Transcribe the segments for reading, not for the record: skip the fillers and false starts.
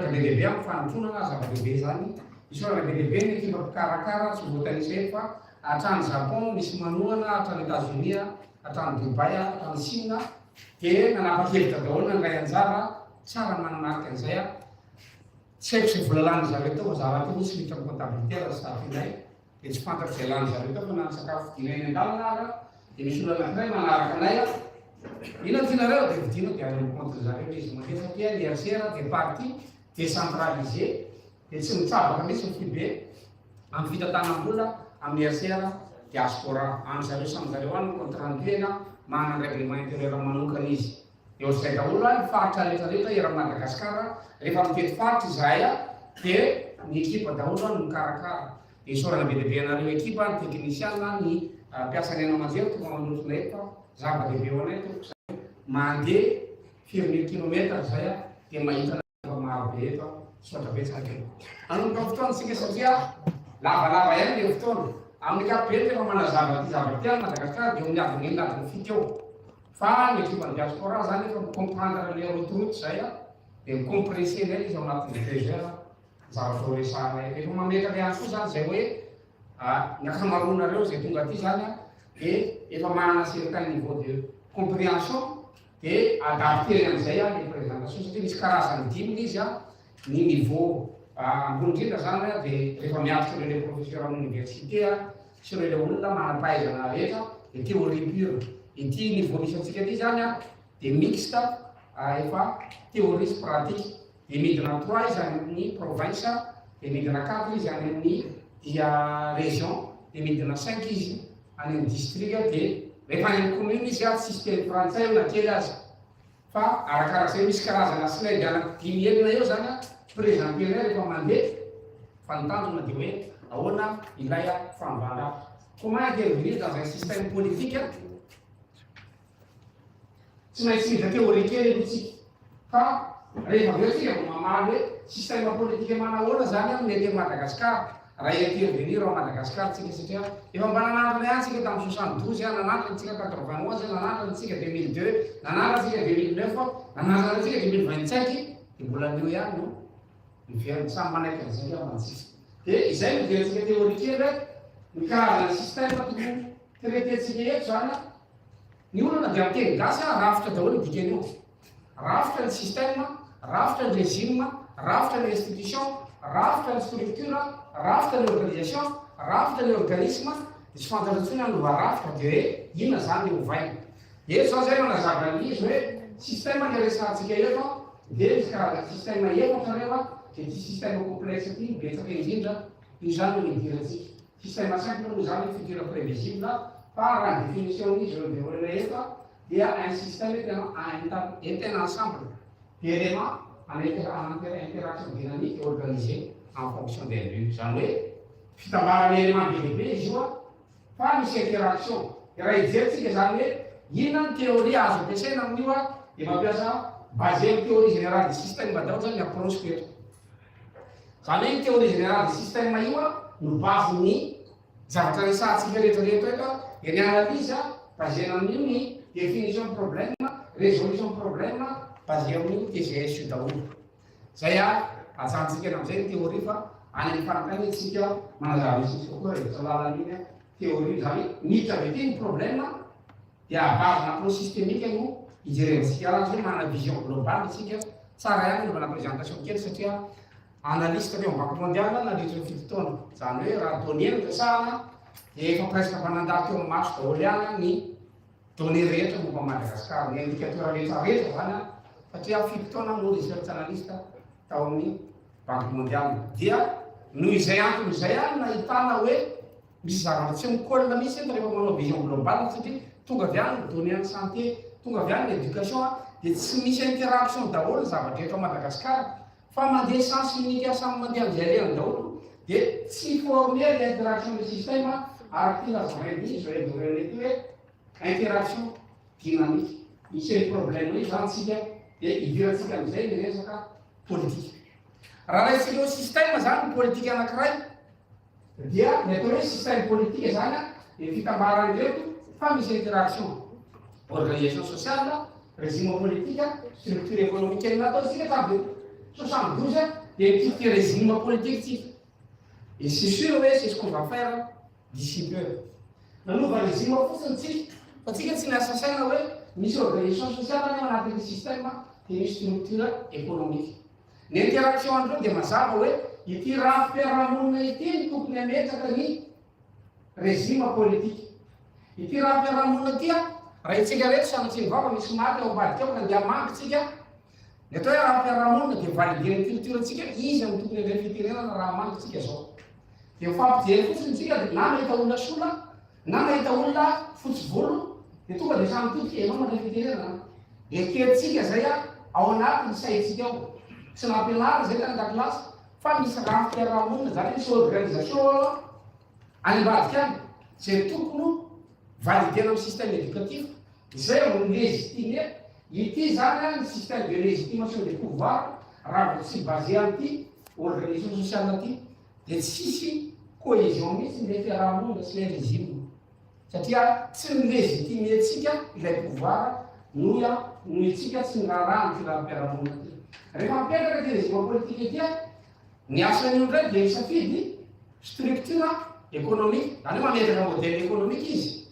lehibe amin'ny fanotronana zava-dehibe zany isorana be lehibe ny ekipa mpikarakara tsy voatanisy fa hatrany Japon misy manohana hatrany États-Unis hatrany Dubai hatrany Chine dia nanapa-kevitra daholo nandray anjara tsara manamarika an'izay tsy haiko izay vola lany zareo tao fa zavatra misy mitra comptabilité stafinay dia tsy fantatro izay lany zareo tao fa nany sakafo vidinay an-dalana ara dia misy olona anankiray manaraka anay ina tinareo dia vidino dia any compte zareo izy mandeha satria l'IRCR dia partie décentralisé dia tsy mitsabaka mihitsy ny fibe amin'ny fitantanam-bola amin'ny IRCR diaspora any zareo samy zareo any compte rendu manana règlement intérieur manokana izy eo izay daholo any faritra rehetrarehetra eran'i Madagasikara rehefa mitety faritra izahay dia ny ekipa daholo any mikarakara dia isorana be lehibe anareo ekipa ny teknisiana ny mpiasany ana manjery tonga manotronay fa zava-dehibe ho anay toko zay mandeha firy kilometra zay dia mahita marobe eto sotra betsaka kely anomboka fotoana isika satria lavalava ihany le fotoana amin'ny ankapobeny rehefa manazava ty zavatra any Madagasikara dia miadiny enadiny fito eo fa ny ekipa ny diaspora zany efa micomprendre le route zay dia micompressé nay izy ao anatin'ny 2 heures zavatra ho resanay rehefa mametaka ihany koa zany zay hoe ny akamaroanareo zay tonga aty zany dia efa manana certain niveau de compréhension dia adapté an'izay ny présentation satria misy karazany diminy izy ny niveau ambony indrindra zany dia rehefa miatitra ireo le professeur amin'ny université sy ireo le olona manam-pahaizana rehetra dia théorie pure ity niveau misy antsika ty zany dia mixte efa théorie sy pratique dia midina 3 izy any amin'ny province dia midina 4 izy any amin'ny dia région dia midina 5 izy any amin'ny district dia rehefa any amin'ny commune izy système frantsay na kely azy fa arakarak'izay misy karazana slide anaky 5 enina eo zany présentenay rehefa mandeha fanotanjona dia hoe ahoana ilay famivanda comment intervenir dans un système politique tsy maintsy midina théorie kely mitsika fa rehefa aveo tsika mamaly hoe système politique manahoana zany mety amin'ny Madagasikara raha intervenir ao Madagasikara tsika satria efa mba nanandrana ihany tsika tamin'ny 72 nanandrana tsika 91 nanandrana tsika 2002 nanandrana tsika 2009 nanandrana tsika 2025 dia mbola anio ihany no miveriny samy manaiky an'izay amantsika dia izay miverentsika théorie kely ny karazana système tokony traité-tsika eto zany ny olona dia miteny gasy rafitra daholo ny dikany io rafitra ny système rafitra ny régime rafitra ny institution rafitra ny structure rafitra ny organisation rafitra ny organisme dia tsy fantatra intsony anova rafitra dia hoe inona zany ny ovaina eto zao zay manazava n'izy hoe système ny resantsika eto dia misy karazana système efatra rehefa dia ty système complexe ty betsaka indrindra io zany no idirantsika système simple moa zany futur prévisible fa raha définition izy eo dia olana eto dia un système est un ensemble d'éléments en interaction dynamique et organisée en fonction des buts zany hoe fitambarana élément be lehibe izy io fa misy interaction raha ijerytsika zany hoe inona ny théorie azo ampiasaina amin'io dia mampiasa basé amin'ny théorie générale du système daholo zany ny approche eto zany hoe ny théorie générale du système io no base ny zavatra resantsika rehetrarehetra eto dia ny analyse basé amin'io ny définition de problème résolution de problème basé amin'ny TGS io daholo zay ajantsika amin'izay ny théorie fa any amin'ny fanakany tsika manazava isika koa rehetra lalan'iny théorie zany mitra avy ety ny problème dia base approche systémique no ijerentsika raha hoe manana vision globale tsika tsara ihany naovana présentation kely satria analyste teo banque mondiale nandritra ny fito taona zany hoe raha donné no resahana dia efa presque mpanandaty eo maso daholo ihany ny donné rehetra momba Madagasikara ny indicateur rehetra rehetra zany satria fito taona no research analyste tao amin'ny banque mondiale dia noho izay antony izay nahitana hoe misy zavatra tsy mikola misy ety rehefa manao vision globale satria tonga avy any donné any santé tonga avy any l'éducation dia tsy misy interaction daholo zavatra eto Madagasikara fa mandeha sens unique samy mandeha amin'izay alehany daholo dia tsy former l'interaction du système araky ty lazavainy izy hoe dorenety hoe interaction dynamique misy problème hoe zany tsika dia idirantsika amin'izay ny resaka politique raha raisika eo système zany politique anankiray dia ny atao hoe système politique zany dia fitambarany reto fa misy interaction organisation sociale régime politique structure économique eny natao sika tabe 72 dia ty régime politique. Et c'est sûr, ouais, c'est ce qu'on va faire d'ici peu. Nanova régime fotsiny tsika, fa tsika tsy miasa saina hoe misy organisation sociale any anatin'ny système dia misy structure économique. Ny interaction andreo dia mazava hoe ity raha fiarahamonina ity ny tokony ametraka ny régime politique. Ity raha fiarahamonina ity raha itsika rehetra sanatsy mivava misy maty ao ambadika ao ka dia manky tsika ny atao hoe raha fiarahamonina dia validen'ny culture tsika izy amin'ny tokony indray fitenenana raha manky tsika zao. Dia mifampijery fotsiny tsika dia na mahita olona sola na mahita olona fotsy volo dia tonga dia samy totika ianao mandray fitenenana. Dia kelintsika zay ao anatin'ny saintsika ao. Tsy nampianary zay tany an-dakilasy fa misy raha fiarahamonina zany misy organisation any ambadika any zay tokony validena amin'ny système éducatif zay no légitimer ity zany ny système de légitimation de pouvoir raha vao tsy basé amin'ity organisation sociale ty dia tsisy cohésion mihitsy ilay fiarahamonina sy ilay régime satria tsy milégitimer tsika ilay pouvoir noho itsika tsy nirarahany ty raha fiarahamonina ty. Rehefa mipetraka ty régime politique ty ny asan'io ndray dia misafidy structure économique zany hoe mametraka modèle économique izy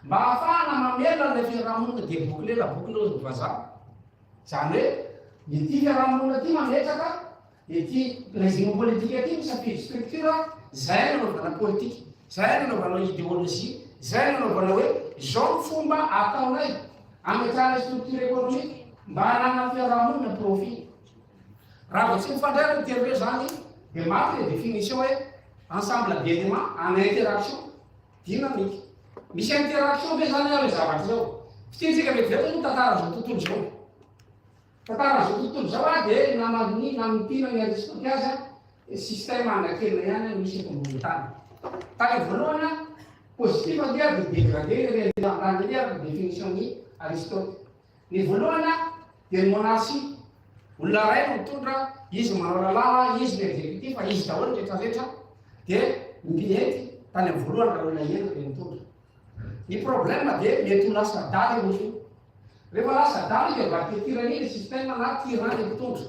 mba ahafahana mamela ilay fiarahamonina dia boucler la boucle vazaha. Zany hoe ity fiarahamonina ty mametraka ity régime politique ty misafidy structure zay nanaovana politique, zay nanaovana idéologie, zay nanaovana hoe zao fomba ataonay ametrahana structure économique mba hanana fiarahamonina profit. Raha vao tsy mifandray ny terme zany dia maty le définition hoe ensemble d'éléments en interaction dynamique. Misy interaction be zany amy zavatra zao. Fitiantsika vetivety no tantara zao tontolo zao. Tantara zao tontolo zao dia namipina ny Aristote azy système anankena ihany misy eto ambony tany. Tany voalohany positif dia de dégradé réalisation définition ny Aristote. Ny voalohany dia ny monarchie. Olona ray mitondra izy manao lalàna izy ny exécutif izy daholo rehetrarehetra dia mihety tany amin'ny voalohany raha olona ena dia mitondra. Ny problème dia mety ho lasa daly olo io. Rehefa lasa daly dia vaky tyrannie le système na tyran le mpitondra.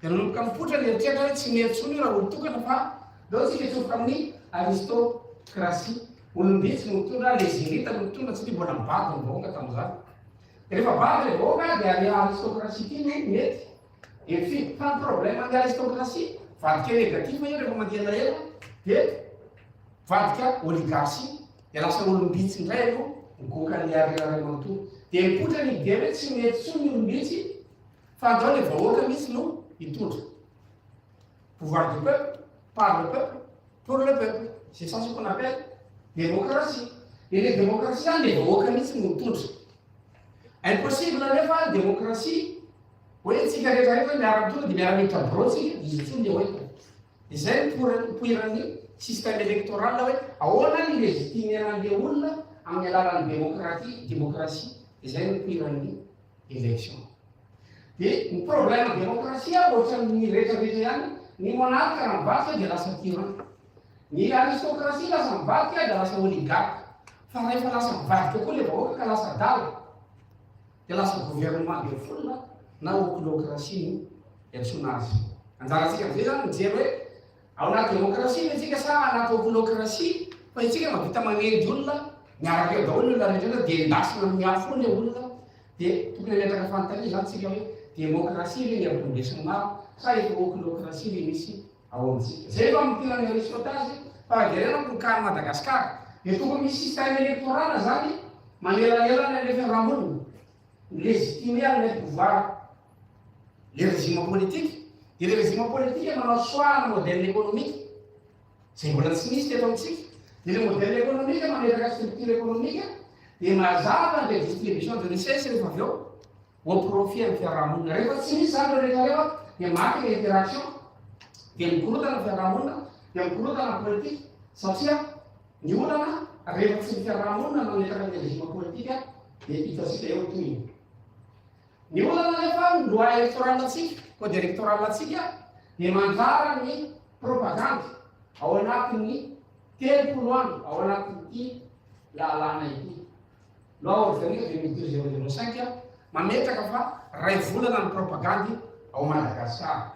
Dia nanomboka mipotra ny eritreritra hoe tsy mety tsony raha olo tokana fa dao tsika tsofoka amin'ny aristocratie. Olombitsy no mitondra les élites no mitondra tsy mbola mibady ny vahoaka tamin'izany. Rehefa bady le vahoaka dia ny aristocratie ty no mety. Et puis, pas de problème avec l'aristocratie. Vadika négatif, io rehefa mandeha ela dia vadika oligarchie. Dia lasa olombitsy indray alo migoaka ny ariary manontolo. Dia mipotra ny idée hoe tsy mety tsony ny olombitsy fa andao le vahoaka mihitsy no hitondra. Pouvoir du peuple, par le peuple, pour le peuple. C'est ça ce qu'on appelle démocratie. Et les démocraties, les vahoaka mihitsy no mitondra. Impossible nefa démocratie hoe tsika rehetrarehetra miara-mitondra dia miara-miditra brotsika izy tsony le hoetona. Izay nipoiran'ny système électoral hoe ahoana ny légitimeran'le olona amin'ny alalan'ny démocratie izay nipoiran'ny élection. Dia ny problème démocratie ohatra ny rehetrarehetra ihany ny monarque raha mivadika dia lasa tyran. Ny aristocratie lasa mivadika dia lasa oligarque. Fa rehefa lasa mivadika koa le vahoaka ka lasa daly dia lasa gouvernement de foule na oclocratie no iatsona azy. Anjaratsika am'izay zany mijery hoe ao anaty démocratie atsika sa anaty oclocratie fa itsika mahavita manendy olona miaraka eo daholo olona rehetrarehetra dia endasina miafo le olona dia tokony ametraka fanontania zany tsika hoe démocratie le ny ampindesiny maro sa efa oclocratie le misy ao amintsika. Zay efa mitinany Aristote azy fa agerena kokany Madagasikara dia tokony misy système électoral zany manelanelana le fiarahamonina légitimer amin'ilay pouvoir. Le régime politique, et le régime politique manao choix le modèle économique. C'est mbola tsy misy teto amitsika. Dia le modèle économique mametraka structure économique dia mazava le distribution de richesse rehefa avy eo au profit amin'ny fiarahamonina. Rehefa tsy misy zany rehetrarehetra dia maty le interaction dia mikorotana fiarahamonina dia mikorotana politique satria ny olana rehefa tsy ny fiarahamonina mametraka le régime politique dia hitasika eo toy. Ny olana nefa ny loi électorale atsika, code électoral atsika dia manjara ny propagande ao anatin'ny 30 andro ao anatin'ity lalàna ity. Loi organique 2012-005 mametraka fa ray volana ny propagande ao Madagasikara.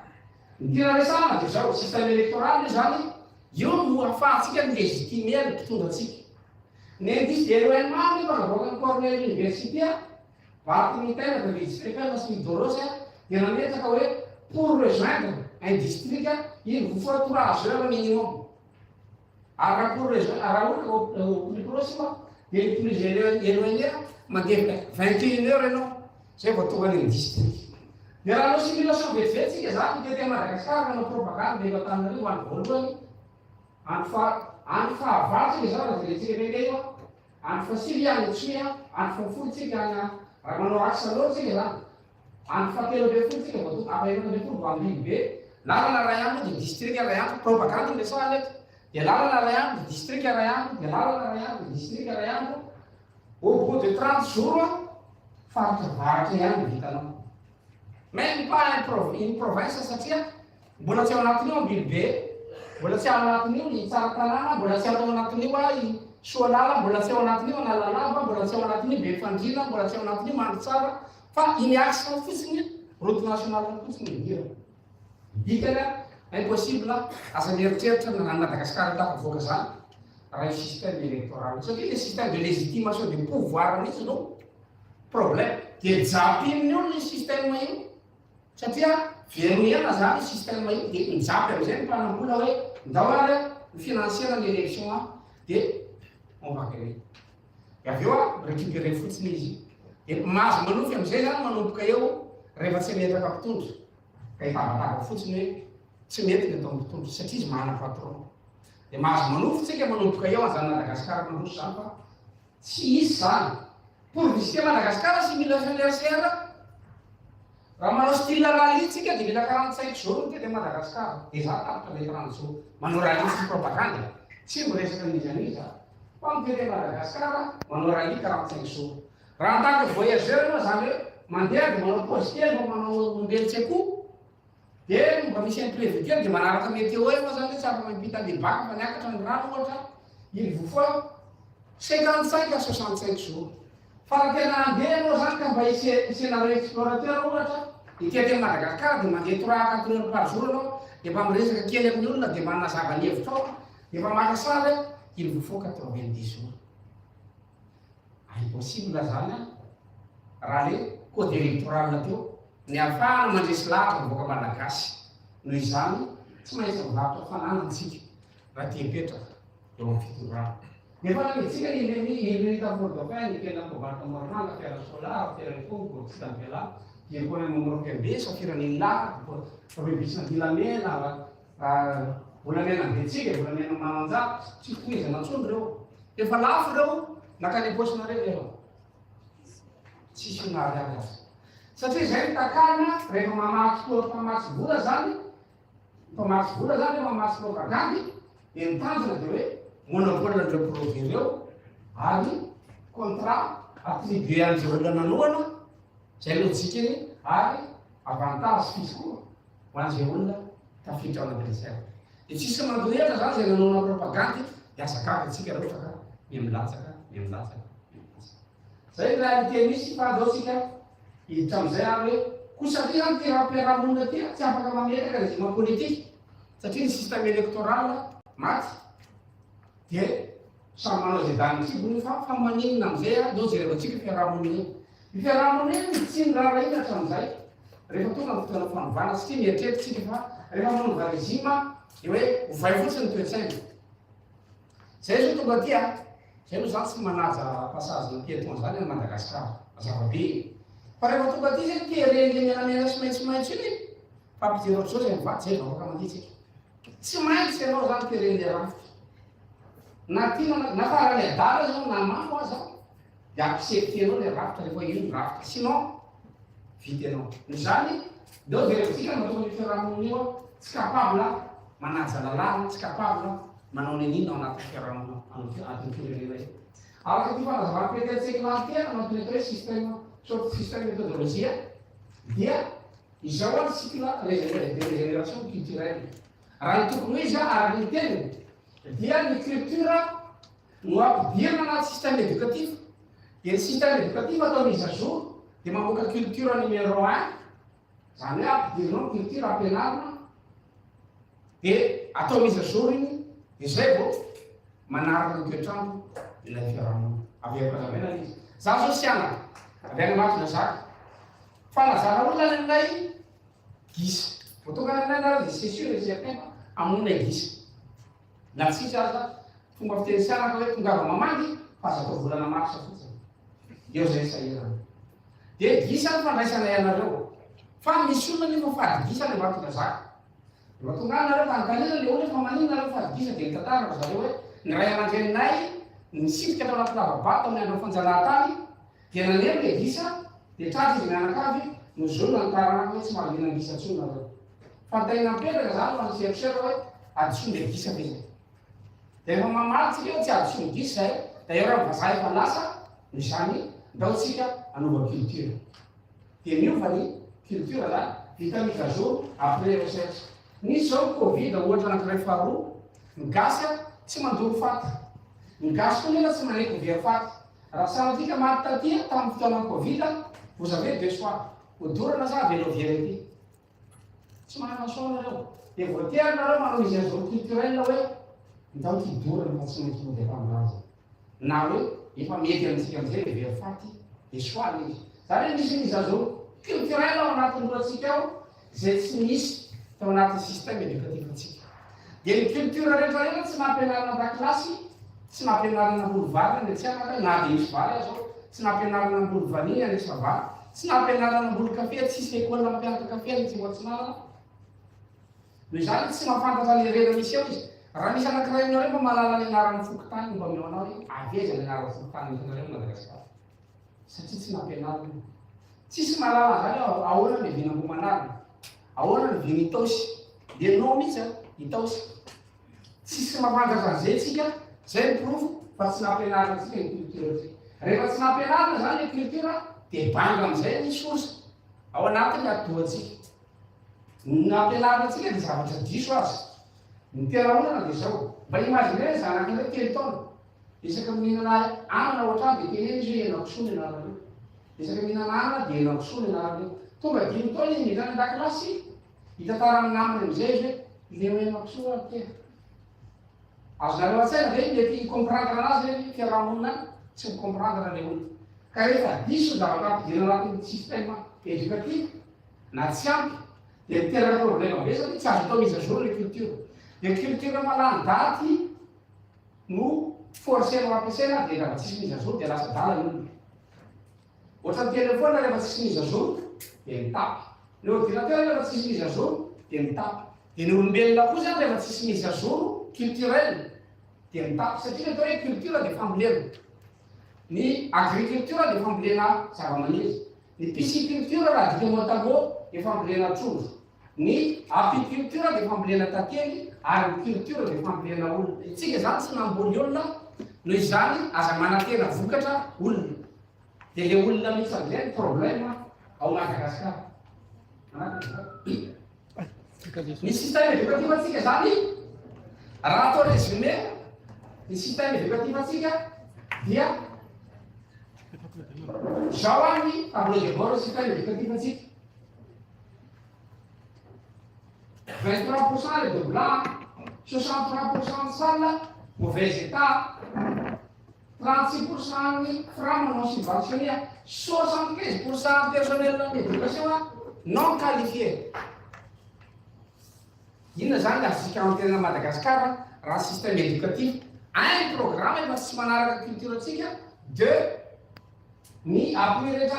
Ny tena resahana dia zao système électoral zany io no ahafahantsika ny légitimer ny mpitondra antsika. Ny indice de l'éloignement nefa navoaka ny Cornell Université variky ny tena de législateur sy ny dorosy dia nametaka hoe pour rejoindre un district il vous faut 3 heures minimum. Raha pour rejoindre raha ohatra au plus proche dia le plus éloigné mandeha 21 heures ianao zay vao tonga ny district. Dia raha anao simulation vetsivetsy zany dia tena Madagasikara manao propagande efa tamin'ireo ho any voalohany any fahavalo tsika zao raha jeretsika mendey any fasily any tsoy any fafolo tsika any raha manao axe loatra tsika zany any fatelo ambe folo tsika vao afaenina ambe folo vao ambiby be lalana ray andro dia district ray andro propagande ny resahana eto dia lalana ray andro district ray andro dia lalana ray andro district ray andro au bout de 30 jours faritra varatra ihany vitanao. Même pas une province satria mbola tsy ao anatin'io Ambilobe, mbola tsy ao anatin'io ny Tsaratanàna, mbola tsy ao anatin'io i Soalala, mbola tsy ao anatin'io Analalava, mbola tsy ao anatin'io Befandrina, mbola tsy ao anatin'io Mandritsara, fa iny axe fotsiny route nationale fotsiny hidira. Hitana impossible asa mieritreritra na Madagasikara tafavoaka zany raha io système électoral satria le système de légitimation du pouvoir mihitsy no problème dia japin'ny olona ny système io satria verrouillana zany système io dia mijapy am'izay mpanambola hoe ndao ary ny finansiera ny élection dia on va créer avy eo récupérer fotsiny izy dia mahazo manofy am'izay zany manomboka eo rehefa tsy metaka mpitondra ka hitabataka fotsiny hoe tsy mety ny atao mpitondra satria izy mahana patron dia mahazo manofy tsika manomboka eo azany Madagasikara mandroso zany fa tsy isy zany pour visiter Madagasikara simulation LCR raha manao style rallye tsika dia mila 45 jours dia Madagasikara dia za tapitra le 30 jours manao rallye sy propagande tsy miresaka nizaniza fa mitete Madagasikara manao rallye 45 jours raha en tant que voyageur ianao zany hoe mandeha dia manao pause kely mba manao mombely tsekoho dia mba misy imprévu kely dia manaraka météo eo zany hoe tsy afaka mampita le bac fa niakatra ny rano ohatra il vous faut 55 à 65 jours. Fa raha tena andeha ianao zany ka mba scénario explorateur ohatra hitete Madagasikara dia mandeha 3-4 heures par jour anao dia mba miresaka kely amin'ny olona dia manana zava-nhevitra ao dia mba maka sary il vous faut 90 jours. Impossible zany raha le code électoral teo ny ahafahana mandresy lahatra mivoaka malagasy noho izany tsy maintsy mivarotra fananantsika raha tia hipetraka eo amin'ny fitondrana. Nefa nametsika ny tavolodopin ny tena mivarotra moronanga fiara solar fiara fongo oksidanvela dia koa ny momoroka be safiran'ny lahatra rebisina volamena volamena betsika volamena mananjara tsy foizana ntsony reo efa lafo reo nakany aposina reo tsisy finary azy azy satria zay takana rehefa mamaky vola zany rehefa mamaky propagande dia nitanjona dia hoe monopole andreo projet reo ary contrat attribué an'izay olona nanoana zay lojikiny ary avantage fiscaux ho an'izay olona tafiditra ao anaty réserve dia tsisy mandohitra zany zay nanaona propagande dia azakaka atsika rehefa ka milatsaka zay réalité misy fa zao tsika hiditra am'izay ary hoe koa satria zany ty raha-piarahamonina ty tsy afaka mametaka régime politique satria ny système électoral maty dia samy manao zay dany kibony fa maninona am'izay zao zay rehevatsika fiarahamonina ny fiarahamonina tsy ny raha iny hatramin'izay rehefa tonga ny fotoana fanovana satria mieritreritsika fa rehefa manova régime dia hoe hovay fotsiny ny toetsaina zay zao tonga ty zay no zany tsy manaja passage na piéton zany amin'ny Madagasikara zava-be fa rehefa tonga ty zay tereny menamena sy maitsomaitso iny fa ampidirao zao zay mivaty zay vao afaka manditsika tsy maintsy ianao zany tereny le rafitra na tina nafarany adala zao na mafo aza dia acceptenao le rafitra rehefa ino ny rafitra sinon vity ianao zany deo dia rehefatsika matonga ny fiarahamonina io tsy capable manaja lalàna tsy capable manao nenina ao anaty fiarahamonina anatin'ny firenena io araka ty fanazavana peut-être sécuritaire anatin'ny atao hoe système sorte système méthodologie dia izao any cycle régénération culturelle raha ny tokony hoe izy araka ny teniny dia ny culture no ampidirina anaty système éducatif dia ny système éducatif atao mise à jour dia mamoaka culture numéro 1 zany hoe ampidirinao culture ampianarina dia atao misy zoro iny izay vao manaraka ny toetrandro ilay fiarahamonina avy am-panavena izy za zao sy anaka avy any matona zaka fa lazara olona nenay gisa vao tonga nenay na de c'est sûr izy atena amonay gisa na tsisy aza fomba fiteny sy anaka hoe tongava mamangy fa aza atao volana marsa fotsiny eo zay sahirana dia gisa ny fandraisana ianareo fa misy olona nefa fady gisa le matona zaka vao tonga anareo fanokanina le olona fa manina nareo fady gisa dia nitantarako zareo hoe ny ray aman-dreninay nisipika atao anaty lavabata amin'ny andro fanjanahantany dia nanero le gisa dia traty izy mianakavy no zao nantarana hoe tsy mahalina gisa ntsony nareo fantaina mipetraka zany fa niserosero hoe adoso le gisa fa izy dia efa mamaly tsika hoe tsy adoso ny gisa zay da eo raha vazaha efa lasa no izany ndaotsika anova culture dia miova ny culture zany vita migazo après recherche nisy zao covid ohatra anankiray faharoa ny gasy tsy mandoro faty ny gasy koa nena tsy manaiky vera faty raha sanatika maty tatia tamin'ny fotoanany covid vous avez deux choix hodorana sa velo vera ity tsy manana soa nareo dia voatery nareo manao izy azao culturel hoe ndao tidorana fa tsy maintsy mandefa aminazy na hoe efa mety amintsika amizay le vera faty de soa izy zany hoe misy izy azao culturel ao anatin'ny loatsika ao zay tsy misy tao anatin'ny système éducatif atsika dia ny culture rehetrarehetra tsy nampianarana an-dakilasy tsy nampianarana ambolo vary ny tsy anaka na de misy vary azao tsy nampianarana ambolo vaniny anisy vary tsy nampianarana ambolo kafe tsisy école mampianatra kafe ny tsy mboa tsy nanana noho izany tsy mahafantatra ny rena misy eo izy raha misy anankiray aminareo mba malala ny anaran'ny fokotany mba meo anao hoe aveza ny anaran'ny fokotany itanareo Madagasikara satria tsy nampianarana tsisy malala zany ahoana ny vina mbo manarina ahoana ny vina itaosy dia no mihitsy itaosy tsisy mahafantatra an'izay tsika zay miprofo fa tsy nampianarana atsika ny culture tsika rehefa tsy nampianarana zany ny culture dia banga am'izay ny source ao anatiny atoatsika nampianarana atsika dia zavatra diso azy ny tena olana dia zao mba imagine zanaka hoe telo taona isaka mihinana anana ohatrany dia teneny izy hoe henakisoa ny anarana isaka mihinana anana dia henakisoa ny anarana tonga dimy taona izy mihitany an-dakilasy hitantarany namany am'izay izy hoe le henakisoa tena azonareo an-tsaina ve mety comprendre anazy hoe fiarahamonina tsy micomprendre le olona ka rehefa diso zavatra ampidirana anatin'ny système éducatif na tsy ampy dia miteraka problème be satria tsy azo atao mise à jour le culture dia culture malany daty no forcenao ampiasaina dia raha tsisy mise à jour dia lasa dala ny olona ohatra ny telefona rehefa tsisy mise à jour dia mitapy ny ordinateur rehefa tsisy mise à jour dia mitapy dia ny olombelona koa zany rehefa tsisy mise à jour culturel dia mitapy satria atao hoe culture dia fambolena ny agriculture dia fambolena zava-maniry ny pisciculture raha dika motago dia fambolena trozo ny apiculture dia fambolena tately ary ny culture dia fambolena olona itsika zany tsy namboly olona noho izany aza manantena vokatra olona dia le olona misy am'izay ny problème ao Madagasikara ny système éducatif atsika zany raha atao résumé ny système éducatif atsika dia zao any tableau de bord système éducatif atsika 23% les de blanc, 63% de salle, mauvais état, 36% de francs non subventionnés, 75% de personnel d'éducation non qualifié. Il y a des gens Madagascar, un système éducatif, un programme de culture, deux, ni appui l'état,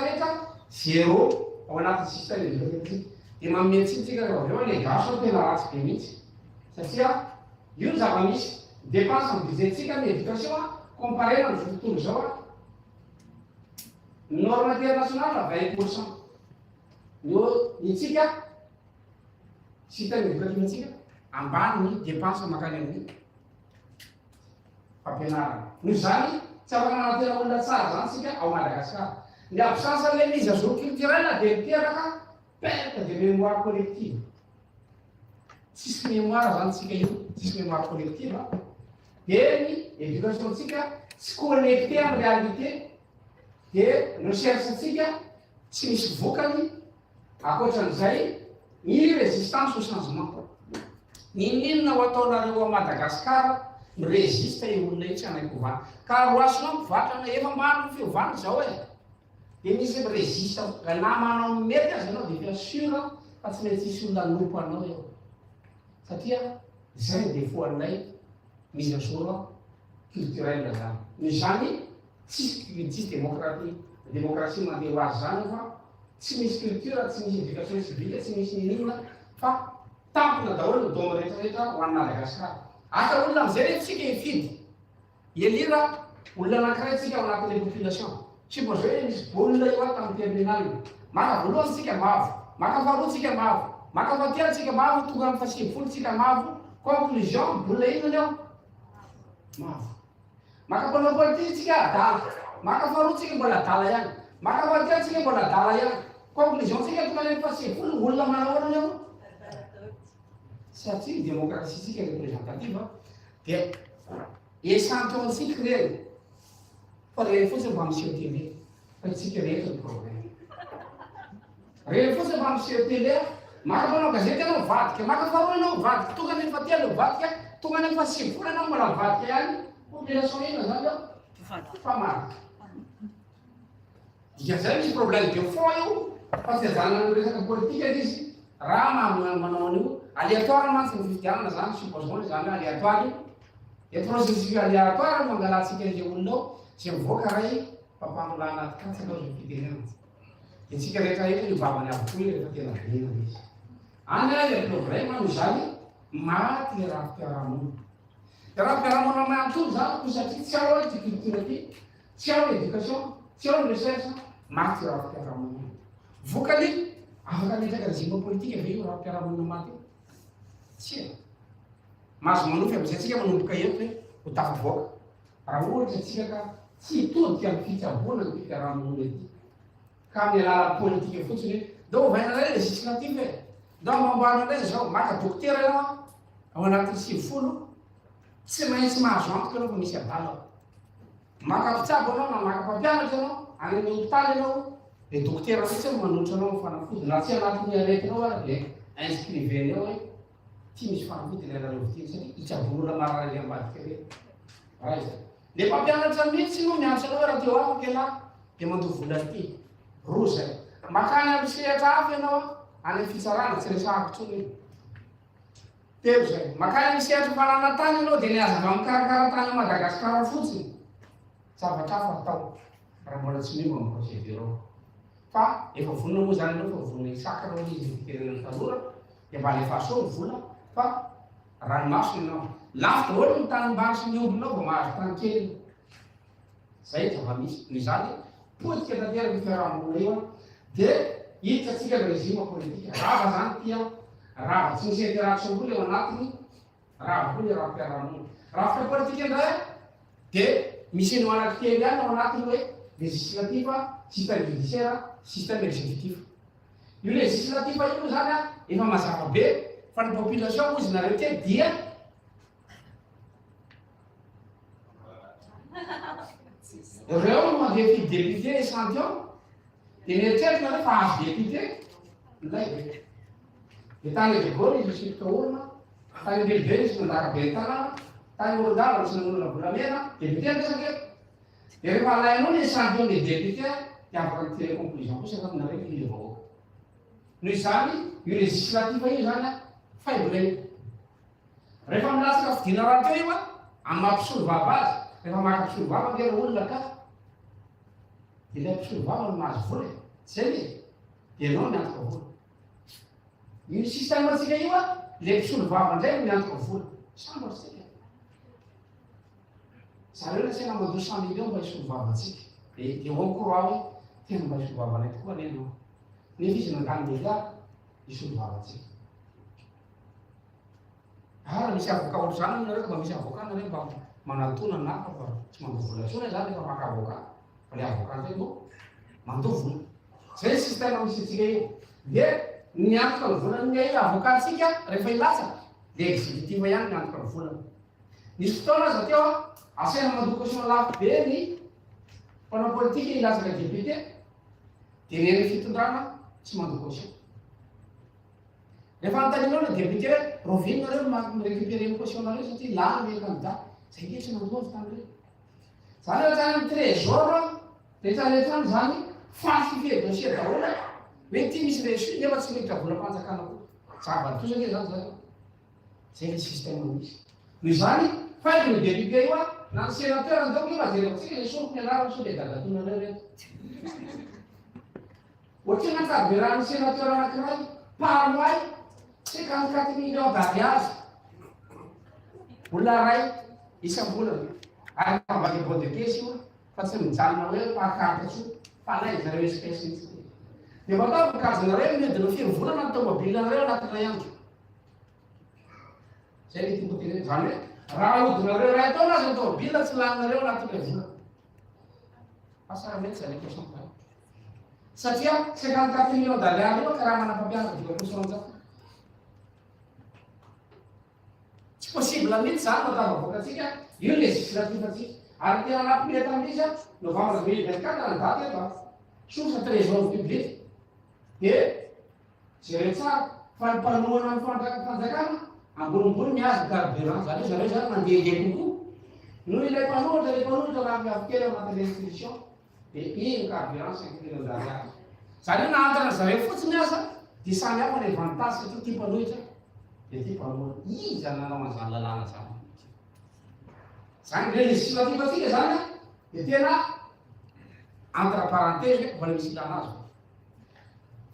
zéro, on a un système éducatif. Dia mametsitsika aveo le gaso tena ratsy be mihitsy satria io zava-misy dépense amin'ny budgetsika ny éducation comparé amin'ny tontolo zao norme internationale 20%. Io itsika système éducatif atsika ambany ny dépense makany amin'ny fampianarana noho izany tsy afaka manantena olona tsara zany tsika ao Madagasikara ny absence le mise à jour culturelle dia miteraka perte de mémoire collective. Tsisy mémoire zany tsika io, tsisy mémoire collective. Dia ny éducation tsika tsy connecté amin'ny réalité. Dia recherche tsika tsy misy vokany ankoatran'izay ny résistance au changement. Ninona ho ataonareo a Madagasikara miresista olona io tsy anaiko hovana ka roasona mivatra na efa maro fiovana zao e dia misy resista na manao mety azy anao dia fiasura fa tsy maintsy isy olona nompo anao eo satria zay defaut-nay misy asora culturel zany izany tsisy démocratie mandeha ho azy zany fa tsy misy culture tsy misy éducation civique tsy misy ninona fa tampona daholo doma rehetrarehetra ho an'ny Madagasikara asa olona am'izay rehefa tsika hifidy elira olona anankiray tsika ao anatin'le population supposé hoe misy baolina io a tamin'ny terminal maka voalohany tsika mavo maka faharoa tsika mavo maka fahatelo tsika mavo tonga amin'ny fahasivifolo tsika mavo conclusion baolina inony ao mavo maka mpanao politique tsika adala maka faharoa tsika mbola adala ihany maka fahatelo tsika mbola adala ihany conclusion tsika tonga amin'ny fahasivifolo olona manahoana ao satria démocratie tsika représentative dia esantontsika reny fa reny fotsiny mba miseho télé fa tsika rehetra ny problème reny fotsiny mba miseho télé maka manao gazety anao vadika maka faharoa anao vadika tonga any fahatelo vadika tonga any fahasivifolo anao mbola vadika ihany population ina zany ao fa marika dia zay misy problème de fond io fa tsy ajanona resaka politika izy raha manao an'io aléatoire mantsy ny fifidianana zany supposons zany aléatoire io processus aléatoire mangalatsika ilay olona ao zay mivoaka ray mpampamolana anaty katsaka ao zay fitenena dia tsika rehetra rehetra ivavany avokoa rehefa tena venana izy any a le problème no zany maty le raha-piarahamonina de raha-piarahamonina manontolo zany ko satria tsy ao ty culture ty tsy ao l'éducation tsy ao ny recherche maty raha-piarahamonina vokany afaka mitraka régime politique ave io raha-piarahamonina maty tsy mahazo manofy am'izay tsika manomboka eto hoe ho tafavoaka raha ohatra tsika ka tsy hitodika amin'ny fitsaboana ny fiarahamonina ety ka amin'ny alala politique fotsiny hoe dao vaina ray législative e dao mamboarina ndray zao maka dokotera ianao ao anatin'ny sivifolo tsy maintsy mahazo antoka anao fa misy adala maka mpitsabo anao na maka mpampianatra anao any amin'ny hôpitaly ianao le dokotera fotsiny manotra anao ny fanafody na tsy anatin'ny aretinao ara dia inscriveny ao hoe ty misy fanafody ilainareo vitiny satria hitsaboana marary ambadika re raha izy le mpampianatra mihitsy no miantso anao raha teo afaka ialahy dia mandoa vola ty ro zay makany amin'ny sehatra hafa ianao any amin'ny fitsarana tsy resahako tsony io telo zay makany amin'ny sehatra fanana tany ianao dia niazava mikarakara tany Madagasikara fotsiny zavatra hafa atao raha mbola tsy mimba amin'ny procédure fa efa vonona moa zany anao fa vonona isakana izy fiterenany tanora dia mba lefa so ny vola fa ranomaso ianao lafo daholo ny tanimbary sy ny ombonao vao mahazo tany kely zay zava-misy ny zany politika tanteraka ny fiarahamonina io a dia hiditra ny régime politique rava zany tia rava tsy misy interaction koa le ao anatiny rava koa le raha-piarahamonina raha fika politique indray dia misy no anaky kely ihany ao anatiny hoe législative système judiciaire système exécutif io législatif io moa zany a efa mazava be fa ny population izy nareo te dia reo no mandeha fidy député échantillon dia mieritreritra nareo fa azo député lay dia tany de Gaulle izy misipika olona tany Belbe izy mandaka be ny tanàna tany Olondava misy nanolana volamena député andresaka eto dia rehefa alainao ny échantillon le député dia afaka mitire conclusion kosa fa aminareo ile vahoaka noho izany io législative io zany a faible rehefa milatsaka fidina raha teo io a amin'ny mampisolo vava azy rehefa maka mpisolo vava ngera olona ka dia ilay mpisolo vava no mahazo vola zay izy dia ianao miantoka vola io système atsika io a le mpisolo vava ndray no miantoka vola sambatsika zareo na tena mandoa 100 millions mba hisolo vava atsika dia hoankoroa hoe tena mba hisolo vava anay tokoa nenao nefa izy nangany milliard hisolo vava atsika ara misy avocat olo zany nareo mba misy avocat nareo mba manatona nafa fa tsy mandoa vola sona zany efa maka avocat fa le avocat zay no mandoa vola zay système misy atsika io dia miantoka ny volany avocat tsika rehefa ilatsaka le exécutif ihany miantoka ny volany nisy fotoana aza teo a asena mandocation lafo be ny mpanao politique ilatsaka député dia neny fitondrana tsy mandocation Rehefa antaninao le député hoe rovinareo mirécupérer caution-nareo satria lany le candidat zay ngetra nandoavy tam'ireo. Zany hoe zany amin'ny trésor rehetrarehetrany zany falsifié dossier daholo hoe ty misy reçu nefa tsy miditra volam-panjakana koa. Zava-doza nge zany zany. Zay le système misy. Noho zany fahaiko le député io na ny sénateur andao io ajereko tsika le soroko ny anarany so le dadatonareo reto. Ohatriny ankaberan'ny sénateur anankiray paroay c'est 44 millions d'ariage. Olona ray isam-bolana. Ary tambany boîte de caisse io fa tsy mijanona hoe pancarte fa nay zareo espèce mihitsy. Dia matao vonkajinareo midina firy volana ny tômôbilinareo anatinay andro. Zay le tiako teny zany hoe raha ahodinareo ray taona azy ny tômôbilina tsy laninareo anatin'ilay volana. Fa sara mety zay le question fa. Satria 54 millions d'ariary io karaha manam-pampianatra dika posonjaka. Tsy possible mihitsy zany matavavoakatsika io législatif atsika. Ary tena nampileta amin'izy novembre 2024 ny daty eto sosa trésor public. Dia jereo tsara fa ny mpanohana ny fanjakana ambonimbony miazy carburant zany hoe zareo zany mandehandeha kokoa. Noho ilay mpanohatra raha miavokely ao anatin'ilay institution dia iny carburant 5 millions d'ariary. Zany hoe nahantana zareo fotsiny asa dia samy hafa ny avantage satria ty mpanohitra dia ty mpanohana iny zany nanao an'izany lalàna zany. Zany le législatif atsika zany dia tena entre parenthèse mbola misy ilana azy.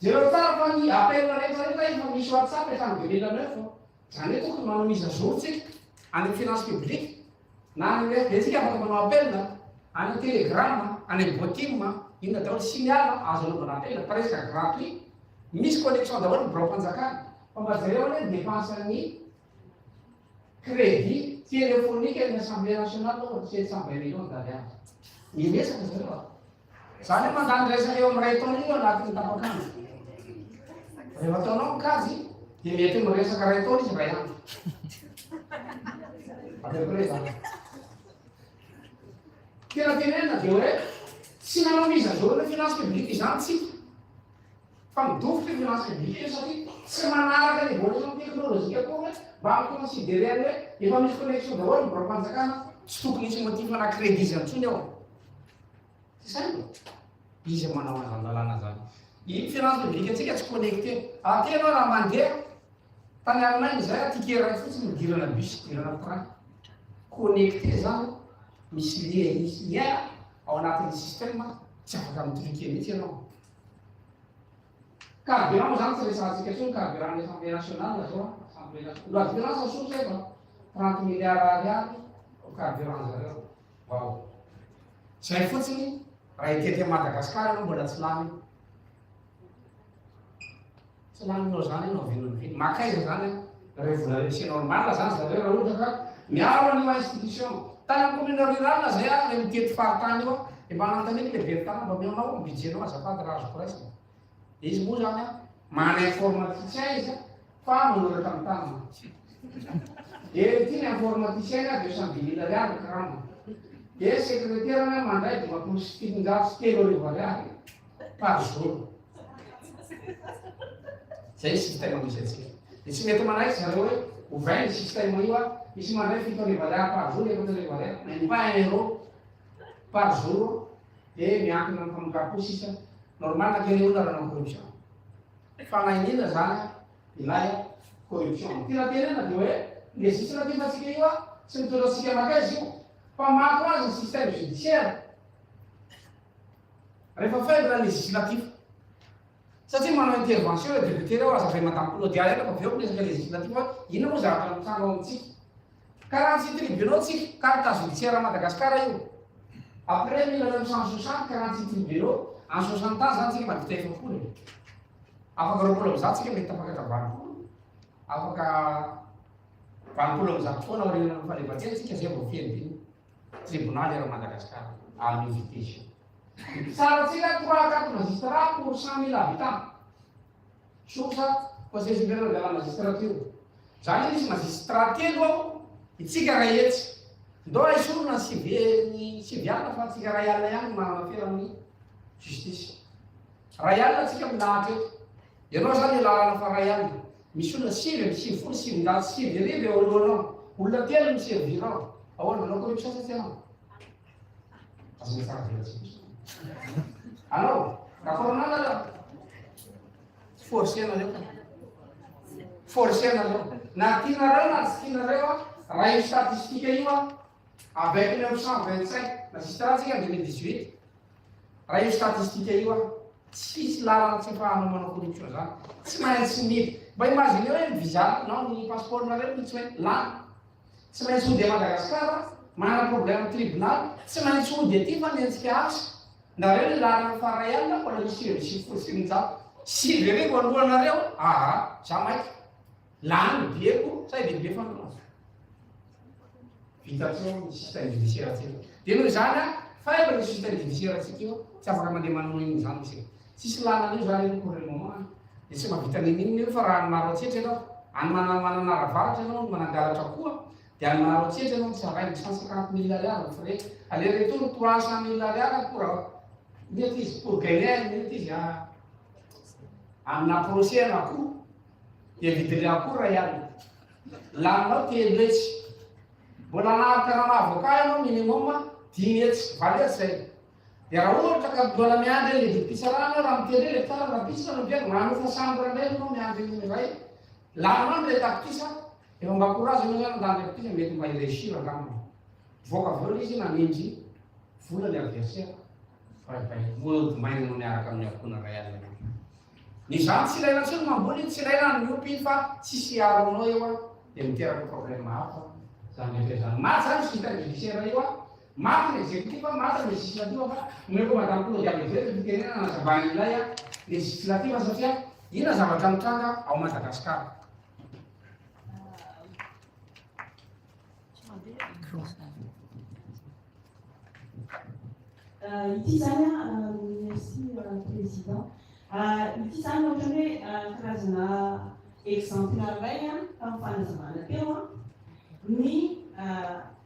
Jereo tsara fa ny appel rehetrarehetra efa misy WhatsApp hatramin'ny 2009 zany hoe tokony manao mise à jour tsika any finance publique na any hoe tsika afaka manao appel any telegram any botim inona daholo signal azo anaovana appel presque gratuit misy connexion daholo ny bureau-mpanjakana fa mba zareo hoe dépense ny crédit téléphonique amin'ny assemblée nationale ohatra 720 millions d'ariary. Nimesaka zareo zany mandany resaka eo amin'ny ray taona io anatin'ny tapakandro. Rehefa ataonao mikajy dia mety miresaka ray taona izy ray andro. Apeprès zany. Tena tenenina dia hoe tsy nanao mise à jour ny finance publique izany tsika. Fa midofotra ny finance publique io satria tsy manaraka ny évolution technologique koa hoe mba miconsidérer hoe efa misy connexion daholo ny bureau-mpanjakana tsy tokony tsy motifana crédit zany intsony ao. C'est simple. Izy manao an'izany lalàna zany. Iny finance publique atsika tsy connecté. Atenao raha mandeha tany aminay zay ticket ray fotsiny midirana bus midirana train. Connecté zany misy lien ao anatin'ny système tsy afaka mitriquer mihitsy ianao. Carburant zany tsy resantsika tsony carburant l'Assemblée nationale zao Assemblée nationale. Loi de finances sotra efa 30 milliards ariary carburant zareo. Wow. Zay fotsiny raha itety a Madagasikara anao mbola tsy lany. Tsy laninao zany anao vinoniviny. Makaiza zany reo vola reçu normal zany zareo raha ohatra ka miaro an'io institution. Tany amin'ny commune rurale zay le mitety fahatany io mba anantaniny le veritany mba mionao budgetnao azafady raha azo presque. Izy moa zany mana informaticien izy fa manoratra amin'ny tanana. Dia ty ny informaticien 210 000 ariary karama. Dia secrétaire mandray dia mampilosy 703 ariary par jour. Zay système misy atsika. Dia tsy mety manaiky zareo hoe ovainy système io misy mandray 700 ariary par jour, 700 ariary, même pas 1 euro par jour. Dia miankina amin'ny famokapo sisa normal na kely olona raha corruption. Fanainina zany ilay corruption. Tena tenena dia hoe législatif atsika io tsy mitondra antsika makaizy io. Fa mato azy ny système judiciaire. Rehefa faible législatif. Satria manao intervention le député reo aza avy madampola dia ela fa aveo resaka législatif inona moa zavatra mitsango amintsika. Karaha tsy tribunaux tsika carte judiciaire à Madagascar io. Après 1960 47 tribunaux en 60 ans zany tsika mahavita efapolo. Afaka roapolo amin'izany tsika mety afaka valopolo. Afaka valopolo amin'izany foana aoriana amin'ny fahaleovan-tena tsika zay vao fenydiny tribunal era Madagascar à l'invitation. Sarantsika 3-4 magistrats pour 100 000 habitants. Sosa conseil supérieur de la magistrature. Zany misy magistrat telo ao itsika ray etsy. Ndao aisorona ny siviana fa tsika ray alina ihany manana fera amin'ny justice. Ray alina tsika milahatra eto. Ianao zany lalana fa ray alina. misy olona sivy misy folo sivinjato sivy arivo eo alohanao, olona telo miservirao, ahoana anao koa misasatsy anao azony tsara velatsika anao rakoronana aleo forcena leo forcena leo na tianareo na tsy tianareo raha io statistika io avec 1925 na sisy raha tsika 2018 raha io statistika io tsisy lalana tsy afahanao manao corruption zany tsy maintsy mily mba imagine hoe visa nao ny passeport nareo tsy maintsy lany tsy maintsy hody a Madagasikara manana problème tribunal tsy maintsy hody aty fa mientsika asa nareo le lalana faray alina mbola misy folo sivinjato sivy arivo alohanareo za maiky lany bieko say bebe fanao vitateo système judiciaire atsika de noho zany faible ny système judiciaire atsika io tsy afaka mandeha manao igny zany isika tsisy lalana io zany pour le moment de tsy mahavita nin'iny io fa raha anymaro atsyetra anao any mananaravaratra anao manangalatra koa de anymaro atsyetra anao tsy aray 150 000 ariary frais aller-retour 300 000 ariary pour mety izy pour gagner mety izy amina procès na koa de vidire akoho ray aly laninao telo etsy mbola nahakarana avocat anao minimum 10 etsy valy etsy zay de raha ohatra ka mbola miandry le dipisarana raha miteny le tsara raha pisa no biako manofa chambre ndray anao miandry iny ray laninao le tapisa efa mba courage anao zany ndany tapisa mety mba iréussir angamba voka aveo izy nanindry vola le adversaire mody maina no miaraka amin'ny akona ray aly ny zany tsy ilaina ntsony mamboly tsy ilaina ny miompy fa tsisy aro aminao eo de miteraka problème hafa zany ete zany maty zany système judiciaire io maty ny exécutif maty ny législatif fa meko madame Claude Abevery fitenena nazavany ilay législatif satria ina zavatra mitranga ao Madagasikara. Ity zany merci président. Ity zany ohatra hoe karazana exemplaire ray amin'ny fanazavana teo ny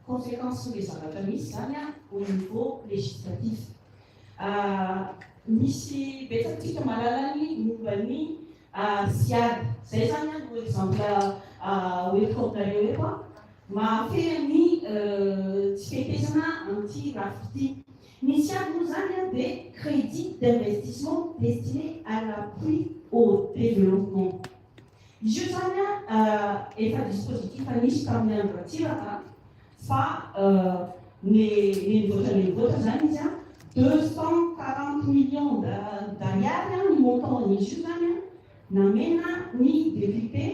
conséquences le zavatra misy zany au niveau législatif. Misy betsatsika mahalala ny momba ny SIAD zay zany no exemple oekonareo hoe koa mahafehy ny tsy fehezana anti-rafity. Ny SIAD moa zany des crédits d'investissement destinés à l'appui au développement. Izy io zany efa dispositif anisy tamin'ny andro atiraka fa nivoatra zany izy 240 millions d'ariary ny montant izy io zany namena ny député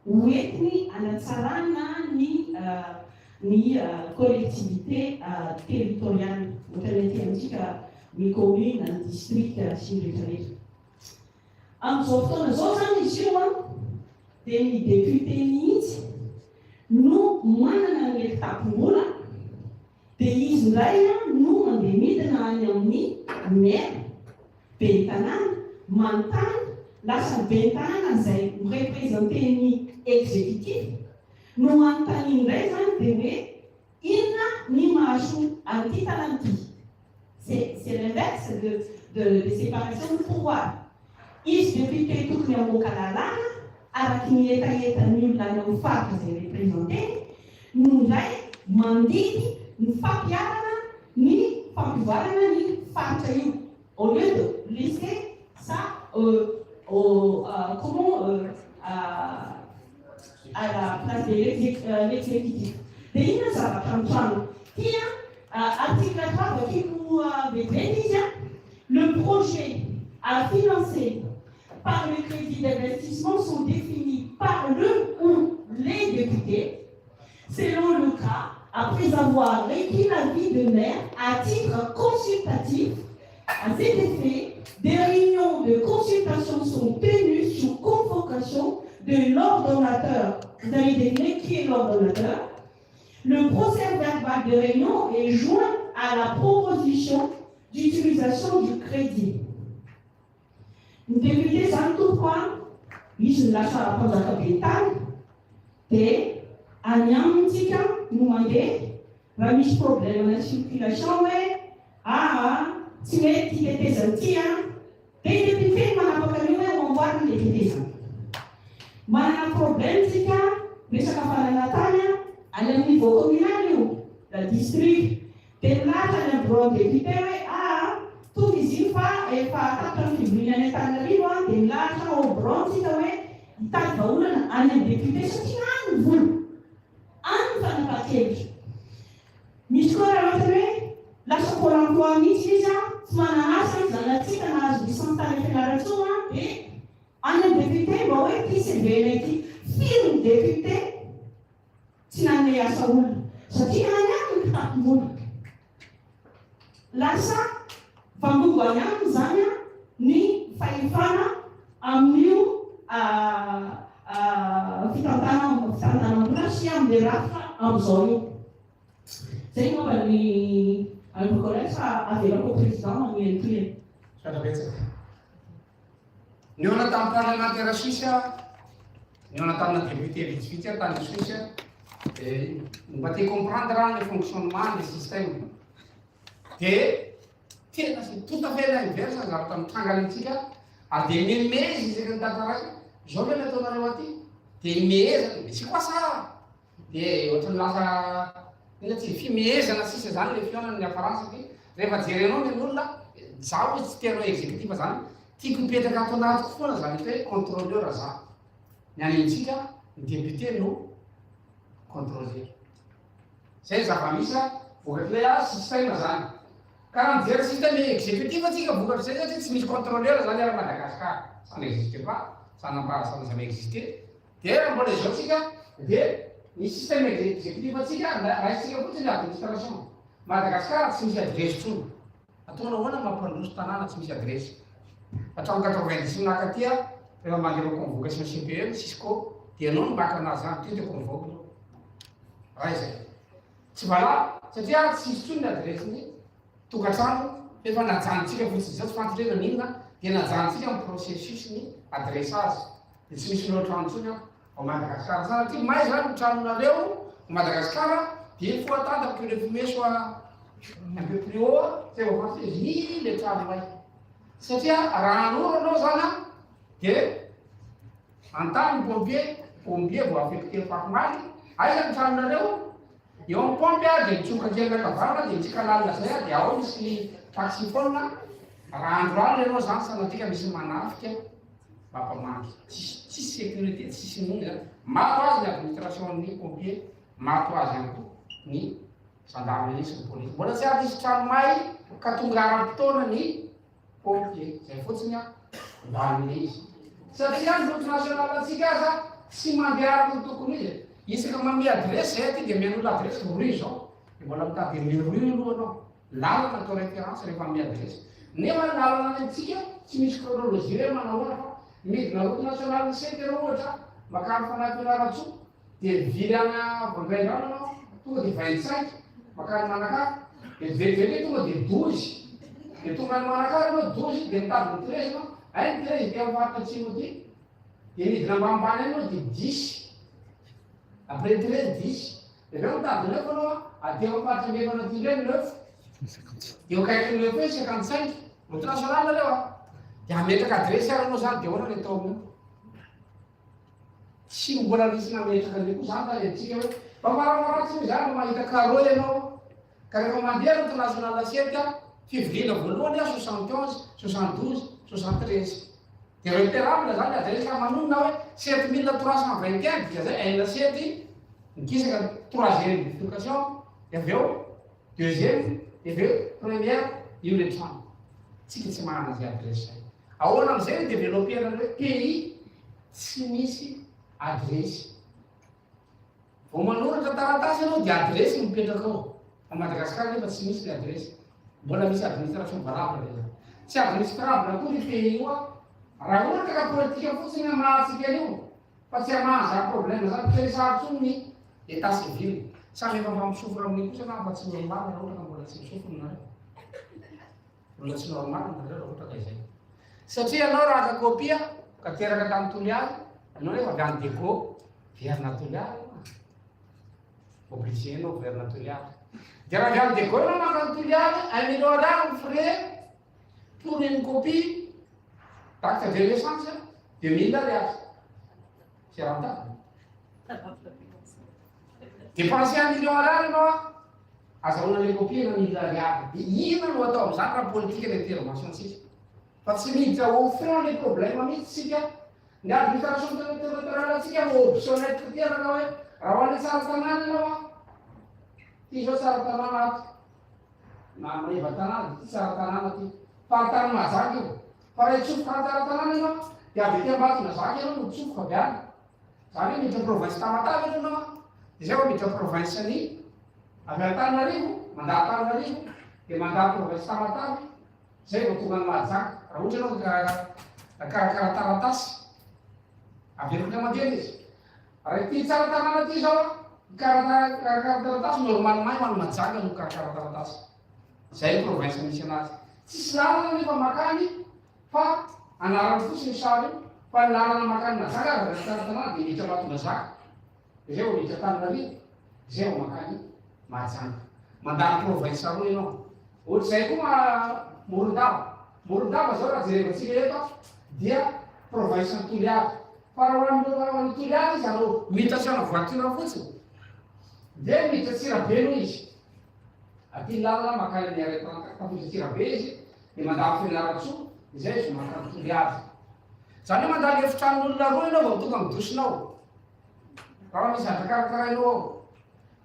hoentiny anatsarana ny collectivité territoriale ohatra antsika ny commune ny district sy ny rehetrarehetra. Amin'izao fotoana zao zany izy io de ny député mihitsy no manana ny etapom-bola de izy ndray no mandeha midina any amin'ny maire be tanàna manontany lasa be tanàna zay mireprésente ny exécutif no manontany indray zany de hoe inona ny mahazo an'ity tanàna ity. C'est l'inverse de séparation de pouvoir. Izy député tokony amoaka lalàna araky ny etaetany olona any amin'ny faritra zay représenté no ndray mandidy ny fampiarana ny fampivoarana ny faritra io au lieu de laisser ça à la place de l'exécutif. De inona zavatra mitrano tia article 3 vakiako bebeny le projet à financer par le crédit d'investissement sont définis par le ou les députés, selon le cas, après avoir requis l'avis de maire à titre consultatif. À cet effet, des réunions de consultation sont tenues sous convocation de l'ordonnateur. Vous allez deviner qui est l'ordonnateur. Le procès verbal de réunion est joint à la proposition d'utilisation du crédit. Ny député zany tokoa izy lasa mpanjakabetany de any amintsika no mandeha raha misy problème na circulation hoe tsy mety tetezany ty de député manapaka an'io hoe mamboariny le tetezany manana problème tsika resaka faranatany any amin'ny niveau communal io la district dia milahatra any amin'ny bureau député hoe tonga izy io fa efa tapitra ny fivolina any Antananarivo dia milahatra ao bureau tsika hoe hitady vaholana any amin'ny député satria any ny vola any ny fanapahan-kevitra. Misy koa raha ohatra hoe lasa pôle emploi mihitsy izy tsy manana asa zanatsika nahazo licence tany fianaratsoa dia any amin'ny député mba hoe ty CV-na ity firy ny député tsy nanome asa olona satria any any ny tampom-bola. Lasa vangongo any aminy zany ny fahefana amin'io fitantanam-bola sy amin'ny rafa amin'izao io. Zay momba ny alcoolès avelako président amin'ny toy. Ny ona tamin'ny parlementaire Suisse, ny ona tamina député vitsivitsy tany Suisse, mba te comprendre le fonctionnement des systèmes. Dia tena tout à fait l'inverse azaro tamin'ny tranganitsika ary dia mimezy izy ny tantaraiky zao le nataonareo aty dia imehezana misy koa sara dia ohatrany lasa ina tsy fimehezana sisa zany le fionany aparansa ty rehefa jerenao ny olona zaho izy tsy tianao exécutif zany tiako mipetraka ato anatiko foana zany hoe contrôleur za ny any amintsika ny député no contrôleur zay zava-misy vokatry le système zany karaha mijery système exécutif atsika vokatry zay satria tsy misy contrôleur zany ara Madagascar ça n'existe pas ça n'a jamais existé dia raha mbola izao tsika dia ny système exécutif atsika raisitsika fotsiny administration Madagascar tsy misy adresse tsony ataonao ahoana mampandroso tanàna tsy misy adresse hatramy 90 nakatia rehefa mandeha convocation CPE Cisco dia anao nibaka anazy zany ty dia convoque raha izay tsy vala satria tsy misy tsony ny adresse-ny tokantrano efa najanontsika fotsiny zao tsy fantatry hoe nan'inona dia najanontsika amin'ny processus ny adressage dia tsy misy loatra antsony ao Madagascar satria mahay zany tranonareo Madagascar dia il faut attendre que le fumée soit un peu plus haut c'est au français zy le trano may satria raha anoro anao zany dia antany pompier vao affecté fakomaly aiza ny tranonareo eo amin'ny pompe dia mitsoka kely kavarana dia mitsika lalina zay dia ao misy ny taxifone raha androany ianao zany sanatika misy manafika mampamangy tsisy sécurité tsisy nony zany mato azy ny administration ny pompier mato azy ihany koa ny gendarmerie sy ny police mbola tsy ary misy trano may ka tonga aram-potoana ny pompier zay fotsiny vaniny izy satria ny loto national atsika aza tsy mandeha araka ny tokony izy isaka mame adresse zay ty dia mian'olo adresse rue zao dia mbola mitady le rue aloha anao lalana atao référence rehefa ame adresse nefa lalana any antsika tsy misy chronologie hoe manao oana fa midina route nationale 7 ero ohatra makany fanampianaratsoa dia vily ana vangaindrano anao tonga dia 25 makany manakary dia velively tonga dia 12 dia tonga ny manakary anao 12 dia mitady ny 13 anao ay ny 13 dia mivaritra atsimo ty dia midina ambanimbany anao dia 10 après 13 10 dia aveo mitady 9 anao dia mivaritra mefana ty ndray 9 dia akaiky 9 hoe 55 route nationale aleo dia ametraka adresse aranao zany dia ohana le tao amin'io tsy mbola misy nametraka an'io koa zany tany antsika hoe mamaramaratsy zany mahita carreau ianao ka rehefa mandeha route nationale 7 fivilina voalohany 71 72 73 dia repérable zany adresse ka manonona hoe 7321 dia zay aina 7 mikisaka troisième bifurcation dia aveo deuxième dia aveo première io le trano tsika tsy manana zay adresse zay ahoana am'izay ny développena hoe pays tsy misy adresse vao manoratra taratasy anao dia adresse mipetraka ao a Madagascar nefa tsy misy le adresse mbola misy administration valable le tsy administrable koa ny pays io raha ohatra ka politika fotsiny amahantsika io fa tsy amahanza problème zany fe sarotsony ny état civil samy efa mampisofra amin'iny kosa na fa tsy normal raha ohatra ka mbola tsy misofro nareo mbola tsy normal nareo raha ohatra ka izay satria anao raha ka copia ka teraka tamin'ny toliary anao nefa avy any déco vernatoliary obligé anao vernatoliary dia raha avy any déco anao makany toliary 1 million ny frais pour une copie d'acte de naissance 2000 ariary Serantana. Dépenser 1 million ariary anao a, azahoana le copie na 1000 ariary. Ino no atao amin'izany raha politika ny intervention-tsika. Fa tsy miditra au fond le problème mihitsy sika. Ny administration territoriale tsika optionnel tena anao hoe raha hoan'ny tsara tanàna anao a, ty zao tsara tanàna ato. Na maneva tanàna ty tsara tanàna ty. Fahatany mahazaka io. Fa raha hitsofoka tsara tanàna anao, dia avy ety ambany mahazaka ianao no hitsofoka avy any. Zany hoe miditra province Tamatave ianao a. Izay hoe miditra province ny avy Antananarivo, mandà Antananarivo, dia mandà province Tamatave. Zay vao tonga ny mahazaka. Raha ohatra ianao karakara taratasy, averina mandeha izy. Raha ity tsara tanàna ty zao a, karakara taratasy normalement ho an'ny mahazaka no karakara taratasy. Zay province misy anazy. Tsisy lalana nefa makany fa anarany fotsiny sary io, fa ny lalana makany mahazaka avy tsara tanàna dia miditra mahatonga zaka. Zay vao miditra Antananarivo, zay vao makany mahazaka. Mandany province roa ianao. Ohatr'izay koa Morondava zao raha jerevantsika eto dia province ny Toliara. Fa raha hoan'ny Toliara izy anao mitatsiana voiture fotsiny, dia miditra Tsirabe no izy. Aty lalana makany ny arety tafiditra Tsirabe izy, dia mandany Fianaratsoa, izay izy makany Toliara. Zany hoe mandany efitran'olona roa ianao vao tonga midosinao. Raha misy adrakarakaraianao ao.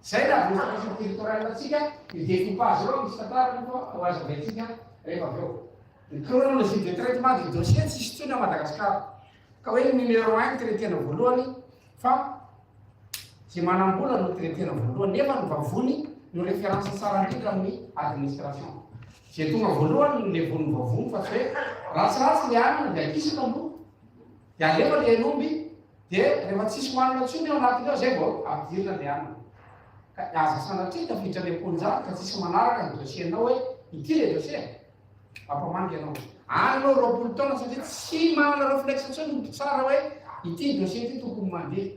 Zay raha administration territoriale atsika, ny découpage reo misy tantarany fa ho azo avaitsika rehefa avy eo. Ny chronologie de traitement du dossier tsisy tsony a Madagasikara. Ka hoe numéro 1 traitena voalohany fa tsy manam-bola no traitena voalohany nefa ny vavony no référence tsara indrindra amin'ny administration. Zay tonga voalohany no levon'ny vavony fa tsy hoe ratsiratsy le anana dia akisaka aloha. Dia alefa le enomby dia rehefa tsisy manana tsony ao anatiny ao zay vao ampidirina le anana. Ka aza sanatria tafiditra le ponjara ka tsisy manaraka ny dossier-nao hoe ity le dossier. Ampamangy ianao. Anao 20 taona satria tsy manana réflexe tsony tsara hoe ity dossier ity tokony mandeha.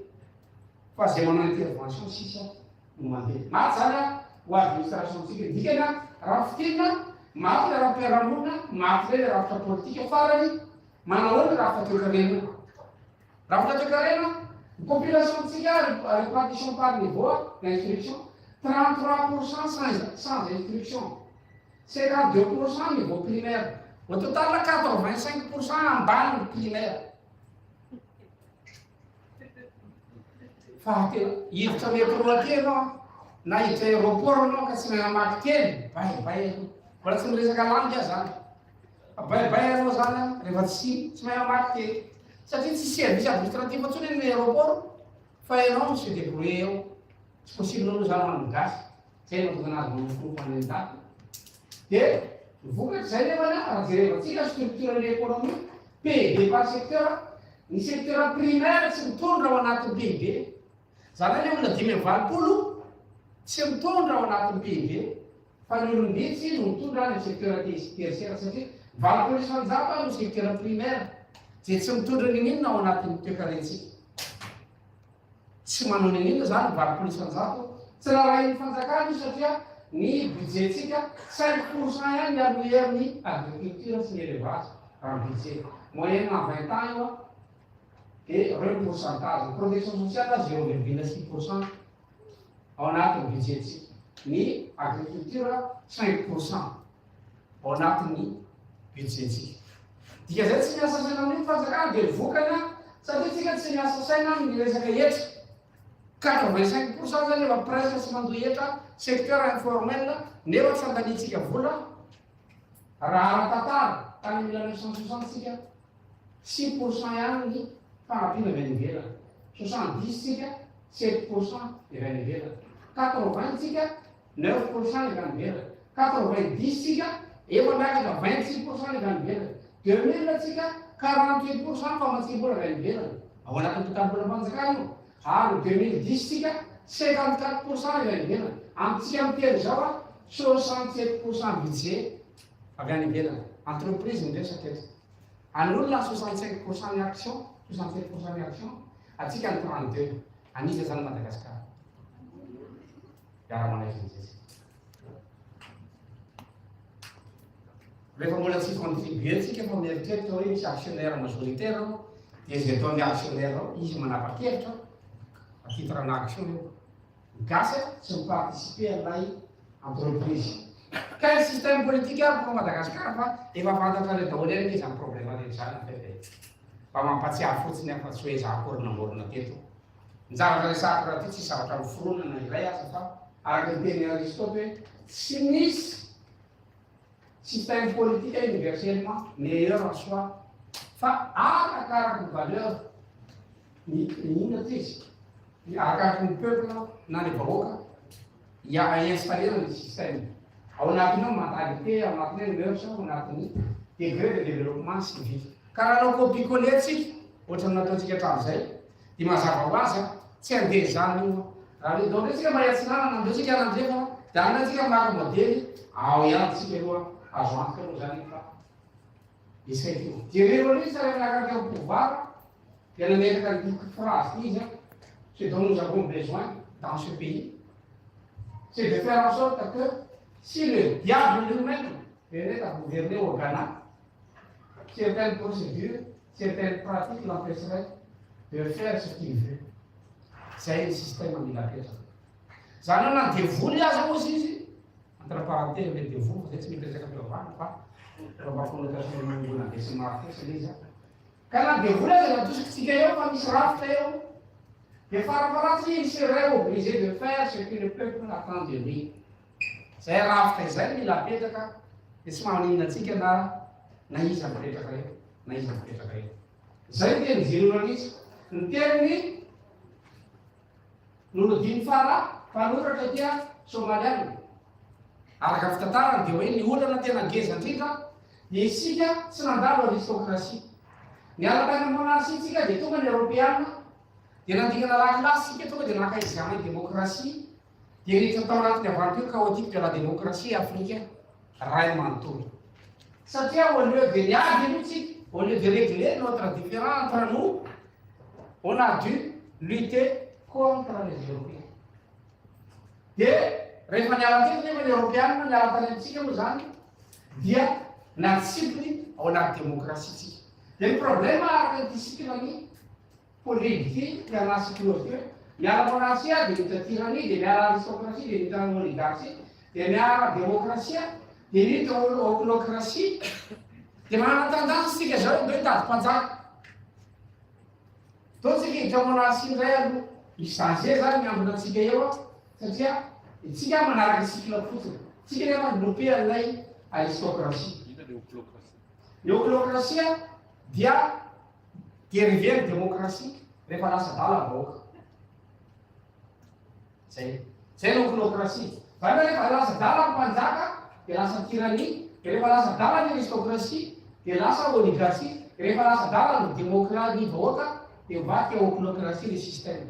Fa zay manao intervention sisa no mandeha. Maty zany a ho administration-tsika. Dikana raha fitirina, maty le raha mpiaramonina, maty le raha politika farany, manao ny raha fateo-karena. Raha fateo-karena, ny population-tsika répartition par niveau d'instruction, 33% sans instruction. 52% niveau primaire. Au total, 85% ambany primaire. Fa hiditra métro aty anao, na hiditra aéroport anao ka tsy mahay mamaky kely, baibay. Mbola tsy miresaka langue zany. Baibay anao zany rehefa tsy mahay mamaky kely. Satria tsy service administratif atsony ny aéroport, fa ianao no se débrouiller eo. Tsy possible aloha zany manao gasy. Zay no tonga anazy manofo fanendaty. Dia vokatra zay nefany raha jerevantsika structure ny économie, PIB par secteur, ny secteur primaire tsy mitondra ao anatin'ny PIB. Zany hoe olona 5-20 tsy mitondra ao anatin'ny PIB, fa ny olom-bitsy no mitondra ny secteur tertiaire satria 20% no secteur primaire, zay tsy mitondra ny inona ao anatin'ny toe-karentsika. Tsy manao ny inona zany 20%, tsy raharahin'ny fanjakana io satria ny budget-tsika 5% ihany alloué amin'ny agriculture sy ny élevage raha budget. Moyenne en 20 ans io a, dia reo pourcentage. Protection sociale 0,6% ao anatin'ny budget-tsika. Ny agriculture 5% ao anatin'ny budget-tsika. Dika zay tsy miasa saina amin'ny fanjakana dia vokana satria tsika tsy miasa saina amin'ny resaka hetra. 85% zany efa presque tsy mandoa hetra secteur informel nefa tsy andanitsika vola. Raha ara-tantara tany 1960 tsika 6% ihany ny fanampiana avy any ivelany, 70 tsika 7% avy any ivelany, 80 tsika 9% avy any ivelany, 90 tsika efa miakatra 26% avy any ivelany, 2000 tsika 48% fa matsibola avy any ivelany ao anatin'ny totalim-bola fanjakana io. Ary 2010 tsika 54% avy any ivelany. Amintsika miteny zao a 67% budget avy any ivelany. Entreprise miresaka eto. Any olona 65% ny action, 67% ny action, atsika ny 32. Anisa zany Madagasikara. Miara-manaiky izay. Rehefa mbola tsy contribuer tsika fa mieritreritra hoe misy actionnaire majoritaire dia zay ataony actionnaire ao izy manapa-kevitra à titre en-action io gasy tsy miparticiper amin'ilay entreprise. Ka ny système politique aby ko Madagasikara fa efa fantatra le daholo any izy amin'ny problème reny zany afet fa mampatsiahy fotsiny afa tsy hoe za akory namorona teto njaratra resaka raha ty tsy zavatra miforonana iray aza fa araka ny teny Aristote hoe tsy misy système politique universellement meilleur en soi fa arakaraka valeur ny inona ty izy arakaraka ny peuple na ny vahoaka installer ny système ao anatinao mentalité ao anatin'ny mœurs ao anatin'ny degré de développement civique karaha anao copie-coller tsika ohatrany nataontsika hatramin'izay dia mazava ho azy tsy andeha zany io raha hoe donc tsika mahatsinana nandeo tsika anandrefa dia anantsika maka modely ao ihany tsika aloha azo antoka aloha zany fa esaiky io dia reo aloha tsara nakaraka amin'ny pouvoir dia nametaka ny phrase ty izy ce dont nous avons besoin dans ce pays c'est de faire en sorte que si le diable lui-même venait à gouverner au Ghana, certaines procédures, certaines pratiques l'empêcheraient de faire ce qu'il veut. C'est un système unilatéral. Ça n'a pas de vous, là, aussi. Entre parenthèses, de vous, vous êtes mis de on va connotation de mon c'est marqué, c'est déjà. Quand de vous, là, tout ce qui est comme il sera fait, les Pharaons seraient obligés de faire ce que le peuple attend de lui. Zay rafitra izay mila petaka dia tsy maninona antsika na iza mipetraka eo na iza mipetraka eo zay dia nijerona an'izy ny teriny nolodiny fanoratra tia somaliana araka fitantarana dia hoe ny olana tena ngeza indrindra dia isika tsy nandalo aristokrasia ny alatany monarchie tsika dia tonga ny européana dia nandikana lakilasy sika tonga dia nakaizana démocratie dia rehetra tao anatiny aventure chaotique de la démocratie africaine ray manontolo satria au lieu de niady aloha tsika au lieu de régler notre différend entre nous on a dû lutter contre les européens dia rehefa niala tety nefa ny européana niala tany amintsika moa zany dia natsipony ao anaty démocratie tsika dia ny problème araka ny cycle ny politique pianasiklosque miala monarchia dia mita tyrannie dia miala aristocratie dia mita oligarchie dia miala démocratia dia mita oclocratie dia manana tendance tsika zao do hitady mpanjaka to tsika hiditra monarchie indray aloha misy danger zany miambina atsika eo satria itsika manaraka cycle fotsiny tsika nefa développé an'ilay aristocratie ny oclocratia dia dérivé ny démocratie rehefa lasa dala vahoaka zay ny oclocratie fa rehefa lasa dala mpanjaka dia lasa tyrannie rehefa lasa dala ny aristocratie dia lasa oligarchie rehefa lasa dala ny démocratie vahoaka dia mivaky oclocratie le système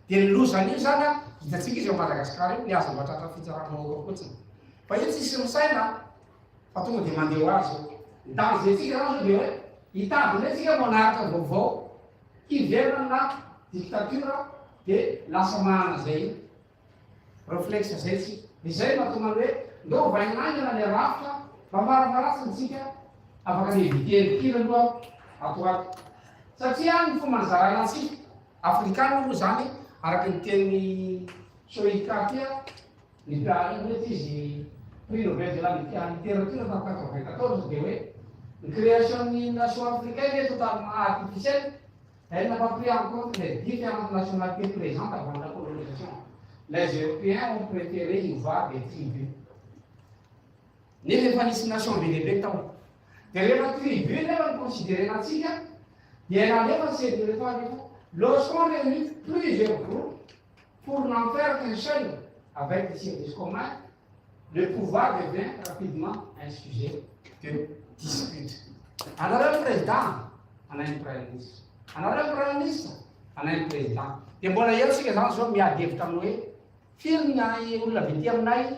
dia ny lozan'io zany hitatsika izy ao Madagasikara io niaza mbatratra fitsarana vahoaka fotsiny fa io tsisy misaina fa tonga dia mandeha ho azy danger tsika zany zao dia hoe hitadiny hoe tsika monarque vaovao hiverina na dictature dia lasa mahana zay réflexe zay tsika izay mahatonga hoe ndao vainangana le rafitra mba maravaratsiny tsika afaka ny éviter tir aloha ato ato satria ny fomba nizarana antsika afrikana moa zany araka ny teny Sohika tia ny hoe izy prix Nobel de la littérature en 1994 dia hoe ny création ny nation africaine est totalement artificielle. Elle n'a pas pris en compte les différentes nationalités présentes avant la colonisation. Les Européens ont préféré y voir des tribus. Nefa nisy nation bebe tao. Dia rehefa tribu nefa considéré natsika dia nalefa c'est de refa lorsqu'on réunit plusieurs groupes pour n'en faire qu'un seul avec des services communs, le pouvoir devient rapidement un sujet de dispute. Alors un président, on a un premier ministre. Anareo prime ministre, anay président. Dia mbola eo sika zany zao miady hevitra amin'ny hoe firy ny olona vety aminay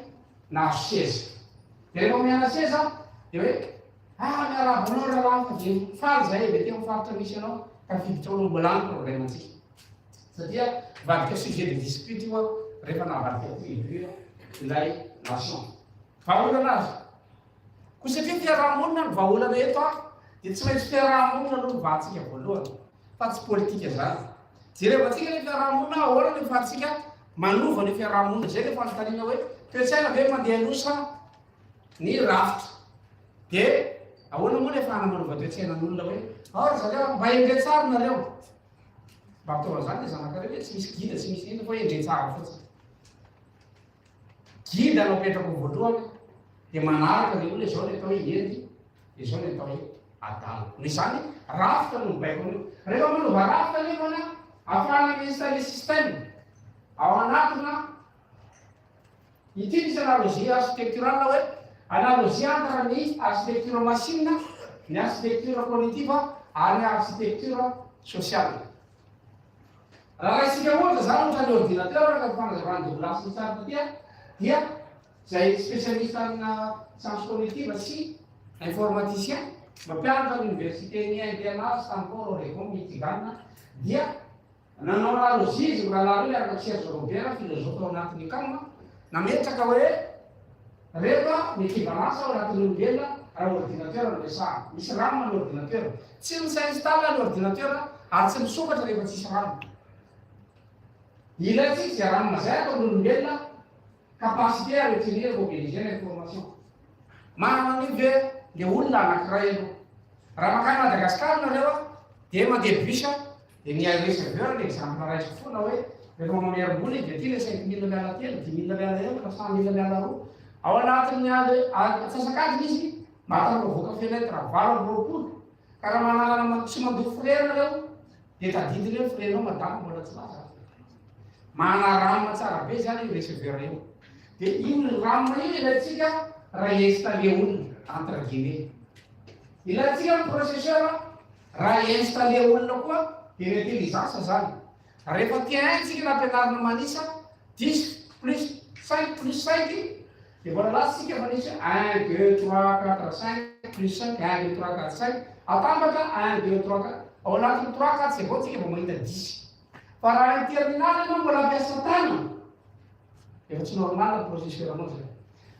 na seza. Dia rehefa miana seza dia hoe miarabonao rahalahy fa dia faly zay vety amin'ny faritra misy ianao ka fiditra olo mbola any problème antsika. Satria vadika sujet de dispute io rehefa navadika tribu ilay nation. Vahaolana azy. Koa satria fiarahamonina ny vahaolana eto dia tsy maintsy fiarahamonina aloha ny vahatsika voalohany. fa tsy politika zany. Jereva antsika ny fiarahamonina ahoana ny fahatsika manova ny fiarahamonina zay le fanontaniana hoe toe-tsaina ve mandeha alosa ny rafitra. De ahoana moa le fahana manova toe-tsainan'olona hoe zareo mba endre tsara nareo. Mba ampitaova zany le zanakareo hoe tsy misy gida tsy misy inona fa endre tsara fotsiny. Gida no apetrako voalohany de manaraka le olona zao le atao hoe endy de zao le atao hoe adalo. Ny zany rafitra no mibaiko an'io. Rehefa manova rafitra nefana afahana installer système ao anatina ity misy analogie architecturale hoe analogie entre ny architecture machine, ny architecture cognitive ary ny architecture sociale. Raha isika ohatra zany ohatra ny ordinateur ka fanazavana doublage tsara dia zay spécialiste amina science cognitive sy informaticien mampianatra l'université ny Indiana, Stanford, Oregon, Michigan dia nanao analogie izy rahalaro miaraka Serge Robert philosophe ao anatin'ny akagny nametraka hoe rehefa mikivalance ao anatin'ny olombelona raha ordinateur no resahana. Misy rano ny ordinateur, tsy misinstalle ny ordinateur ary tsy misokatra rehefa tsisy rano. Ilatsika zay rano mazay atao n'olombelona capacité à retenir mobiliser l'information. Manana an'io ve le olona anankiray aloha. Raha makany Madagasikara nareo dia mandeha bus dia ny réserveur l'exemple raisiko foana hoe rehefa mamerim-bola izy dia ty le 5 000 miala telo, 10 000 miala eo, 100 000 miala roa. Ao anatin'ny atsasakadiny izy mba voaka fenêtre valo amby roapolo. Ka raha manalana tsy mandoko frère nareo dia tadidiny hoe frère-nao madamo mbola tsy lasa. Mana tsara be zany réserveur io. Dia io ramona io ilatsika raha installé olona entre guillemets. Ilatsika ny processeur raha installé olona koa dia ny intelligence zany. Rehefa tia tsika nampianarina manisa 10 plus 5 plus 5 dia mbola lasitsika manisa 1 2 3 4 5 plus 5 1 2 3 4 5 atambatra 1 2 3 4 ao anatin'ny 3 4 c'est bon tsika vao mahita 10. Fa raha ny terminal anao mbola ampiasa tany efa tsy normal ny processeur anao zay.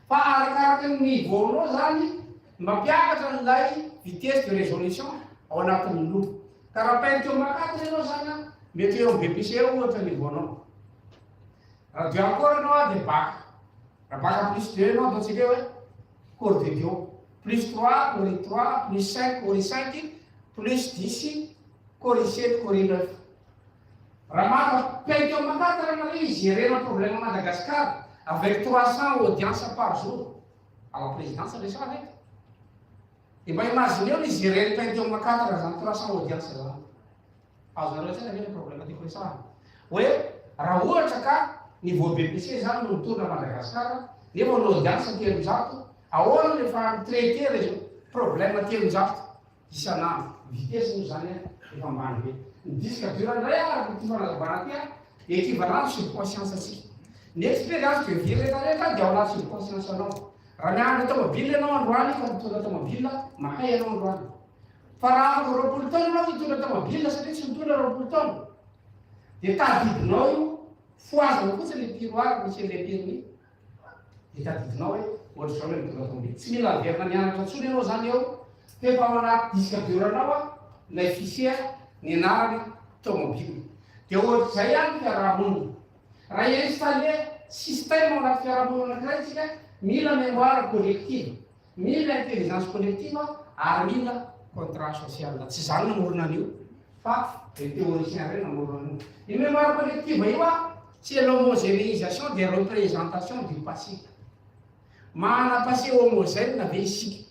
Fa arakaraka ny niveau anao zany mampiakatra n'ilay vitesse de résolution ao anatin'ny loko. Ka raha Pentium 4 anao zany mety eo amin'ny BBC ohatra niveau anao. Raha dia encore anao dia bac. Raha bac plus 2 anao ataontsika hoe corps de Dio. Plus 3, corps 3, plus 5, corps 5, plus 10, corps 7, corps 9. Raha maka Pentium 4 anao gérer le problème à Madagascar avec 300 audiences par jour. À la présidence, c'est ça avec. Et bien imaginez, on gérer le Pentium 4 300 audiences. Alors, c'est le problème de ça. Oui, raha ohatra ka niveau BBC zany no mitondra Madagascar, nefa ny audience 300, ahoana le fa traiter le problème 300 isan'andro. Vitesse moa zany efa ambany be. Ny disque dur indray araka ty fanazavana ty équivalent subconscience atsika. Ny expérience de vie rehetrarehetra dia ao anaty subconscience anao. Raha miandry tomobile anao androany ka mitondra tomobile mahay anao androany. Fa raha afaka roapolo taona anao hitondra tomobile satria tsy mitondra roapolo taona. Dia tadidinao io foazana fotsiny le tiroara misy le permis. Dia tadidinao hoe ohatra zao hoe mitondra tomobile. Tsy mila averina mianatra intsony ianao zany eo. Fa ao anaty disque dur anao ilay fichier ny anarany tomobile. Dia ohatra zay ihany fiarahamonina. Raha installé système ao anaty fiarahamonina anankiray tsika mila mémoire collective, mila intelligence collective ary mila contrat social. Tsy zany namorona an'io fa le théoricien reny namorona an'io. Ny mémoire collective io c'est l'homogénéisation des représentations du passé. Mahana passé homogène ve isika.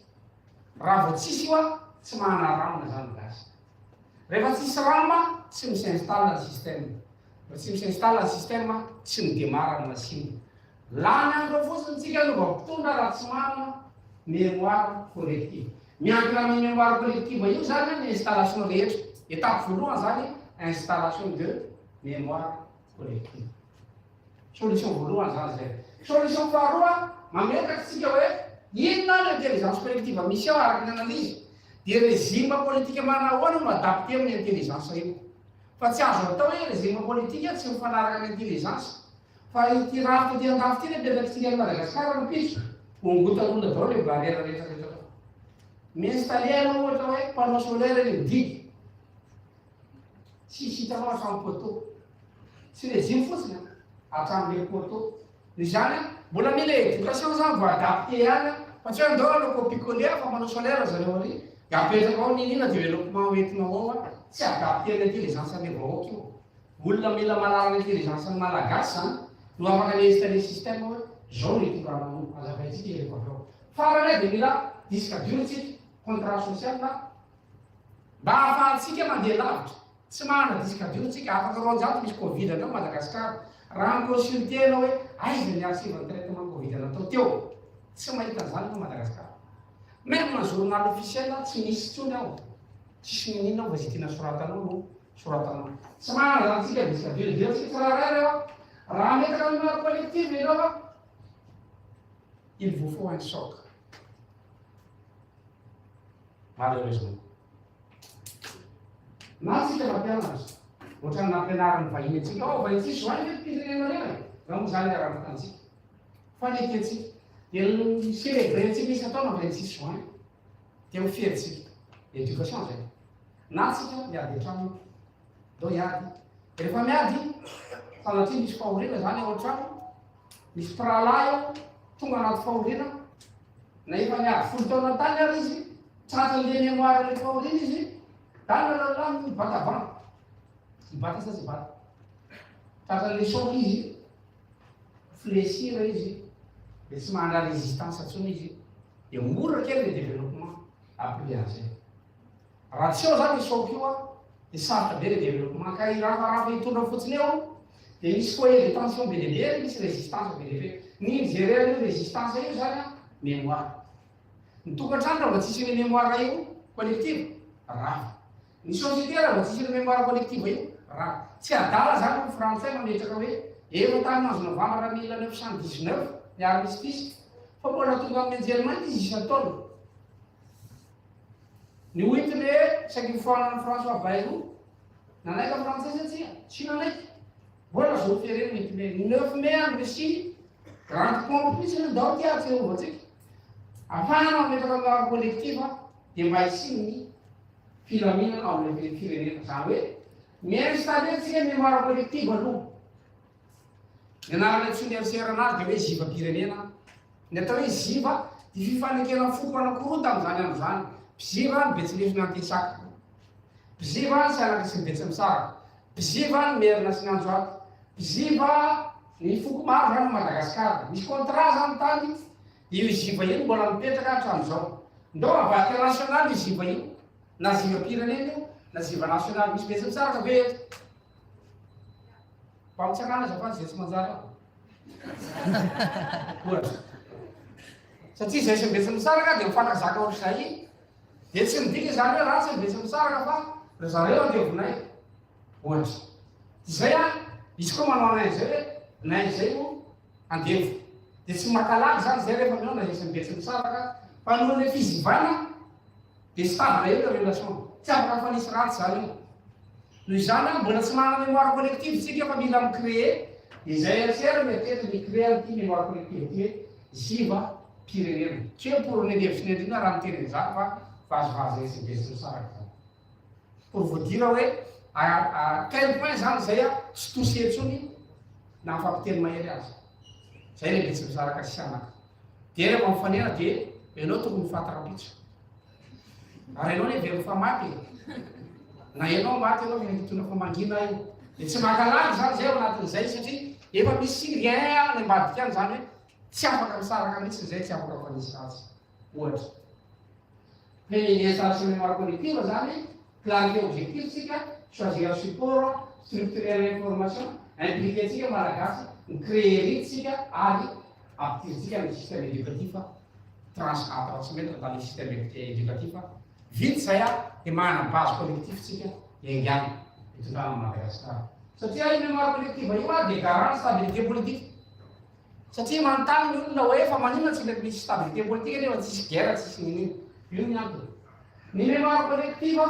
Raha vao tsisy io tsy mahana ramona zany gasy. Rehefa tsisy rama tsy misinstalle ny système. Rehefa tsy misinstalle ny système tsy midémarre ny machine. Lany andro fotsiny tsika no vao mpitondra raha tsy manana mémoire collective. Miankina amin'ny mémoire collective io zany ny installation rehetra. Étape voalohany zany installation de mémoire collective. Solution voalohany zany zay. Solution faharoa mametaka tsika hoe inona ny intelligence collective misy ao araka ny analyse. Dia régime politique manahoana no adapté amin'ny intelligence io. Fa tsy azo atao hoe régime politique tsy mifanaraka amin'ny intelligence. Fa ity rafitra ty andafy ty le betsika ny Madagascar no piso. Ongotan'olona daholo le barrière rehetrarehetra. Miinstaller ohatra hoe panneau solaire ny didy. tsisy hitanao hatramin'ny poto tsy le zimy fotsiny hatramin'le poto izany mbola mila éducation zany vao adapté ihany fa tsy hoe andao anao copie-coller fa manao solaire zareo ary apetraka ao ninina développement entinao ao tsy adapté l'intelligence any vahoaka io olona mila malala l'intelligence ny malagasy zany no afaka le installer système hoe zao ny toranao azavaitsika rehefa avy ao farany dia mila disque dur tsika contrat social na mba ahafahantsika mandeha lavitra tsy manana disque dur tsika afaka roanjato misy covid anao Madagasikara raha miconsulté anao hoe aiza ny archive traitement covid natao teo tsy mahita an'izany no Madagasikara même journal officiel tsy misy tsony ao tsisy ninina ao vazitina soratanao no soratanao tsy manana zany tsika disque dur dia tsika raha reo raha metaka numéro collectif ianao il vous faut un socle malheureusement na tsika mampianatra ohatrany nampianarany vahiny atsika ao vahiny tsisy zoany mety pirenena reny raha moa zany aranatantsika fanety atsika dia célébrer atsika isy atao na vahiny tsisy zoany dia miferintsika éducation zay na tsika miady atrano do iady rehefa miady sanatria misy fahoriana zany ao an-trano misy prala eo tonga anaty fahoriana na efa miady folo taona tany ary izy tratran'le mémoire le fahoriana izy dala mibata avana mibata sa tsy bata tratran'le soky izy fléchir izy dia tsy manana résistance atsony izy dia mora kely le développement après an'izay raha tsy eo zany soky io dia sarotra be le développement ka raha hitondra fotsiny eo dia misy foyer de tension be lehibe misy résistance be lehibe ny gérer io résistance io zany mémoire ny tokantrano raha mba tsisy le mémoire io collective raha ny société raha mba tsisy le mémoire collective io raha tsy adala zany français mametraka hoe efa tany manzo novembre 1919 ny armistice fa mbola tonga amin'ny anjerimany izy isa taona ny oitiny hoe sakifoanany François Bayrou nanaika français atsika tsy nanaika mbola zao firenena ny 9 mai any Russie grande complice ndao tiatsy reovatsika afahana mametraka mémoire collective dia mba hisiny filaminana ao amin'ny firenena zany hoe miinstaller tsika mémoire collective aloha ny anarana tsony eritseranazy dia hoe ziva pirenena ny atao hoe ziva dia fifanekena foko anankiroa tamin'izany andro zany mpiziva ny betsilefiny antesaka mpiziva sy anaka sy ny betsy misaraka mpiziva ny merina sy ny anjoaty mpiziva ny foko maro zany Madagasikara misy contrat zany tany dia io ziva io mbola mipetraka hatramin'izao ndao avy international io ziva io na ziva pirenena io na ziva national misy betsy misaraka ve eto mba mitsangana zafady zay tsy manjary ohatra satria zay sy betsy misaraka dia mifankazaka ohatr'izay dia tsy midika zany hoe ratsy betsy misaraka fa ry zareo andevonay ohatra zay izy koa manao anay zay hoe nay zay no andevo dia tsy makalaky zany zay rehefa minao na zay sy betsy misaraka fa noho le fizivana dia sy tavana eo le relation tsy afaka fa nisy ratsy zany io noho izany mbola tsy manana mémoire collective tsika fa mila micréer izay ersera metety micréer an'ity mémoire collective ty hoe ziva pirenena tsy hoe pour ny levitsy ny andrina raha miteny zany fa vazovazy sy betsy misaraka zany pour vous dire hoe à quel point zany zay tsy touché tsony na mifampiteny mahery azy zay le betsy misaraka sy anaka dia rehefa mifanena dia ianao tokony fatarapitso ary ianao ny very famaty na ianao maty ianao vitona fa mangina io dia tsy makalaky zany zay ao anatin'izay satria efa misy rien ny ambadika any zany hoe tsy afaka misaraka mihitsy zay tsy afaka fanisy azy ohatra féminisation mémoire collective zany clarité objectif tsika choisir support structurer l'information impliqué tsika malagasy micréer tsika ary aptiritsika amin'ny système éducatif transmettre dans le système éducatif vite zay dia manana base collectif tsika engany hitondrana Madagasikara satria io mémoire collective io dia garant stabilité politique satria manontany ny olona hoe fa manina tsy mety misy stabilité politique nefa tsisy guerre tsisy ninino io ny antony ny mémoire collective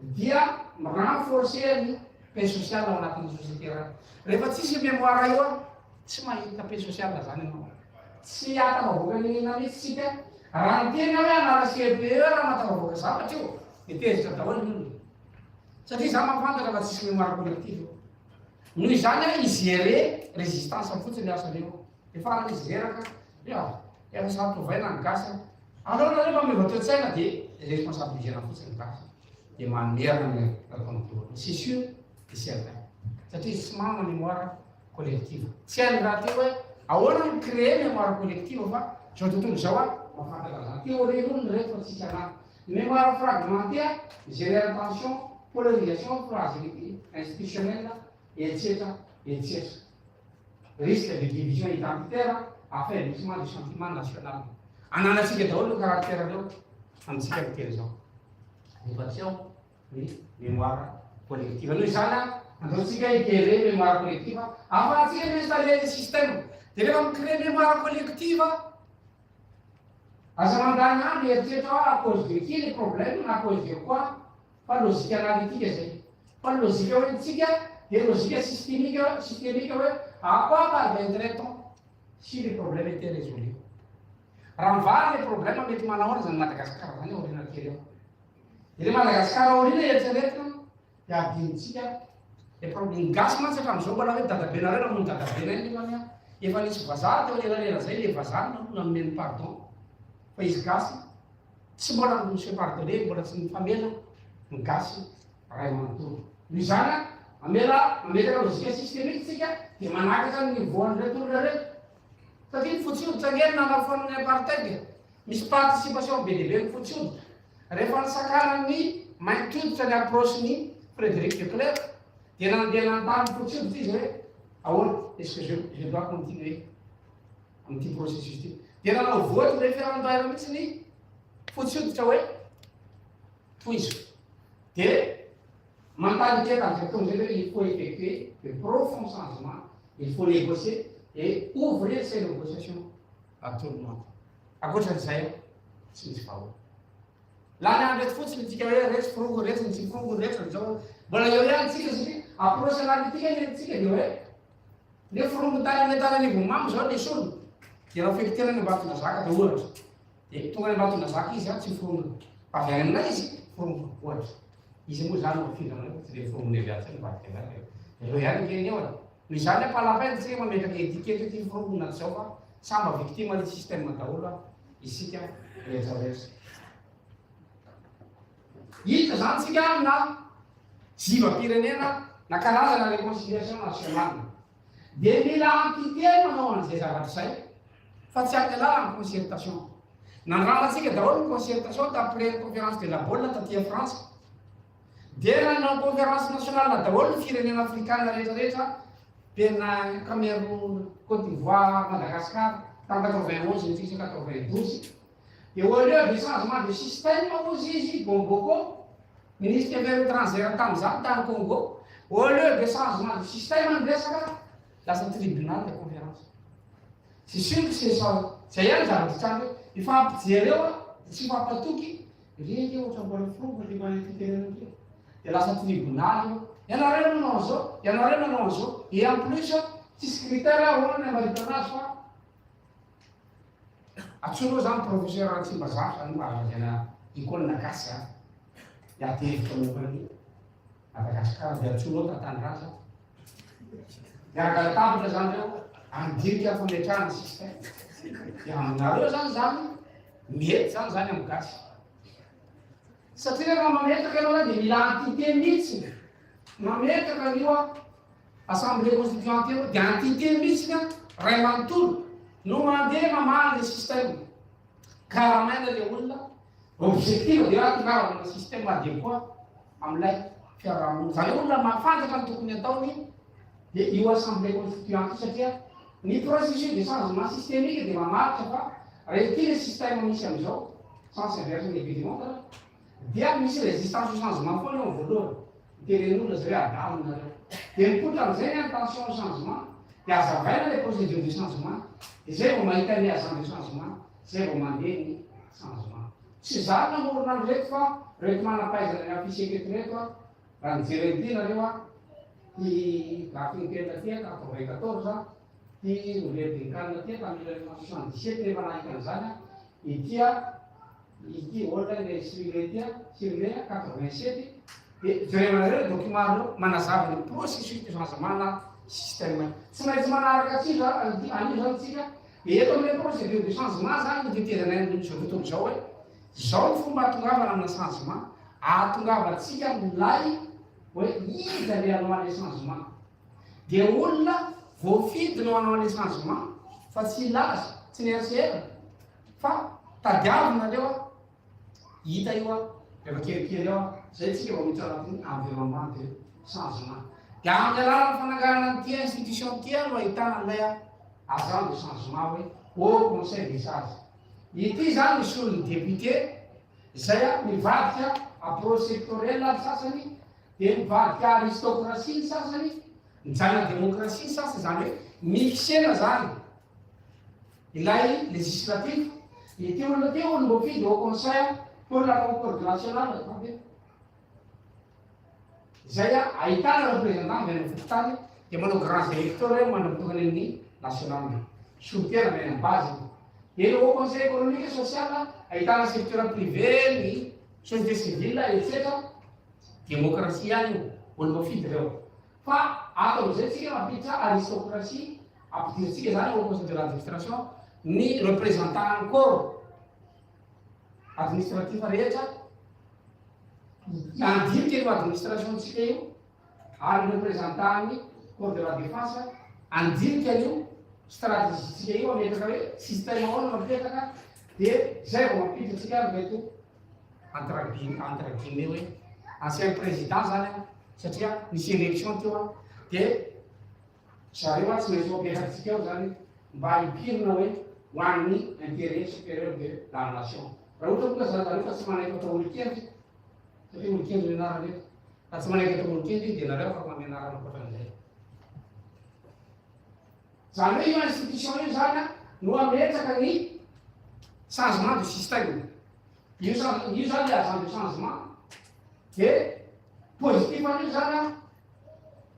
dia renforcer ny paix sociale ao anatin'ny société raha rehefa tsisy mémoire io tsy mahita paix sociale zany ianao tsy atavavoaka ninina mihitsy tsika raha ny tena hoe anara CPE raha matavavoaka zavatra io dia tezitra daholo ny olona Satria za mafantatra fa tsisy mémoire collective. Noho izany a igérer résistance fotsiny asan'io. Efa ara izy zeraka, efa sampovaina ny gasa. Alors rehefa mivoatoan-tsaina dia responsabilisera fotsiny gasa. Dia mamerina ny raton'olo. C'est sûr et certain. Satria tsy manana mémoire collective. Tsy hainy raha teo hoe ahoana ny créer mémoire collective fa zao tontolo zao a mafantatra zany. Théorie olo ny rehefa tsika anazy. Mémoire fragmentaire génère tension, polarisation, phrase institutionnelle, etc. Risque de division identitaire, affaiblissement du sentiment national. Ananatsika daholo ny caractère reo amintsika miteny zao. Efa tsy ao ny mémoire collective. Noho izany a andaotsika hikere mémoire collective afahantsika installer le système. Dia rehefa micréer mémoire collective aza mandany any eritretra hoe à cause de qui les problèmes, à cause de quoi? Fa logique analytique zay. Fa logique hoentsika dia logique systémique hoe à quoi parviendrait-on si les problèmes étaient résolus? Raha mivary le problème mety manao zany Madagasikara zany aoriana kely eo. Dia le Madagasikara aoriana eritreretina dia adinitsika le problème gasy mantsy hatramin'izao mbola hoe dadabe nareo namono dadabe nay nefany efa nisy vazaha teo leralera zay le vazaha nameny pardon. Fa izy gasy tsy mbola misy pardonné, mbola tsy mifamela ny gasy ray manontolo. Noho izany mamelaka logika systémique tsika dia manakatra ny voan'ny retolona reto. Satria ny fotsioditra ngeny nanafoan'ny apartheid misy participation be dia be ny fotsioditra. Rehefa nisakana ny mainty-hoditra ny approche ny Frédéric de Klerk dia nandeha nantany fotsioditra izy hoe ahoana est-ce que je dois continuer amin'ity processus ty. Dia nanao vote référendaire mihitsy ny fotsioditra hoe toizo. Dia mentalité d'entreprise, il faut effectuer de profonds changements, il faut négocier et ouvrir ces négociations à tout le monde. Ankoatran'izay tsy misy vahoaka. Laha ny andro fotsiny tsika hoe rehetra firongo rehetra ny tsy firongo rehetra zao mbola eo ihany tsika satria approche analytique nentsika dia hoe le firongo tany metana ny vomamo zao le solona dia raha fekitena ny Ambatondra Zaka dia ohatra. Dia tonga ny Ambatondra Zaka izy tsy firongo. Avy any aminay izy firongo ohatra. Izy moa zany mafindana tsy le firongo leviatsy ny Vatikana. Ireo ihany kely eo. Noho izany apalapaina tsika mametraka étiquette ty firongo zao fa samba victime ny système daholo isika rehetrarehetra. Hita zany tsika amina zivam-pirenena na karazana réconciliation nationale. Dia mila entité manao an'izay zavatra zay fa tsy ampelala ny concertation. Nandramatsika daholo ny concertation d'après la conférence de la Baule taty France. Dia nanao conférence nationale daholo ny firenena afrikana rehetrarehetra pena Cameroun, Côte d'Ivoire, Madagascar en 91 jusqu'à 92. Et au lieu du changement de système, Zizi Bomboko, ministre des Affaires étrangères dans le Congo, au lieu du changement de système, là c'est le tribunal de conférence. C'est sûr que c'est ça. C'est rien, il faut zéro, il faut pas tout qui. Rien qui est au fond, il faut et là c'est le tribunal. Il y en a rien de non, et en plus, ces critères-là, on a un atsono zany professeur Antsimbazafa any mahavazana école nakasy a iatevitra momban'ny Madagasikara dia atsono tantandraza miaraka latabatra zany reo andirika fametrahana système dia aminareo zany mety zany amin'ny gasy satria rehefa mametraka ianao dia mila entité mihitsy mametraka an'io assemblée constituante io dia entité mihitsy ray manontolo no mandeha mamaly le système karamaina le olona objectif dia raha ty système adéquat amin'ilay fiarahamonina zany olona mahafantatra ny tokony ataony dia io assemblée constituante satria ny processus de changement systémique dia mamaritra fa rety le système misy am'izao sens inverse évidemment dia misy résistance au changement foana eo voalohany teren'olona zay hoe adalina reo dia mipotra am'izay ny intention au changement dia azavaina le procédure de changement dia zay vao mahita ny agent de changement zay vao mandeha ny changement tsy zany namorona any reto fa reto manampaizana ny ampiseketo reto a raha nijerenty nareo a ty gafinkelina ty 94 ty oledinkana ty tamila 1977 rehefa nahitana zany a ity olona le sirle 87 Jerevanareo document manazava ny processus de changement système. Tsy maintsy manaraka atsika anio zany tsika. Eto amin'ny procédure de changement zany tetezana ny tontolo zao hoe zao ny fomba atongavana amina changement, atongavantsika milay hoe iza le hanao an'le changement. Dia olona voafidy no hanao an'le changement fa tsy laza, tsy nieritserina fa tadiavina leo hita io a rehefa kelikely eo zay tsika vao miditra anatin'ny environnement de changement. Dia amin'ny alalan'ny fananganana n'ity institution ty no ahitana an'ilay agent de changement hoe au conseil des sages. Ity zany misy olony député zay mivadika approche sectorielle ny sasany, dia mivadika aristocratie ny sasany, mijana démocratie ny sasany, zany hoe mixena zany ilay législatif. Ity olona ty olona voafidy au conseil pour la concorde nationale zay ahitana représentant avy amin'ny fototany dia manao grands électeurs manamtokany amin'ny national solitena avy amin'ny base. Et au conseil économique et social ahitana secteur privé, ny société civile etc. Démocratie ihany io olona voafidy reo. Fa ato am'izay tsika mampiditra aristocratie, ampidirintsika zany au conseil de l'administration ny représentant encore administratif rehetra andiniky eo administration tsika io ary représentant ny corps de la défense andiniky an'io stratégie tsika io ametraka hoe système ahoana mapetaka. Dia zay vao mampiditra tsika reto entre guillemets hoe ancien président zany satria nisy élection teo a dia zareo tsy maintsy mampetakatsika eo zany mba hipirina hoe ho an'ny intérêt supérieur de la nation. Raha ohatra koa zany fa tsy manaiky atao olo-kendry satria olo-kendry mianarana reto, fa tsy manaiky atao olo-kendry dia nareo afaka mamianarana ankoatran'izay. Zany hoe io institution io zany no ametraka ny changement de système. Io zany agent de changement dia positif an'io zany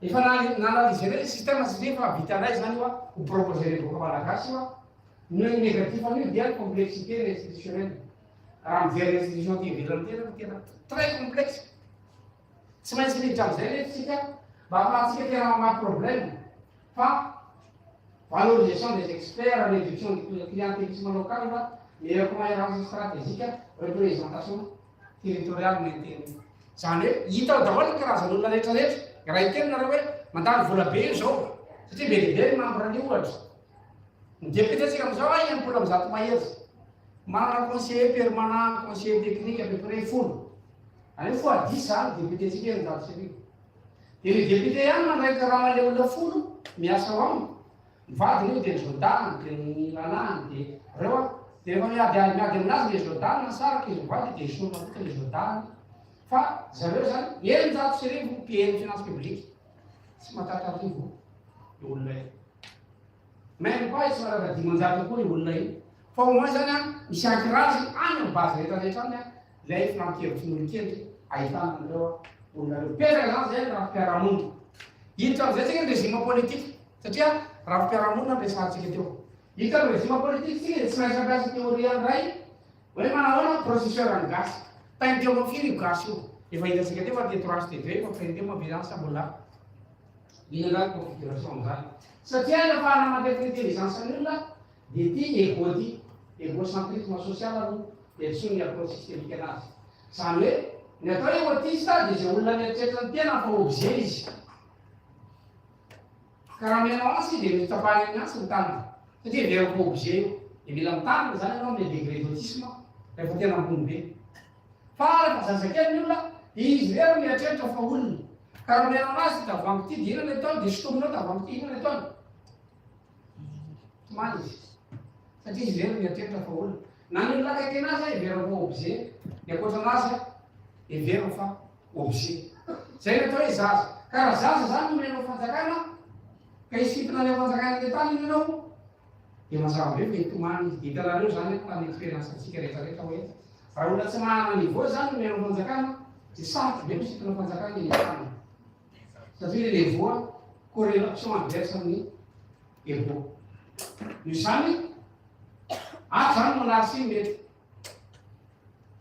efa nanalizere le système sy rehefa vita anay zany io a ho proposé boka malagasy io a. No négatif an'io dia ny complexité institutionnelle. Raha mijery institution ty ivelany tena tena très complexe. Tsy maintsy miditra am'izay rehetritsika mba ahafahantsika tena mamaky problème. Fa valorisation des experts, réduction du clientélisme local, meilleure cohérence stratégique, représentation territoriale maintainée. Zany hoe hita ao daholo karazan'olona rehetrarehetra. Raha iteny nareo hoe mandany vola be io zao satria be lehibe ny membre-ny ohatra. Ny député tsika am'izao impolo amby zato mahery. Manana conseiller permanent, conseiller technique à peu près folo. Any fois 10 zany député tsika ny zato sy. Dia ny député ihany mandraika raha le olona folo miasa ao aminy. Mivadiny io dia ny Jordan, dia ny Lanany, dia reo dia rehefa miady aminazy le Jordan nasaraka izy mivady dia isorona koa le Jordan. Fa zareo zany eninjato sy arivo PM finance publique tsy matatra arivo io olona io. Même pas tsy maraka dimanjato koa io olona io. Fa au moins zany misy ankirazy any amin'ny base rehetrarehetra any ilay finankevitry ny olon-kendry ahitana an'ireo olona reo. Petraka zany zay raha mpiara-monina. Hiditra am'izay tsika ny régime politique satria raha mpiara-monina ampiasantsika teo. Hita ny régime politique tsika dia tsy maintsy ampiasa théorie an'iray hoe manahoana processeur ny gasy. Tain'teo mafiry io gasy io. Efa hitatsika teo fa T3 TV mampirindeo mampirance mbola inana configuration am'izany. Satria rehefa hanamantefa intelligence an'olona dia ty ego ty égocentrisme social no antsoiny ny approche systémique anazy. Zany hoe ny atao égotiste dia zay olona mieritreritra ny tena fa objet izy. Karaha menao asy dia mitapahany amin'ny asy ny tanana satria verako objet io. Dia mila mitandrina zany ianao amin'ny degré d'autisme rehefa tena ambony be. Fa rehefa zazakely ny olona izy reo mieritreritra fa olona. Karaha menao azy tavoangy ty dia inona ny ataony dia sotominao tavoangy ty inona ny ataony. Maly izy. Satria izy reo mieritreritra fa olona. Na ny olona akaiky anazy verako objet, ny ankoatranazy evero fa objet. Zay ny atao hoe zaza. Karaha zaza zany nomenao fanjakana ka isipina le fanjakana le tany ianao dia mazava be fa hitomany izy. Hitanareo zany tany expérience antsika rehetrarehetra hoe raha olona tsy manana niveau zany nomenao fanjakana dia sarotra be misipina fanjakana iny tany. Satria le niveau corrélation inverse amin'ny ego. Io zany ato zany monarchie mety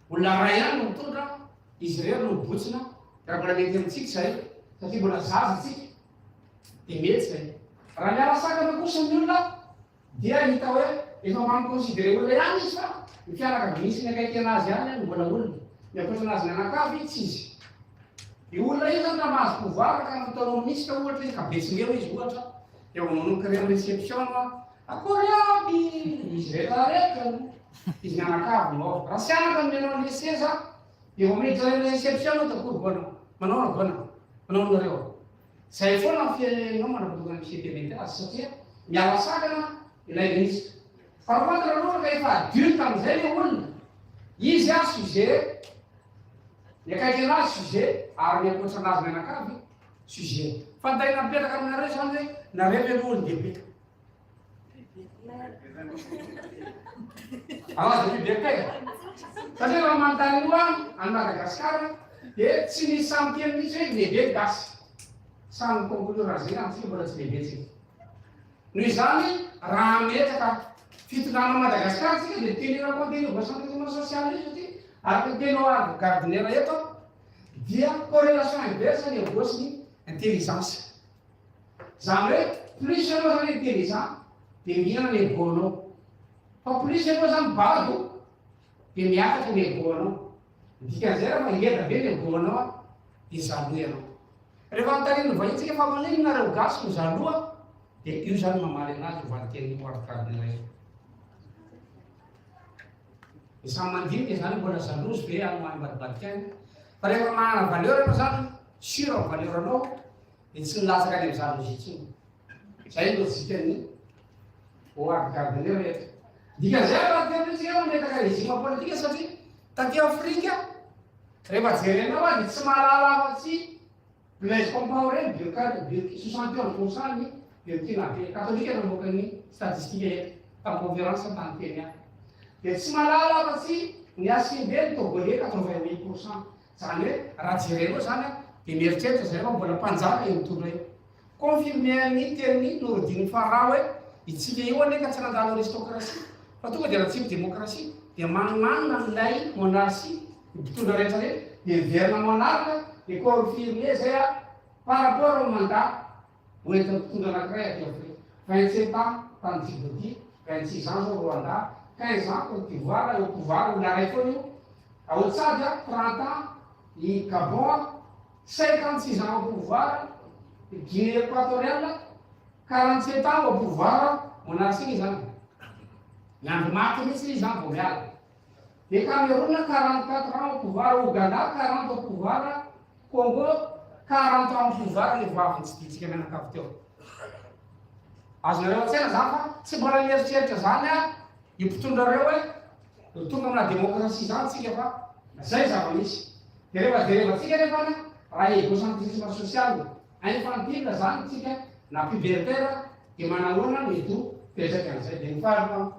olona ray ihany no mitondra izy reo no mibotsina raha mbola mety amintsika zay satria mbola zaza tsika dia mety zay. Raha miala sakana kosa ny olona dia hita hoe efa mamkonsidere olona ihany izy fa ny fianakaviany akaiky anazy ihany any mbola olona miakoatra anazy ny anakavy tsy izy. Io olona io zany raha mahazo pouvoir ka nataonao misy ka ohatra izy ka betsileo izy ohatra eo manomboka reny réception akory aby izy rehetrarehetra izy ny anakavy nao raha sy anaka menao ny seza eo miditra reny réception ao takory bona manao na bona manao nareo zay foana fianao manapotokana misy azy satria miala sakana ilay ministre par contre aloha ka efa adulte am'izay le olona izy a sujet ny akaiky anazy sujet ary miakoatra anazy ny anakavy sujet fantaina mipetraka aminareo zany hoe nareo ve olo dehibe aza bibeteka satria raha manontany io any Madagasikara dia tsy misy samy teny mihitsy hoe lehibe gasy samy conclure raha zay amitsika mbola tsy lehibe tsika noho izany raha metaka fitondrana Madagasikara tsika dia tenera contenu basantraitement social io satria araka tenao ary gardiniera eto dia corrélation inverse ny embosy ny intelligence zany hoe plus ianao zany intelligent dia mihinana ny egonao fa plus ianao zany bado dia miakatra ny egonao dikan'izay raha maheda be ny egonao dia zaloa ianao rehefa notaniny vahintsika fa manino nareo gasy no zaloa dia io zany mamaly anazy ovaniteny arikardiniera io samy mandinika zany mbola zalozy be any manibadibadikainy fa rehefa manana valeur anao zany sur ny valeur anao dia tsy nilatsaka any amin'ny zalozy itsiny zay no zikany arikardiniera rehetra dikan'izay raha tenitsika mametaka régime politika satria taty Afrika rehefa jerenao a dia tsy mahalala afa-tsy Blaise Compaoré Burkina 61% ny Burkina be katolika namoaka ny statistika eto tamin'ny conférence tany teny any dia tsy mahalala afa-tsy ny ACB ny Togolais 88%. Zany hoe raha jerenao zany a dia mieritreritra zay fa mbola mpanjaka eo mitondra eo confirmé ny teny Nourodine Fara hoe itsika io anefa tsy nandalo aristocratie fa tonga dia raha tsy démocratie dia manimanina n'ilay monarchie mpitondra rehetra rehetra dia verina monarque dia confirmé zay a par rapport au mandat hoentin'ny mpitondra anankiray aty Afrique 27 ans tany Djibouti 26 ans au Rwanda 15 ans Côte d'Ivoire au pouvoir olona ray foana io ao Tsad 30 ans i Gabon 56 ans au pouvoir Guinée équatoriale 47 ans au pouvoir monarchie zany miandro maty mihitsy izy zany vao miala dia Cameroun 44 ans au pouvoir Ouganda 40 au pouvoir Congo 40 ans au pouvoir ny vaviny tsy ditsika mianakavy teo azonareo an-tsaina zany fa tsy mbola mieritreritra zany a io mpitondra reo hoe tonga amina démocratie zany tsika fa zay zava-misy dia rehefa tsika rehefa raha égocentrisme social infantile zany tsika na pubertaire dia manahoana mety petraky an'izay dia ny faharoa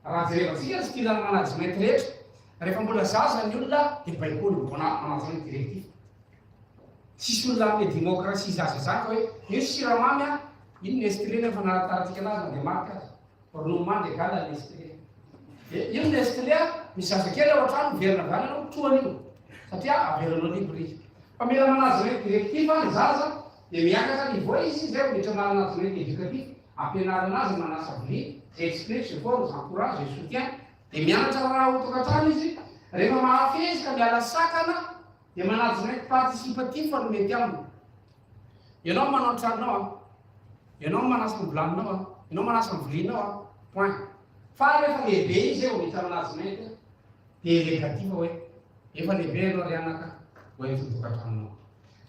raha jerevantsika tsy tilana management rehetra rehefa mbola zaza ny olona dia baikolo bona manazany directif tsisy olona amin'ny démocratie zaza zaka hoe io siramamy a ino Nestlé nefa narataratsika anazy na dia marika azy ronoment de gala Nestlé io Nestlé misy zaza kely ao an-trano verina vany anao troan'io satria averanao libre izy fa mila management directif ny zaza dia miakatra niveau izy zay mitra management éducatif ampianarana azy manasa vilia explique je force j'encourage je soutiens dia mianatra raha ho tokantrano izy rehefa mahafezy ka miala sakana dia management participatif no mety aminy ianao manao tranonao a ianao manasa ny volaninao a ianao manasa ny vilianao a point fa rehefa lehibe izy eo mety management dia négatif hoe efa lehibe anao ry anaka hoentin'ny tokantranonao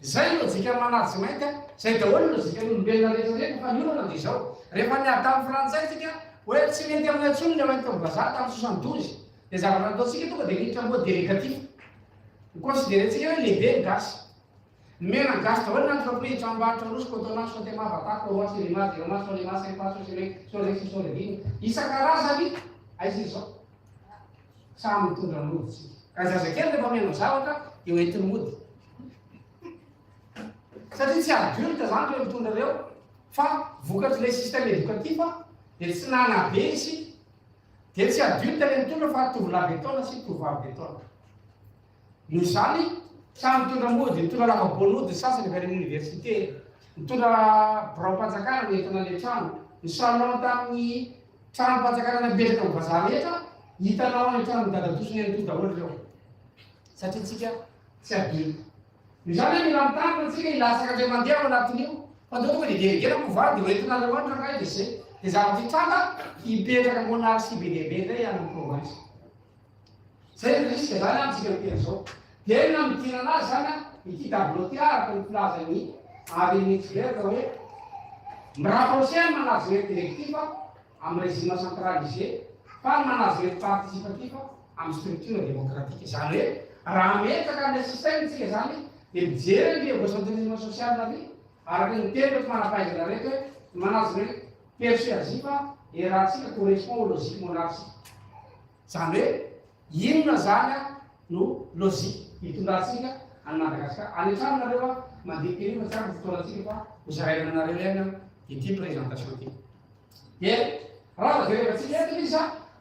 zay lojika management zay daholo lojika olombelona rehetrarehetra fa miolana dia zao rehefa niady tamin'ny frantsay tsika hoe tsy mety amin'ny antsony le hoentin'ny vazaha tamin'ny 72 dia zavatra ataontsika tonga dia miditra mot dénégatif miconsiderentsika hoe lehibe gasy mena gasy daholo ny entreprise tranombarotra roso cotonage sotema vatako oa selimage iroma solima sempa solexi solediny isan-karazany aizy zao samy mitondra mody tsika ka zazakely rehefa menao zavatra dia hoentin'ny mody satria tsy adulte zany reo mitondra reo fa vokatry le système éducatif dia tsy nanabe izy dia tsy adulte le mitondra fa tovolahy be taona sy tovavy be taona noho izany samy mitondra mody, mitondra lava-boanody sasany avy any université, mitondra birao-panjakana entana le trano, ny salon tamin'ny trano-panjakana napetraka amin'ny vazaha rehetra, hitanao any trano dadadosiny any to daholo reo. Satria tsika tsy adino. Izany hoe mila mitandrina antsika hilasaka ndray mandeha ao anatin'io, fa ndao tonga dia derigera mpivady dia entina reo andra ngay dia zay. Dia zavatra hitranga hipetraka monarchie be dia be indray any amin'ny province. Zay ny risque zany amintsika miteny zao. Dia ina mitina anazy zany ity tableau ty araka ny filazany Henri Nitzberg hoe mi-rapprocher manazy reto directiva amin'ny régime centralisé fa manazy reto participatif amin'ny structure démocratique. Zany hoe raha metaka amin'ny système tsika zany dia mijery ny évolution sociale ary araka ny teny reto manampahaizana reto hoe manazy reto persuasif et raha tsika correspond au logique monarchique. Zany hoe inona zany no logique hitondrantsika any Madagasikara. Any an-tranonareo mandeha teny fa tsara fotoanantsika fa hozaraina anareo ihany ity présentation ity. Dia raha zarevantsika eto izy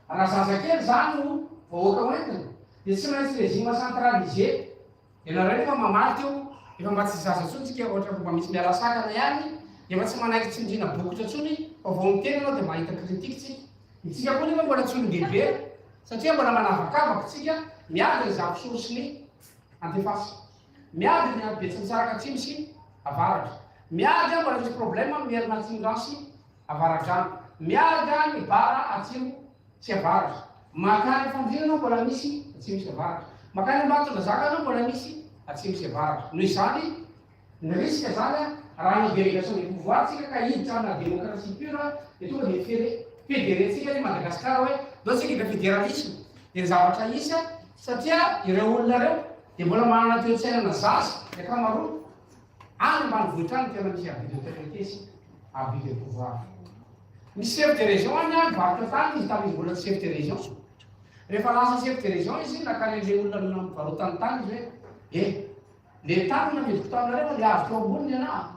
raha zazakely zany no vahoaka hoentina dia tsy maintsy régime centralisé. Ianareo rehefa mamaly teo efa mba tsy zaza tsontsika ohatra mba misy miala sakana ihany efa tsy manaiky tsindrina bokotra tsony fa vao miteny anao dia mahita kritika tsika. Itsika koa nefa mbola tsony lehibe satria mbola manavakavaka tsika miady ny zafisorosiny antefasy, miady ny betsintsaraka atsimo sy avaratra, miady mbola misy problème mierina atsimo sy avaradrano, miady ny bara atsimo sy avaratra, makany fandrinana mbola misy atsimo sy avaratra, makany ambatondra zaka anao mbola misy atsimo sy avaratra. Noho izany ny risque zany raha ny délégation des pouvoirs tsika ka hiditra amina démocratie pure dia tonga dia fédérentsika ny Madagasikara hoe dao tsika hidra fédéralisme. Dia zavatra isy satria ireo olona reo dia mbola manana toe-tsainana zasy dia ankamaroany any ambanivohitra any tena misy abus d'autorité sy abus de pouvoir. Misy chef de région any varotra tany izy tamin'izy mbola tsy chef de région. Rehefa lasa chef de région izy nakany le olona varotany tany izy hoe le tany namediko taminareo le azo tao amboniny ana.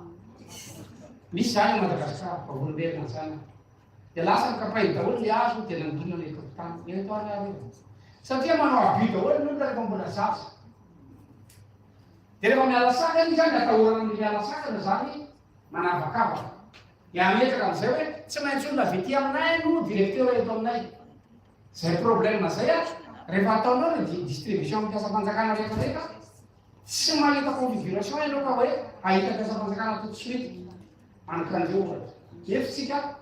Misy zany Madagasikara fa olombelona zany. Dia lasa mikapainy daholo le azo dia nandona le tany eto any avy. Satria manao abus daholo ny olona rehefa mbola zaza. Dia rehefa miala saka izy zany atahorana amin'ny miala sakana zany manavakavaka. Dia ametraka amin'izay hoe tsy maintsy olona avy ety aminay no directeur eto aminay. Zay problème zay rehefa ataonao ny distribution mpiasa-panjakana rehetrarehetra tsy mahita configuration ianao ka hoe ahita mpiasa-panjakana tout de suite anakandreo ohatra. Efitsika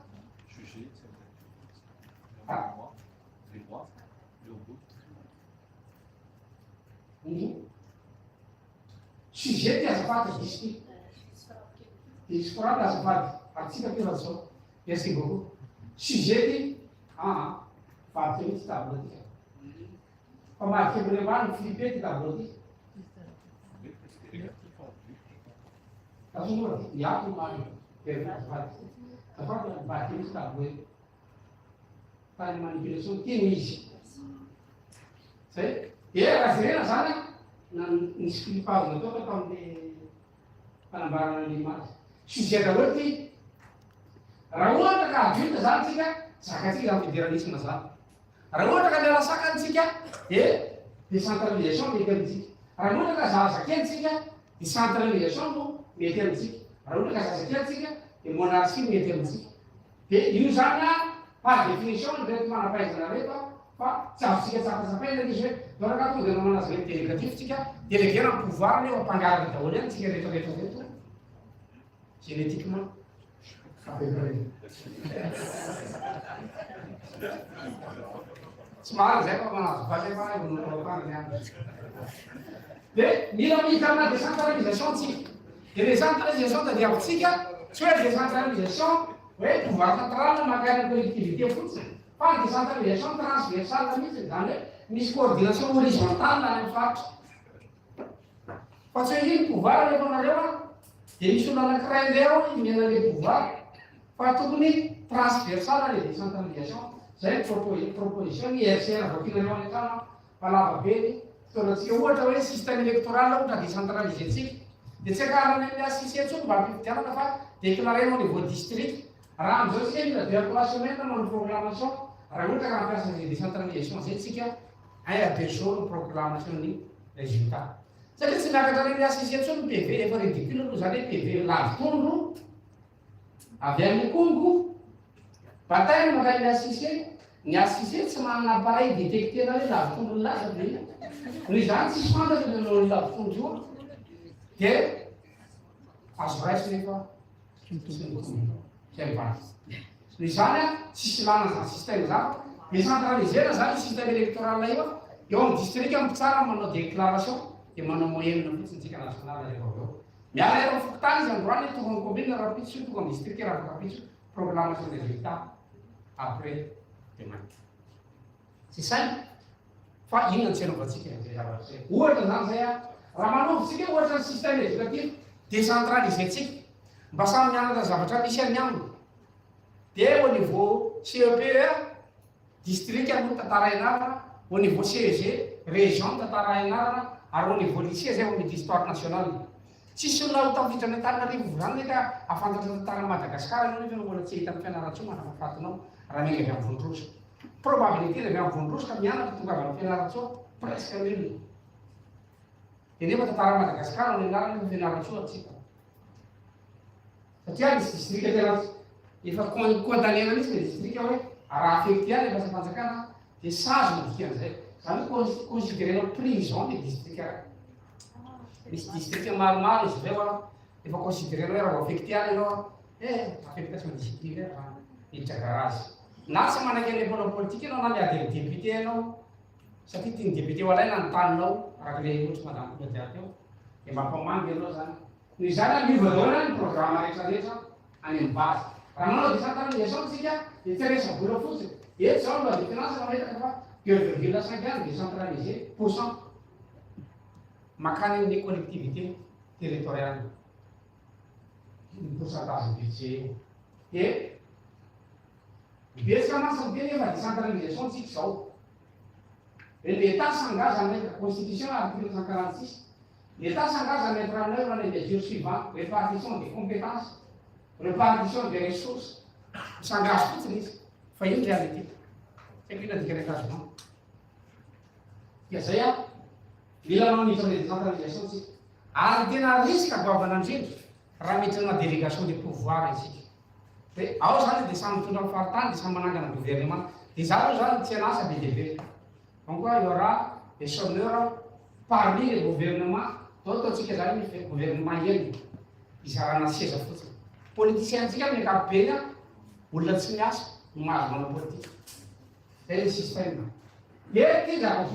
sujet ty azafady disty izy korana azafady atsika tena zao. Merci beaucoup. Sujet ty vaty mihitsy tableau ty fa mahakebole many Philippe ty tableau ty tasomora iato many azafady azafady vaty mihitsy tableau tany manipulation tiny izy zay. Raha jerena zany nisy filipazona atao tao amin'ny fanambarana ny imazy sujet daholo ty. Raha ohatra ka adulte zany tsika zakatsika amin'ny fédéralisme zany. Raha ohatra ka miala sakany tsika décentralisation mety amintsika. Raha ohatra ka zaza kely tsika décentralisation no mety amintsika. Raha ohatra ka zaza kely tsika dia monarchie mety amintsika. Dia io zany par définition ny reto manampaizana reto fa tsy azontsika tsapasapaina izy hoe dao raka tonga dia manazy reto délégatif tsika délégué na pouvoir nefa mpangaraka daholo ihany tsika rehetrarehetra reto génétiquement. Somary zay fa manazo vazy fa noropany any. Dia mila mihita amina décentralisation tsika. Dia décentralisation tadiavitsika tsy hoe décentralisation hoe pouvoir central makany collectivité fotsiny fa décentralisation transversale mihitsy zany hoe misy coordination horizontale any amin'ny faritra. Fa tsy hoe iny pouvoir rehefa nareo dia misy olona anankiray indray ao miena le pouvoir fa tokony transversale le décentralisation. Zay proposition ny RCR vakinareo any an-trano fa lava be ny fotoanatsika ohatra hoe système électoral ohatra décentralisé tsika dia tsy akarana amin'ny assise tsony mba ampifidianana fa déclaré au niveau district. Raha am'izao tsika mila 2 fois semaine manao proclamation raha ohatra ka mampiasa ny décentralisation zay tsika un à 2 jours proclamation ny résultat. Satria tsy miakatra reny asisy intsony PV efa ridicule aloha zany hoe PV lavitondro avy amin'ny Congo. Bataille no makany ny asisy tsy manana appareil détecteur hoe lavitondro ny laza be. Ny zany tsisy fantatra ny lavitondro io dia azo raisy nefa zay mivady. Ny zany tsisy lana zany système zany décentralisé zany système électoral io eo amin'ny district mpitsara manao déclaration dia manao moyenne fotsiny tsika national rehefa avy eo. Miala eo fokotany izy androany tonga amin'ny commune rapitso tonga amin'ny district rapitso proclamation des résultats après demain. C'est ça. Fa inona tsy hanaovantsika zay zavatra zay. Ohatra zany zay raha manovintsika ohatra ny système éducatif décentralisé tsika mba samy mianatra zavatra misy any aminy. Dia au niveau CEP district aloha tantara ianarana, au niveau CEG région tantara ianarana, ary au niveau lycée zay amin'ny histoire nationale. Tsisy olona ho tafiditra ny Antananarivo zany ka afantatra tantara Madagasikara ianao nefa mbola tsy hita amin'ny fianarantsoa manafahafatinao raha miainga avy amin'ny Vondrosa. Probabilité avy amin'ny Vondrosa ka mianatra tonga avy amin'ny fianarantsoa presque nul. Dia nefa tantara Madagasikara no ianarana nefa fianarantsoa tsika. Satria misy district tena efa condamné mihitsy le district hoe raha affecté any efa fanjakana dia sazy no dikan'izay. Zany considérénao prison le district raiky. Misy district maromaro izy ireo efa considérénao hoe raha affecté any ianao affectation disciplinaire miditra garage. Na tsy manaiky ny mbola politique ianao na miady amin'ny député ianao satria tiany député ho alaina ny taninao araka le ohatra madame Claude teo dia mba mpamangy ianao zany. Ny zany amiva daholo ny programme rehetrarehetra any amin'ny base. Raha manao décentralisation tsika dia tsy resa vola fotsiny. Eto zao mba de finance mahitaka fa 2,5 décentralisé % makany amin'ny collectivité territoriale. Ny pourcentage budget dia betsaka masiny be nefa décentralisation tsika zao. L'État s'engage à mettre la Constitution à l'article 146. L'État s'engage à mettre en œuvre les mesures suivantes: répartition des compétences, répartition des ressources. S'engage toutes les fa io réalité. C'est une engagement. Dia zay mila manitra ny décentralisation tsika. Ary tena risque goavana indrindra raha miditra na délégation des pouvoirs isika. Dia ao zany dia samy mitondra amin'ny faritany dia samy manangana gouvernement. Dia zany zany tsy anasa be dia be. Donc il y aura des chômeurs parmi les gouvernements. D'autres qui ont fait gouvernement yen, ils seront assis à foutre. Politiciens qui ont été ou le signage, ou mal dans la politique. C'est le système. Il y a des gens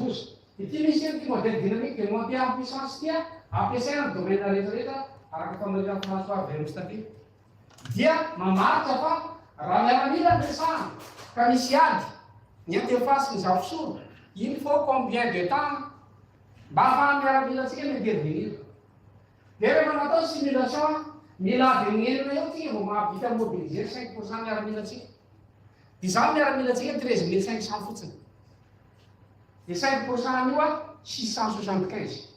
qui ont été dynamiques, qui ont monté en puissance, qui ont fait un domaine de l'État, alors que comme le dit François Verhofstadt, dia mamaky fa raha miaramila ampiasana ka misy ady ny antefasin'ny zavosoro. Il faut combien de temps mba ahafahana miaramila antsika mi-intervenir. Dia rehefa natao simulation mila avenirina eo tsika vao mahavita mobiliser 5% miaramila antsika. Dia zany miaramila antsika 13 500 fotsiny. Dia 5% io 675.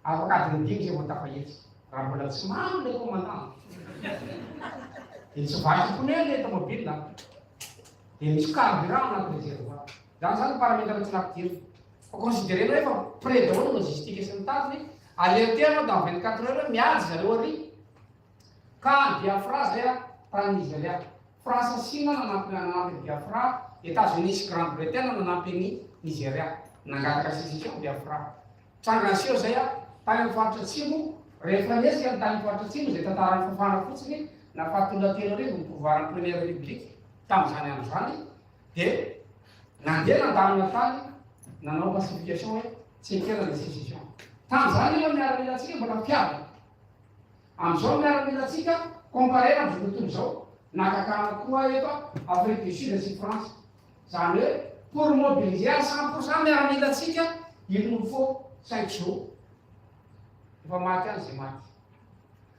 Afaka adiny 5 zay vao tafahitsy. Raha mbola tsy mamy le commandant. Dia tsy vaky pneu le automobile. Dia misy carburant anaty réservoir. Zany zany paramètre tsy napidiry. Faut considérer hoe efa près daholo logistique sy ny tariny, alerté anao dans 24 heures miady zareo ary. Ka Biafra zay tany Nigeria. France Chine nanampy Biafra, États-Unis sy Grande-Bretagne nanampy ny Nigeria. Nangataka sécession Biafra. Trangasio zay tany amin'ny faritra atsimo, rehefa nesika ny tany amin'ny faritra atsimo zay tantarany fafana fotsiny nahafatolona telo arivo ny pouvoiran'ny première république tamin'izany andro zany. Dia nandeha nandamina tany nanao pacification hoe tsy ekena ny sécession. Tamin'izany aloha miaramila antsika mbola fiavana. Amin'izao miaramila antsika comparé amin'ny tontolo izao nakakana koa eto Afrique du Sud sy France. Zany hoe pour mobiliser à 100% miaramila antsika il nous faut 5 jours. Efa maty any zay maty.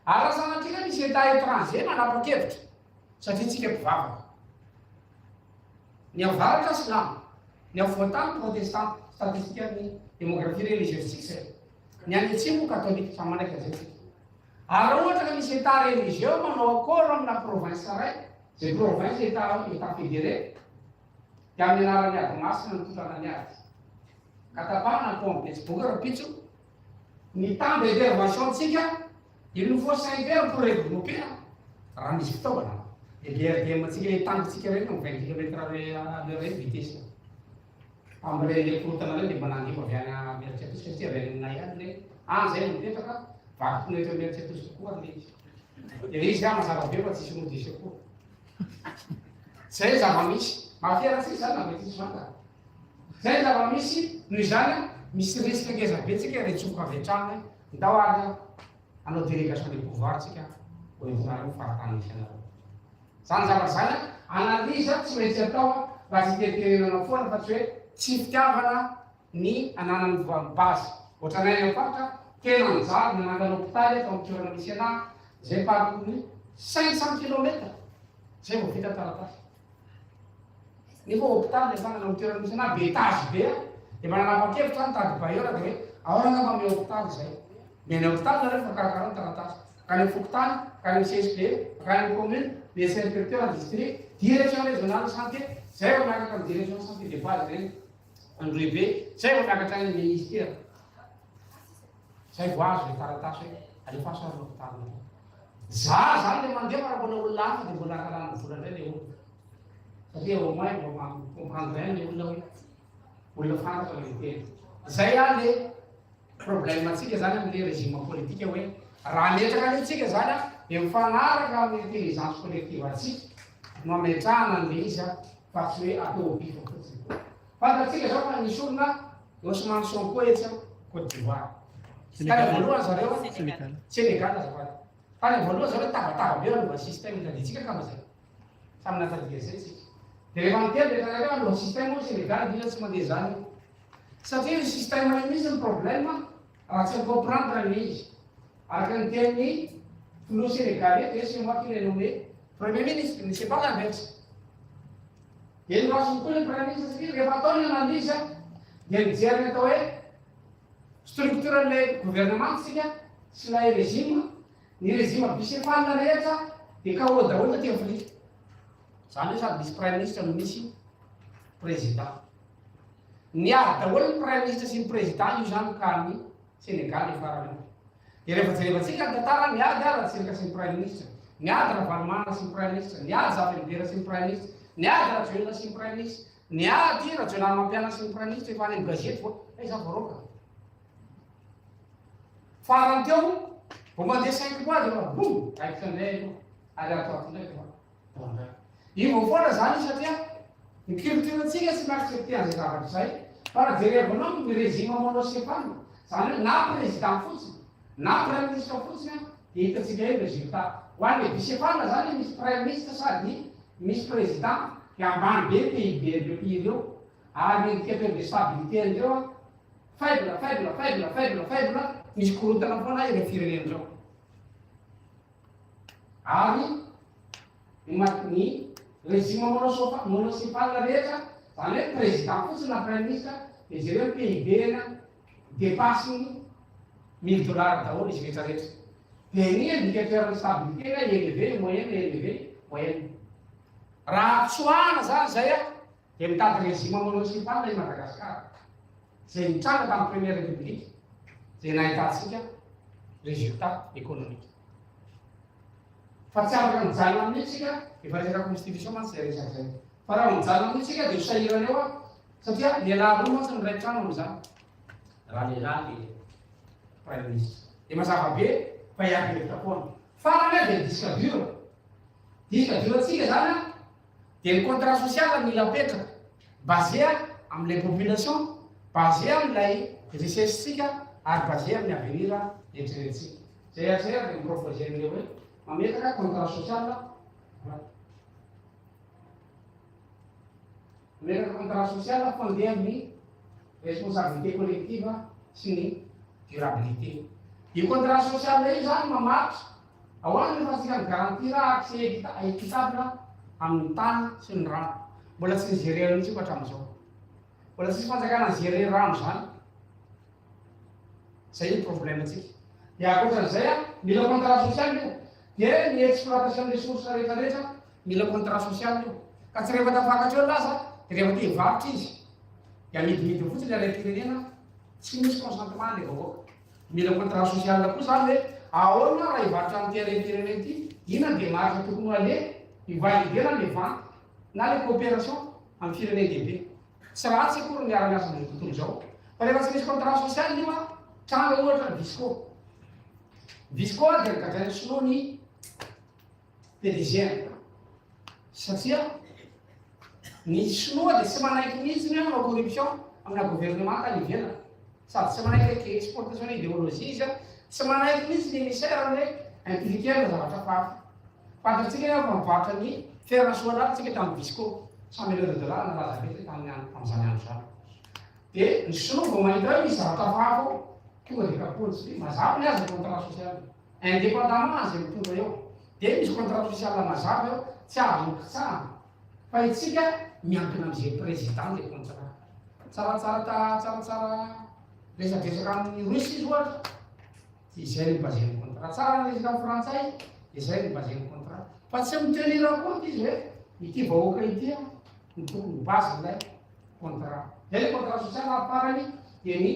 Ary raha sanatrika misy état étranger manapa-kevitra satria tsika mpivavaka. Ny avaratra silamo, ny avoatany protestant, statistique amin'ny démographie religieuse tsika zay. Ny any atsimo catholique samy manaiky an'izay tsika. Ary ohatra ka misy état religieux manao akory amina province ray, zay province état fédéré, dia amin'ny anarany ady masina ny tolana ny ady. Katapahana Comte Betsboka rapitso, ny temps d'intervention-tsika il nous faut 5 heures pour développer raha misy fitaovana ERTM-tsika tangotsika reny 20 km/h reny vitesse am'ireny korotana reny de manangiva avy any Mieritretosi satria avy any aminay any le zay no mipetraka vaky eto Mieritretosi kokoa le izy de izy mazava be fa tsisy modisy koa zay zava-misy mafiaratsika zany na mety isy vantana zay zava-misy noho izany misy risque ngeza be tsika retsoka avy an-trano ndao ary anao délégation de pouvoir tsika hoentinareo faratany misy anareo zany zavatra zany analiza tsy maintsy atao raha tsy teriterenana foana fa tsy hoe tsy fitiavana ny ananany base ohatranay any faritra tena njary nanangana hôpitaly atao amin'ny toerana misy anahy zay parcours 500 km zay vao vita taratasy nefa hôpitaly efa nanao toerana misy anahy be étage be de mananapa-kevitra mitady bailleur de hoe ahora ngamba ame hôpitaly zay meny hôpitaly nareo fa karakarany taratasy kany fokotany kany CSP kany commune les inspecteurs district direction régionale santé zay vao miakatra amin'ny direction santé de base reny androibe zay vao miakatra ny ministère zay vao azo le taratasy hoe alefaso ary hôpitaly za zany le mandeha fa mbola olona hafa de mbola akarana vola ndray le olo satria au moins mba comprendre le olona hoe olona fantatra le teny zay a le problème atsika zany amin'le régime politique hoe raha metraka anitsika zany de mifanaraka amin'ny intelligence collective atsika no ametrahana an'le izy fa tsy hoe atao bifa fotsiny fantatsika zao fa nisy olona Ousmane Sonko etsy Côte d'Ivoire tany voalohany zareo Sénégal azafady tany voalohany zareo tabataba be anova système itaditsika kama zay samy natadidia zay tsika de rehefa miteny de tanareo anova système ao Sénégal dina tsy mandeha zany satria io système io misy ny problème raha tsy comprendre ny izy araka ny teny filoha sénégalais de c'est moi qui l'ai nommé premier ministre ne c'est pas l'inverse de no asiny koa le premier ministre satria rehefa ataony analyse de mijery atao hoe structure le gouvernement tsika sy lay régime ny régime bicéphale rehetra de ka ho daholo ty Afrique zany hoe sady misy premier ministre no misy président niady daholo ny premier ministre sy ny président io zany ka ny Sénégal efarany de rehefa jerevantsika ny tantara niady ara tsirika sy ny premier ministre niady Ravalomanana sy ny premier ministre niady Zavelindera sy ny premier ministre niady Rajoelina sy ny premier ministre niady Rajoelina Mampiana sy ny premier ministre efa any amin'ny gazety vo za varoaka farany teo vao mandeha 5 mois de fa boum aiky tandray ary atao ndraiky fa io vao foana zany satria ny culture tsika tsy maaccepté an'izay zavatra zay fa raha jerevanao ny régime monocéphale zany hoe na président fotsiny na premier ministre fotsiny de hitatsika hoe résultat ho an'le bicéphale zany misy premier ministre sady misy président de ambany be PIB reo pays reo ary indicateur de stabilité andreo faible misy korotana foana ireo firenen'ireo ary ny régime monocéphale rehetra zany hoe président fotsiny na premier ministre de jereo PIB na dépasse $1000 daholo izy rehetrarehetra de ny indicateur de stabilité na élevé moyenne raha tsoahana zany zay de mitady régime monocéphale i Madagasikara zay nitranga tamin'ny première république zay nahitatsika résultat économique fa tsy afaka mijanona amin'itsika efa resaka constitution mantsy zay resaky zay fa raha mijanona amin'itsika de hosahirana eo satria lehilahy roa mantsy miray trano am'izany raha lehilahy le premier ministre de mazava be fa hiaky lefitra foana farany de disque dur atsika zany de ny contrat social mila apetraka basé am'lay population basé am'lay richessesika ary basé amin'ny avenir eritreretintsika zay atsika de miproposé am'le hoe mametaka contrat social mametaka contrat social fondé amin'ny responsabilité collective sy ny durabilité io contrat social io zany mamaritra ao any efa tsika migarantir accès équitable amin'ny tany sy ny rano mbola tsy nigérer mihitsy ko hatramin'izao mbola tsisy fanjakana nigérer rano zany zay ny problème atsika de akoatran'izay mila contrat social io de ny exploitation des sources rehetrarehetra mila contrat social io ka tsy rehefa tafakatra eo laza de rehefa te hivarotra izy de amidimidy fotsiny le ray pirenena tsy misy consentement le vahoaka mila contrat social koa zany hoe ahoana raha hivarotra amin'ny terrain ity, inona dia marika tokony ale hivalidena le vente na le coopération amin'ny firenena lehibe. Tsy ratsy akory miara-miasa amin'ny tontolo izao. Fa rehefa tsy misy contrat social io a, tranga ohatra Visco. Visco dia nikadrainy sinoa ny PDG. Satria ny sinoa dia tsy manaiky mihitsy ny manao corruption amina gouvernement tany ivelany. Sady tsy manaiky exportation idéologie izy a, tsy manaiky mihitsy ny émissaire hoe impliquer zavatra fafa. Fantatsika hoe fa mivarotra ny fer national tsika tamin'ny Visco, $100 millions nalaza mety tamin'izany andro zany. Dia ny sinoa vao mahita hoe misy zavatra fafa tonga dia kapoly, mazava ny azy contrat social. Indépendamment azy mitondra eo. Dia misy contrat social mazava eo, tsy azo mikitsahana. Fa itsika miankina amin'izay président le contrat. Tsaratsara resadresaka amin'ny Russie izy ohatra, izay no basé ny contrat. Tsara ny resaka amin'ny Frantsay, izay no basé ny contrat. Fa tsy mitenir compte izy hoe ity vahoaka ity ny tokony base ilay contrat. Zay le contrat social aparany dia ny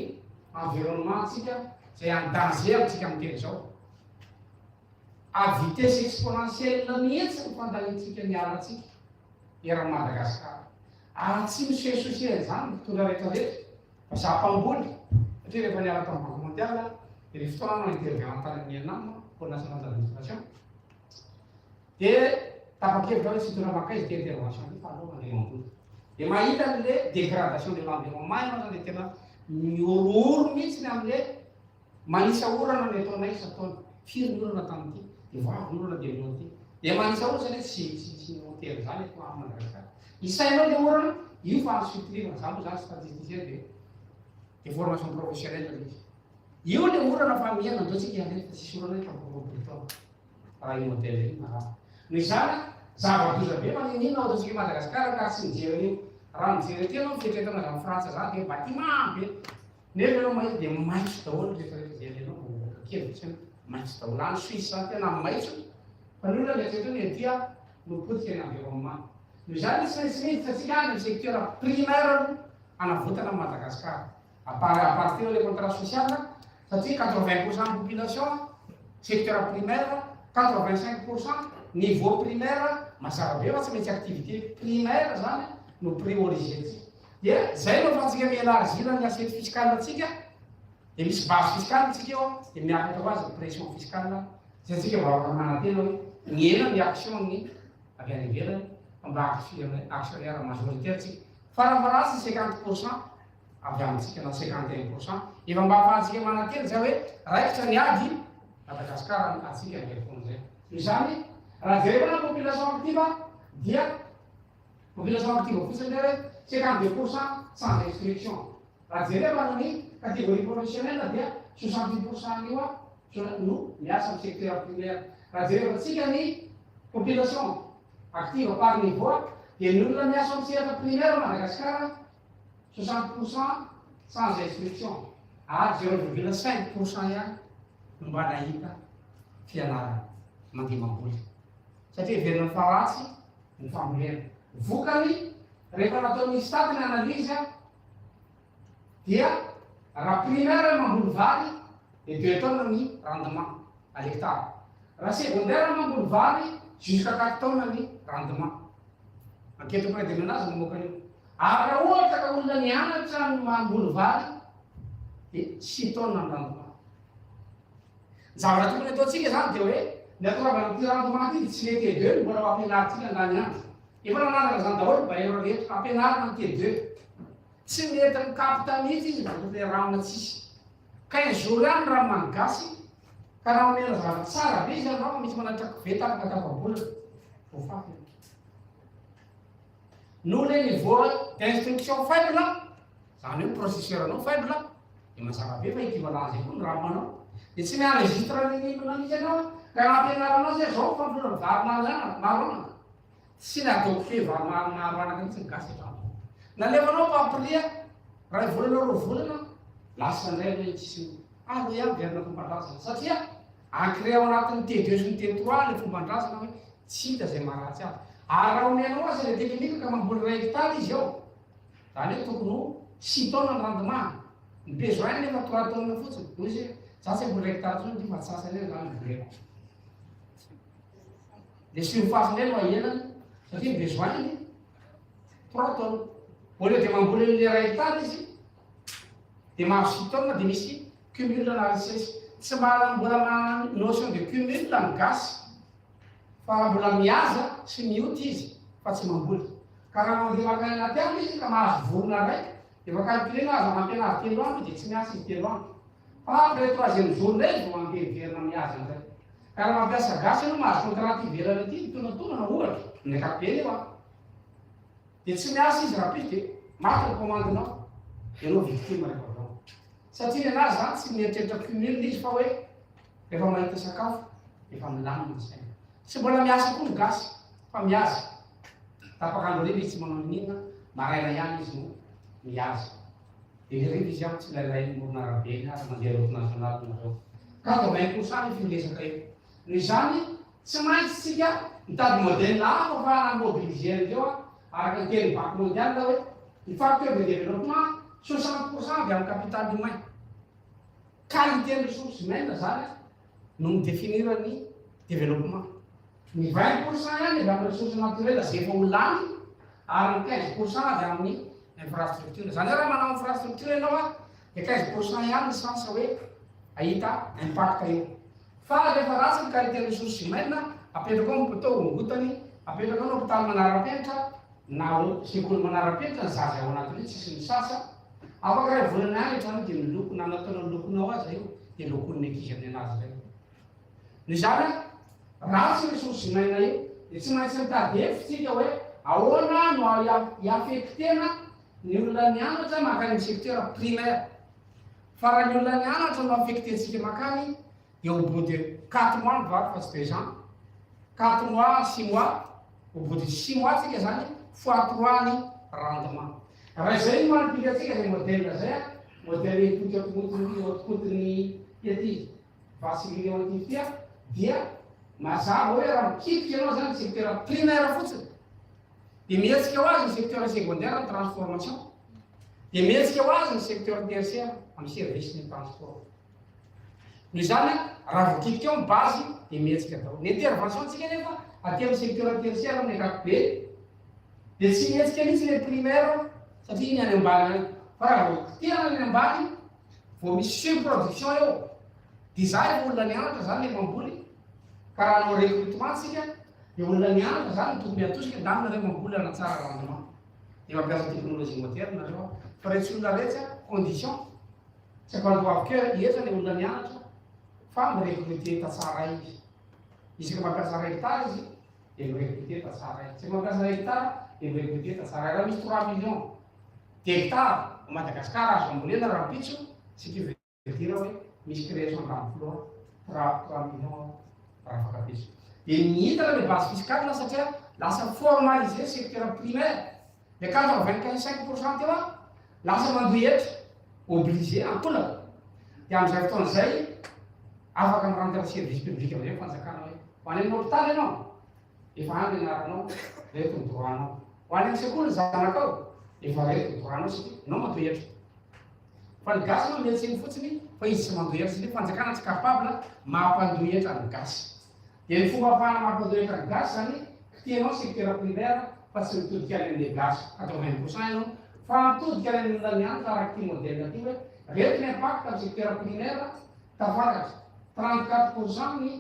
environnement tsika izay en danger amintsika miteny izao. À vitesse exponentielle mihitsy ny fandaniantsika ny alatsika eran'ny Madagasikara. Ary tsy misosiasosiany zany ny fotoana rehetrarehetra fa zapam-boly. Satria rehefa niala tamin'ny Banque mondiale, dia ny fotoana intervient tany anamma pour national d'administration. Dia tapa-kevitra hoe tsy tona maka izy dia intervention ity fa aloha mandeha mamboly. Dia mahita an'le dégradation de l'environnement ianao zany tena miorooro mihitsy ny amin'le manisa orana ny ataonay isataona. Firy ny orana tamin'ity, dia vavy ny orana dia minty. Dia manisa orana zany tsy hôtely zany eto amin'ny Madagasikara. Isainao le orana, io fa ansuitrivana zany zany statisticien de formation professionnelle izy. Io le orana fa miaina andotsika ianrefa tsisy orana hoe tamporobolitao. Raha io hôtely iny mahazo. Ny zany zava-doza be maninina ao atsika Madagasikara ka tsy mijery an'io. Raha mijery aty anao fieretana zany Frantsa zany dia bâtiment be. Nefa anao mahita dia maitso daholo rehetrarehetra zay anao kevitra maitso daholo. Any Suisse zany tena maitso. Fa ny olona mieritreritra ny dia mipotika ny environnement. Noho izany tsy maintsy miditra atsika any amin'ny secteur primaire anavotana amin'ny Madagasikara. À partir le contrat social, satria 80% de population, secteur primaire, 85% niveau primaire, mazava be fa tsy maintsy activité primaire zany no priorisé. Dia zay no afahantsika miélargir ny assiette fiscale atsika, dia misy base fiscale atsika eo, dia miakatra ho azy pression fiscale, zay atsika vaovaka manantena hoe ny ena ny action ny avy any ivelany mba actionnaire majoritaire tsika. Farafahatsy 50% avy amintsika na 51%. Efa mba ahafahantsika manantena zay hoe raikitra ny ady Madagasikara atsika amin'izay. Izany raha jerena na population active dia population active fotsiny hoe 52% sans instruction. Raha jerena ny catégorie professionnelle dia 60% io no miasa amin'ny secteur primaire. Raha jerena tsika ny population active par niveau dia ny olona miasa amin'ny secteur primaire Madagasikara 60% sans instruction, ary 0,5% ihany no mba nahita fianarana mandeha mamboly. Satria heverina faratsy ny fambolena. Vokany rehefa nataon'ny stade ny analyse dia raha primaire mamboly vary dia 2 tonnes ny rendement à l'hectare. Raha secondaire mamboly vary jusqu'à 4 tonnes ny rendement. Anketo près de menazy mamoaka an'io. Ary raha ohatra ka olona nianatra ny mamboly vary dia 6 tonnes ny rendement. Zavatra tokony ataontsika zany dia hoe ny atoravana ty rendement ity tsy le T2 mbola ho ampianarintsika andany andro. Efa nanaraka zany daholo bailleur rehetra ampianarina ny T2. Tsy mety mikapita mihitsy izy le ramona tsisy. 15 jours ihany raha mangasy ka raha omena zavatra tsara be izy anao misy manatra koveta afaka tapa-bola voafafy. Nous le niveau d'instruction faible, zany hoe processeur anao faible, dia mazava be fa équivalence koa ny ramanao. Dia tsy mienregistre ny nanitsy anao, ka raha ampianaranao zay zao fambolena vary marona. Tsy nataoko fe vary maromaro anaka mihitsy ny gasy hatrany. Nalefanao pampria, raha volana roa volana, lasa indray hoe tsisy alo ihany verina fomban-drazana. Satria ancré ao anatin'ny T2 sy ny T3 le fomban-drazana hoe tsy hita zay maharatsy azy. Ary raha omenao azy le teknika ka mamboly 1 hectare izy ao, zany hoe tokony 6 tonnes ny rendement. Ny besoin nefa 3 tonnes fotsiny. Noho izy Sasany mbola hekitara tsony ty fa tsy sasany eny zany voleko. Le surface eny no ahenany satria besoin iny 3 tonnes. Au lieu de mamboly le 1 hectare izy de mahazo 6 tonnes de misy cumul na richesse. Tsy mbola mana notion de cumul na gasy fa mbola mihaza sy mioty izy fa tsy mamboly. Ka raha mandeha makany anaty any izy ka mahazo vorona raiky efa calculena aza mampianazy 3 andro dia tsy miasa izy 3 andro. Fa après 3e jour ndray vao mampiheverina mihaza an'izay. Ka raha mampiasa gasy ianao mahazo contrat ivelany aty mitonatona ohatra amin'ny ankapobeny eo a. Dia tsy miasa izy raha pisy dia maty ny commandinao ianao victime rehefa avao. Satria anazy zany tsy mieritreritra cumul izy fa hoe rehefa mahita sakafo efa milamina saina. Tsy mbola miasa koa ny gasy fa miasa. Tapakandro rehefa izy tsy manao ninona maraina ihany izy no mihaza. Dia rehefa izy ihany tsy lailay moron'arabe iny ary mandeha route nationale nareo. Ka 80% ny firesaka eo. Noho izany tsy maintsy tsika mitady modèle hafa fa namobiliser andreo araka ny teny banque mondiale hoe ny facteur de développement 60% avy amin'ny capital humain. Qualité ny ressources humaines zany no midéfinir ny développement. Ny 20% ihany avy amin'ny ressources naturelles zay efa ho lany ary ny 15% avy amin'ny infrastructure. Zany hoe raha manao infrastructure ianao a dia 15% ihany ny chance hoe ahita impact eo. Fa rehefa ratsy ny qualité ny ressources humaines apetraka ao mipotao ongotany, apetraka ao hôpital manara-penitra na sekoly manara-penitra ny zaza ao anatin'io tsisy misasa. Afaka ray volana any hatrany dia miloko na nataonao lokonao azy io dia lokon'ny ankizy amin'ny anazy zay. Noho izany ratsy ressources humaines io dia tsy maintsy mitady hevitsika hoe ahoana no hiaffectena ny olona nianatra makany amin'ny secteur primaire. Fa raha ny olona nianatra no affectentsika makany dia au bout de 4 mois mivary fa tsy 2 ans. 4 mois, 6 mois, au bout de 6 mois tsika zany fois 3 ny rendement. Raha izay no manopika atsika zay modèle zay a, modèle etokoton'ny ety vasy million antifia dia mazava hoe raha mikitika ianao zany secteur primaire fotsiny dia mihetsika ho azy ny secteur secondaire ny transformation dia mihetsika ho azy ny secteur tertiaire amin'ny service ny transport. Noho izany raha voakitika ao ny base dia mihetsika daholo. Ny intervention antsika nefa aty amin'ny secteur tertiaire amin'ny ankapobeny dia tsy mihetsika mihitsy ny primaire satria ny any ambany any. Fa raha voakitihana ny ambany vao misy surproduction eo dia za efa olona nianatra zany le mamboly. Ka raha anao recrutement tsika dia olona nianatra zany tokony atosika damina reo mamboly anatsara rendement. Dia mampiasa teknologie moderne nareo fa rehetra olona rehetra condition tsy ampanoavy keo hietsa ny olona nianatra fa mirecruter tatsara izy. Isaka mampiasa hectare izy dia mirecruter tatsara izy. Tsy mampiasa hectare dia mirecruter tatsara izy. Raha misy 3 millions de hectare Madagascar azo ambolena raha pitso tsy kiveritira hoe misy création d'emploi 3 millions raha afaka pitso. Dia nihitana le base fiscale satria lasa formaliser secteur primaire. Le 95% eo a lasa mandohetra obligé ankolaka. Dia amin'izay fotoana izay afaka miranty service public amizay fanjakana hoe ho any amin'ny hôpitaly ianao efa any anaranao reto ny droitnao. Ho any amin'ny sekoly zanakao efa reto ny droitnao satria anao mandohetra. Fa ny gasy no mietsiny fotsiny fa izy tsy mandohetra satria fanjakana tsy capable mampandohetra ny gasy. Dia ny fomba ahafahana mampandohetra ny gasy zany kitianao secteur primaire fa tsy mitodika any amin'le gasy 80% ianao fa mitodika any amin'ny olona nianatra araka ty modèle ty hoe reto ny impact amin'ny secteur primaire tafakatra 34% ny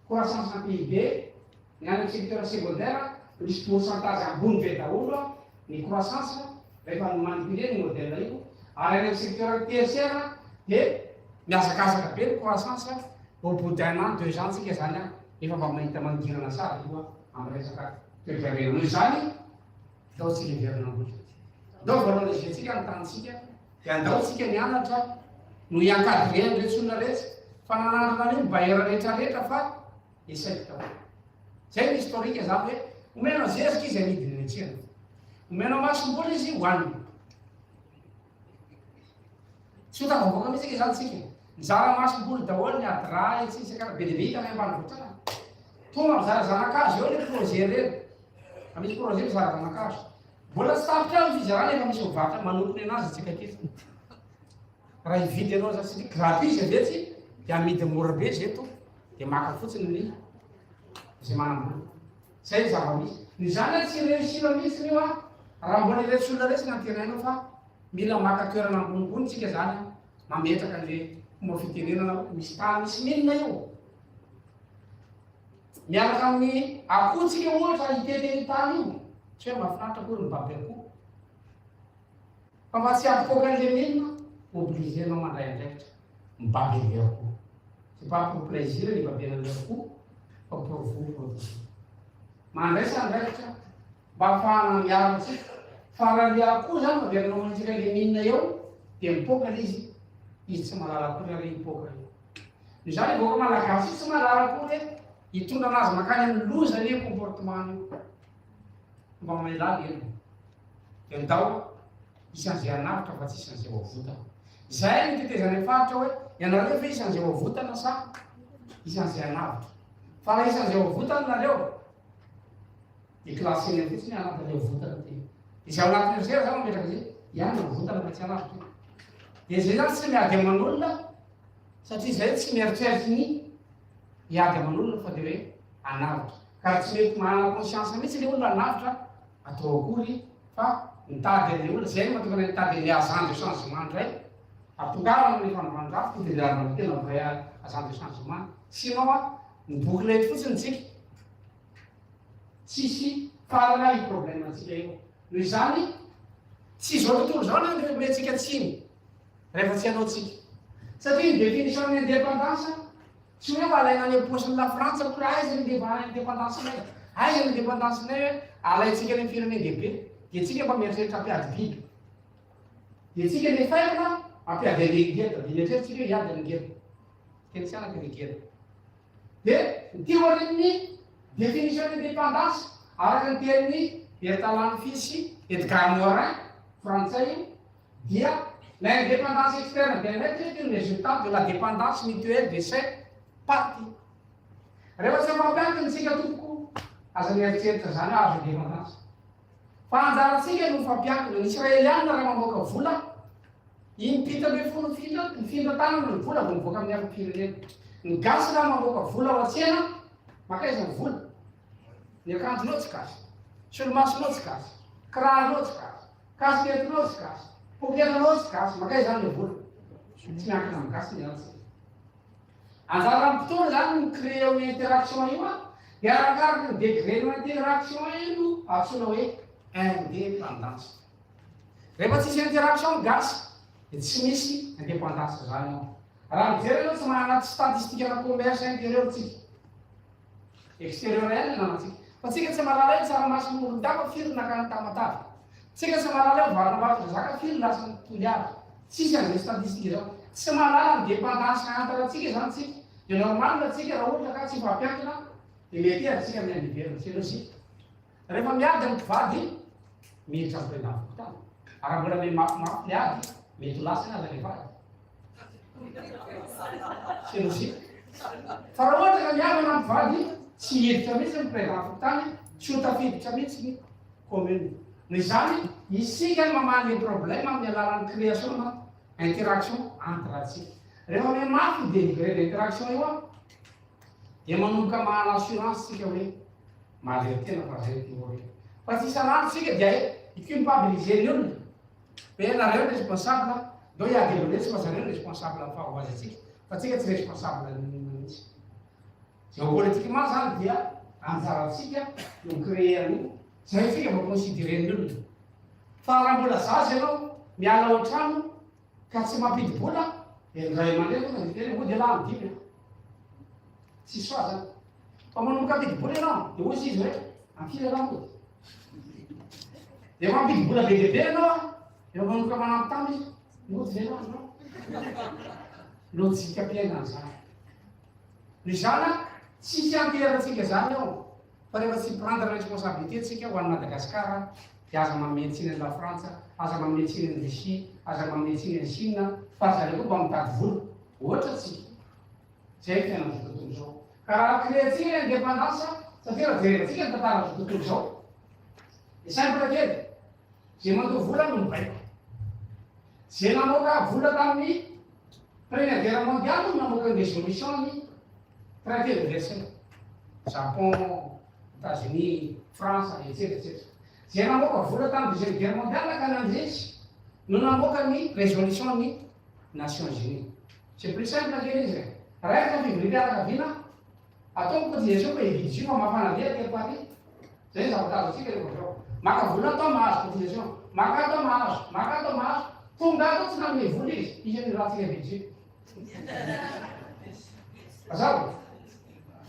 croissance en PIB, ny any amin'ny secteur secondaire misy pourcentage ambony be daholo ny croissance rehefa manipulé ny modèle io. Ary any amin'ny secteur tertiaire dia miazakazaka be ny croissance au bout d'un an 2 ans tsika zany efa mba mahita mangirana tsara io amin'ny resaka toekarena. Noho izany atao tsika hiverinamboly. Ndao valoriser-tsika ny tanitsika dia andaotsika nianatra no hiankadre ny retsolona rehetra fa nanandrona ny bailleur rehetrarehetra fa esaiky tao. Zay ny historique zany hoe omenao zezika izy amidiny ny tsena, omenao masom-boly izy hoaniny. Tsy ho tavavoaka mihitsy zany tsika mizara masom-boly daholo ny adra etsisaka be dia be hita any ambanivohitra tonga mizara zanak'azo eo le projet reny. Fa misy projet mizara zanak'azo mbola tsy tapitra ao fizarana efa misy mivatra manokony anazy tsika aty. Raha hividy anao zany gratuit izy avetsy dia amidy mora be zeto dia maka fotsiny ny zay manam-bola zay zava-misy ny zany tsy réussir mihitsy io a raha mbola ireso olona resy natenainao fa mila maka toerana ambonimbony tsika zany mametraka le fomba fitenenana misy tany misy minina io miaraka amin'ny akohotsika ohatra hiteteny tany io tsy hoe mahafinaritra koa ny baby akoho fa mba tsy ampipokan'le minina obligenao mandray andraikitra mibaby le akoho c'est pas pour plaisir ny babenan'le akoho fa pour vous votre mandraisa andraikitra mba ahafahana miaratsika fa raha le akoho zany maverinao mantsika le minina eo dia mipoka le izy tsy malala koa raha le mipoka io ny zany voaka malagasy tsy malala koa le hitondra anazy makany amin'ny loza le comportement io mba mamelala eny dia ndao isan'izay anavitra fa tsy isan'izay voavotana zay ny tetezany faritra hoe ianareo fa isan'izay voavotana sa isan'izay anavitra fa raha isan'izay voavotana nareo dia klaseny eny fotsiny anatin'ilay votana teny izay ao anatin'ny zay zany metraka zay ihany votana fa tsy anavitra dia zay zany tsy miady aman'olona satria zay tsy mieritreritry ny hiady aman'olona fa dia hoe anavitra ka tsy mety manana conscience mihitsy le olona anavitra atao akory fa mitady an'le olona zay mahatonga ny mitady le agent de changement ndray atongarana amin'ny fanofandrafo fideliarana tena vrai agent de changement sinon a ny boky lety fotsiny tsika tsisy farana i problème atsika io noho izany tsy zao tontolo zao na metsika tsiny rehefa tsy hanao tsika satria ny définition ny indépendance tsy hoe valaina ny posiny la France koa aiza ny indépendance nay aiza ny indépendance nay hoe alaitsika ny firenena lehibe dia tsika mba mieritreritra ampiady biby dia tsika le fairana ampiady alengeda dia mieritreritrsika hoe hiady alengeda teny tsy anaka alengeda dia teo arin'ny définition d'indépendance araka ny tenin'ny Bertalan Fisy Edgar Morin frantsay dia l'indépendance externe est le résultat de la dépendance mutuelle de ces parties rehefa tsy mampiankiny tsika tompoko aza mieritreritra zany azo indépendance fa anjaratsika no fampiankina ny israeliana raha mamoaka vola impita be folo findratanana ny vola vao mivoaka amin'ny ampim-pirenena ny gasy raha mamoaka vola ao an-tsena makaiza ny vola ny akanjonao tsy gasy solomasonao tsy gasy kirahanao tsy gasy kasiketinao tsy gasy pokeranao tsy gasy makay zany le vola tsy miankina amin'ny gasy ny alatsika anjara mpitona zany ny créer ny interaction io a dia arakaraka ny degré no interaction io no antsoina hoe indépendance rehefa tsisy interaction gasy dia tsy misy indépendance zany ao raha mijery aloha tsy mahanaty statistique na commerce intérieur tsika extérieur eny nanatsika fa tsika tsy malala io tsaramaso molon-dava firy nakany tamatavy tsika tsy malala io varanavatra zaka firy lasa toliary tsisy an'izay statistique zao tsy malala ny dépendance antaratsika zany tsika dia normal atsika raha ohatra ka tsy fampiankina dia mety atsika amin'ny aniverina tsy losika rehefa miady amin'ny mpivady miditra ampirenavoko tany araha mbola me mafimafy miady mety ho lasa aza le vady tsy losika fa raha ohatra ka miady ana mpivady tsy hiditra mihitsy mipirenavoko tany tsy ho tafiditra mihitsy ny commune noho izany isika ny mamany le problème amin'ny alalan'ny création na interaction entre atsika rehefa me mafy degré d'interaction io a dia manomboka mahana assurance tsika hoe mahaleri tena fa zay teo fa tsy isan'andro tsika dia icumpabiliser ny olona hoe nareo responsable do iady eloletsy fa zareo responsable amin'ny fahahoazy atsika fa tsika tsy responsable mihitsy géopolitiquement zany dia anjaratsika no créer an'io zay tsika mba considérer ny olona fa raha mbola zazy ianao miala ao an-trano ka tsy mampidy-bola dia ndray aman-dreny tonga teny ho dia la midimy tsy soa zany fa manomboka ampidy-bola ianao dia ozy izy hoe ampiry anao mody dia mampidy-bola be dehibe ianao dia manomboka manampy tamy izy mody zay anao lojika mpiainany zany ny zany tsisy anteratsika zany ao fa rehefa tsy prendre responsabilité tsika ho an'ny Madagasikara dia aza mametsiny ny la France aza mametsiny ny Russie aza mametsiny ny Chine fa zareo koa mba mitady vola ohatra tsika zay fiainana tontolo zao ka raha créatsika indépendance satria raha jerevatsika ny tantara tontolo zao dia simple kely zay mandoa vola no mibaiko zay namoaka vola tamin'ny Première guerre mondiale namoaka ny résolution ny traité de Versailles. Japon, États-Unis, France, etc. Zay namoaka vola tamin'ny deuxième guerre mondiale ka nanjesy no namoaka ny résolution ny Nations Unies. C'est plus simple kely izy. Raika fivorim-pianakaviana atao cotisation ko evidy fa mafana be aty Paris. Zay zavatra atsika rehefa avy eo. Maka vola atao mahazo cotisation, maka atao mahazo. Tonga ato tsy nanome vola izy, izy raha tsika evidy. Azao.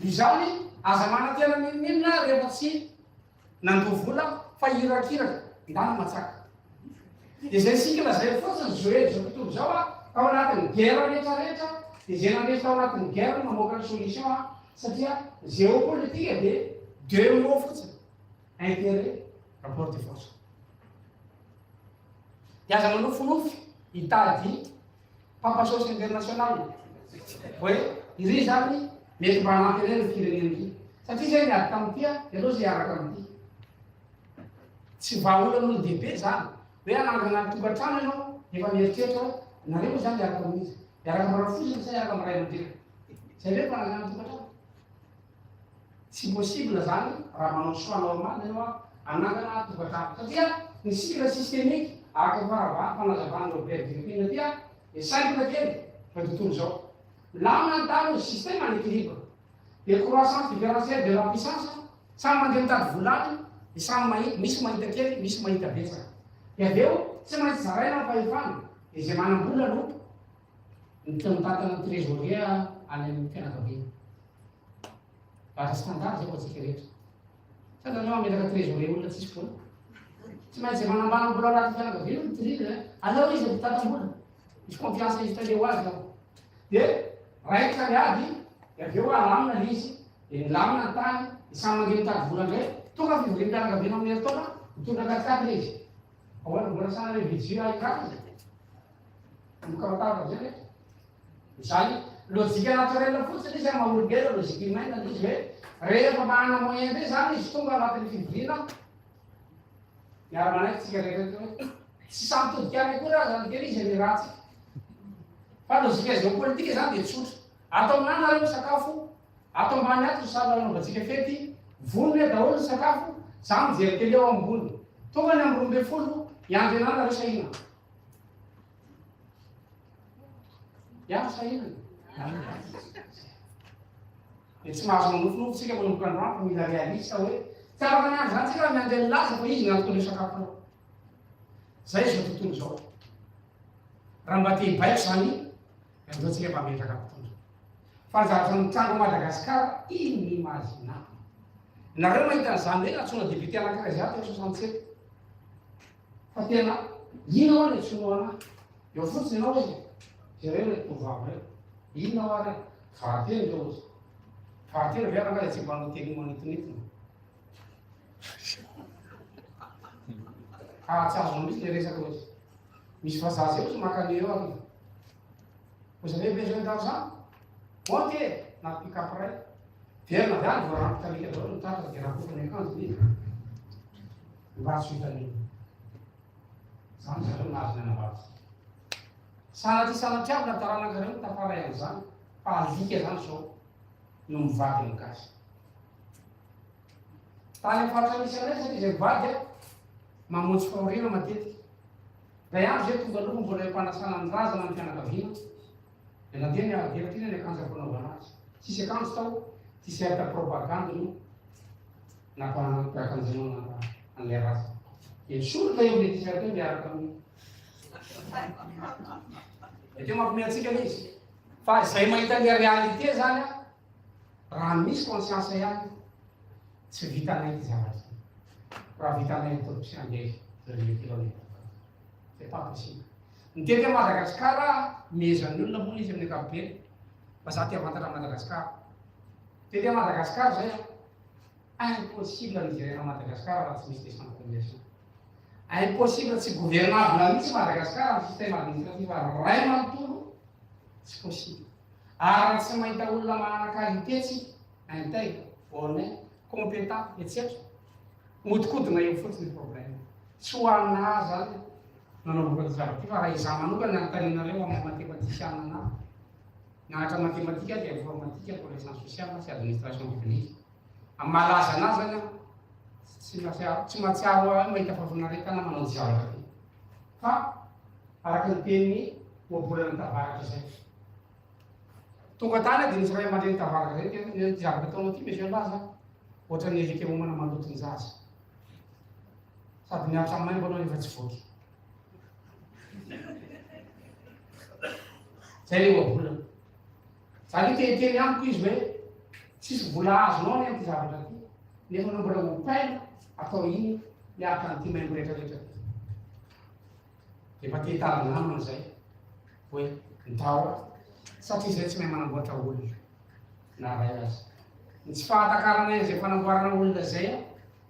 Izany aza manatena minina rehefa tsy nandoa vola fa irakiraka ndana matsaka. Dia zay sika lazay fotsiny zoe zao tontolo zao ao anatin'ny guerre rehetrarehetra dia zay nandefa ao anatin'ny guerre mamoaka ny solution satria géopolitique dia deux mots fotsiny intérêt rapport de force. Dia aza manofinofy hitady mpampasosy international hoe izy zany mety mba hanampy ireny ny firenena ity satria zay niady tamin'ity dia aloha zay araka amin'ity. Tsy vahaolan'olo dehibe zany hoe anangana ny tokantrano ianao efa mieritreritra hoe nareo zany miaraka amin'izy miaraka am'raha fosiny sa miaraka am'ray aman-dreny zay hoe mpanangana ny tokantrano. Tsy possible zany raha manao choix normal ianao anangana tokantrano satria ny cycle systémique araka fanazavana européenne philippine aty dia simple kely fa tontolo zao. Là on entend le système en équilibre. Les croissances différentielles de la puissance, samy mandeha mitady volany, dia samy mahita, misy mahita kely, misy mahita betsaka. Dia avy eo tsy maintsy zaraina ny fahefana, dia zay manam-bola aloha ny mitantana ny trésorier any amin'ny fianakaviana. Vata standard zay ho antsika rehetra. Sady anao amelaka trésorier olona tsisy vola. Tsy maintsy zay manambana vola anaty fianakaviana ny trésorier, aleo izy mitata-bola. Misy confiance izy tandeo azy ao. Dia raika miady, dia avy eo alamina izy, dia milamina ny tany, dia samy mandeha mitady vola indray, tonga fivorim-pianakaviana amin'ny herintaona, mitondra katikatiny izy. Ahoana mbola sana hoe budget ahitaka izy. Mikaratara zay rehetra. Izany lôjika naturelle fotsiny izy amin'ny maha-olombelona, lôjika humaine izy hoe rehefa manana moyen indray zany izy tonga anatin'ny fivoriana, miara-manaiky tsika rehetra hoe tsy samy todikany koa raha zany kely izy ny ratsy. Fa lôjika géopolitique zany dia tsotra. Atao mana reo sakafo, atao ambany ato sala anaovantsika fety, vonona daholo ny sakafo, zany mijery tele eo ambony. Tonga ny amin'ny 12 iandro anana reo sahina. Iandro sahina. Dia tsy mahazo manofinofy tsika manomboka androany mila réaliste hoe tsy afaka niandro zany tsika raha miandry ny laza fa izy nantoka le sakafo anao. Zay zao tontolo zao. Raha mba te hibaiko zany antsika mba metraka mpitondra. Fa zavatra mitsango Madagasikara inimaginable. Nareo mahita an'izany hoe antsoina député anankiray zay ato 67. Fa tena ino ao ny antsoinao anahy? Eo fotsiny ianao izy. Zareo le tovavy reo. Ino ao ary? Fahatelo reo izy. Fahatelo ve araka tsy mba hanoteny manitonitiny. Tsy azo mihitsy le resaka ozy. Misy vazaha zay ozy makany eo ary. Vous avez besoin d'argent? Montez dans le pick-up ray. Vers la dame, vous rentrez avec le temps de la conséquence de va suivre lui. Sans le marge de la base. Sans la distance, la tarana garin, t'as pas raison. Pas liqué dans le show. Nous va dans le cash. T'as les forces missionnaires, c'est que je vois que ma mouche pour rire ma tête. D'ailleurs, j'ai tout de l'eau, vous voulez pas la salle en race, on en fait la vie. Dia nandeha niaderatra iny akanjo fanaovana azy. Tsisy akanjo tao, tsisy araka propagande no nampiakanjanao an'ilay raza. Dia soratra eo ilay tsisy araka miaraka amin'ny. Dia teo mampimehy antsika ilay izy. Fa izay mahita ny réalité zany raha misy conscience ihany tsy vitanay ty zavatra. Raha vitanay atao tsy andeha le kilomètre. C'est pas possible. Nitety a Madagasikara mezan'ny olona moa izy amin'ny ankapobeny fa za ty avantatra Madagasikara. Tety a Madagasikara zay impossible nigerena Madagasikara raha tsy misy décentralisation. Impossible tsy gouvernable mihitsy Madagasikara amin'ny système administratif ray manontolo tsy possible. Ary raha tsy mahita olona manana qualité tsy intègre, honnête, compétent etc. Modikodina eo fotsiny problème. Tsy ho aminahy zany nanao boka zavatra fa raha izaho manokana anotaninareo amin'ny mathématicienne anahy mianatra matematika dia informatika, connaissance sociale sy administration publique. Amin'ny malaza anazy zany tsy mahatsiaro mahita fahafinaretana manao ny zavatra ty. Fa araka ny teny oabolana tavaratra zay. Tonga tany dia nisy ray aman-dreny tavaratra zay ny zavatra ataonao ty monsieur laza ohatra ny elika momana maloto ny zaza. Sady miaritra aminay mbola efa tsy voky. Zay le oabolana. Zany teny amiko izy hoe tsisy vola azonao ny amty zavatra ty. Nefa no mbola hopaina atao iny miaraka ny ty maimbo rehetrarehetra ty. Efa tehitarina amina zay hoe ndao satria zay tsy mahay manamboatra olona na ray azy. Ny tsy fahatakarana izay fanamboarana olona zay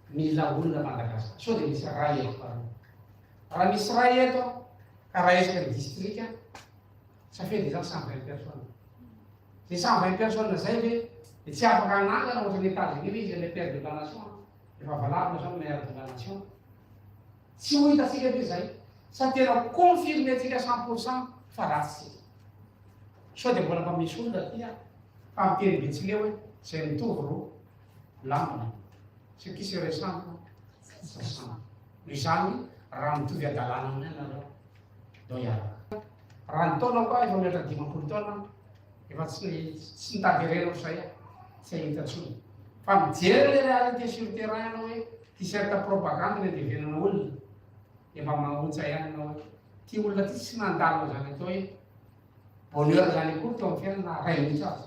mila olona Madagasikara. So dia misy ray eto raha misy ray eto ka raha esika ny distrika safedy zany 120 personnes. Zay 120 personnes zay ve dia tsy afaka anangana ohatra ny États-Unis izy le père de la nation efa valavina zao maire de la nation. Tsy ho hitatsika be zay sa tena confirme atsika 100% fa ratsy. So dia mbola mba misy olona ty fa miteny betsile hoe zay mitovy roa lamina ce qui se ressemble ça semble. Izany raha mitovy adalàna aminay nareo dao hiaraka. Raha ny taona koa efa mihoatra 50 taona efa tsy nitady reno say tsy ahita tsony. Fa mijery le réalité sur le terrain anao hoe ty certa propagande le devenana olona efa mamontsa ihany anao hoe ty olona ty tsy nandalina zany atao hoe bonheur zany akory tao amin'ny fiainana ray mihitsy azy.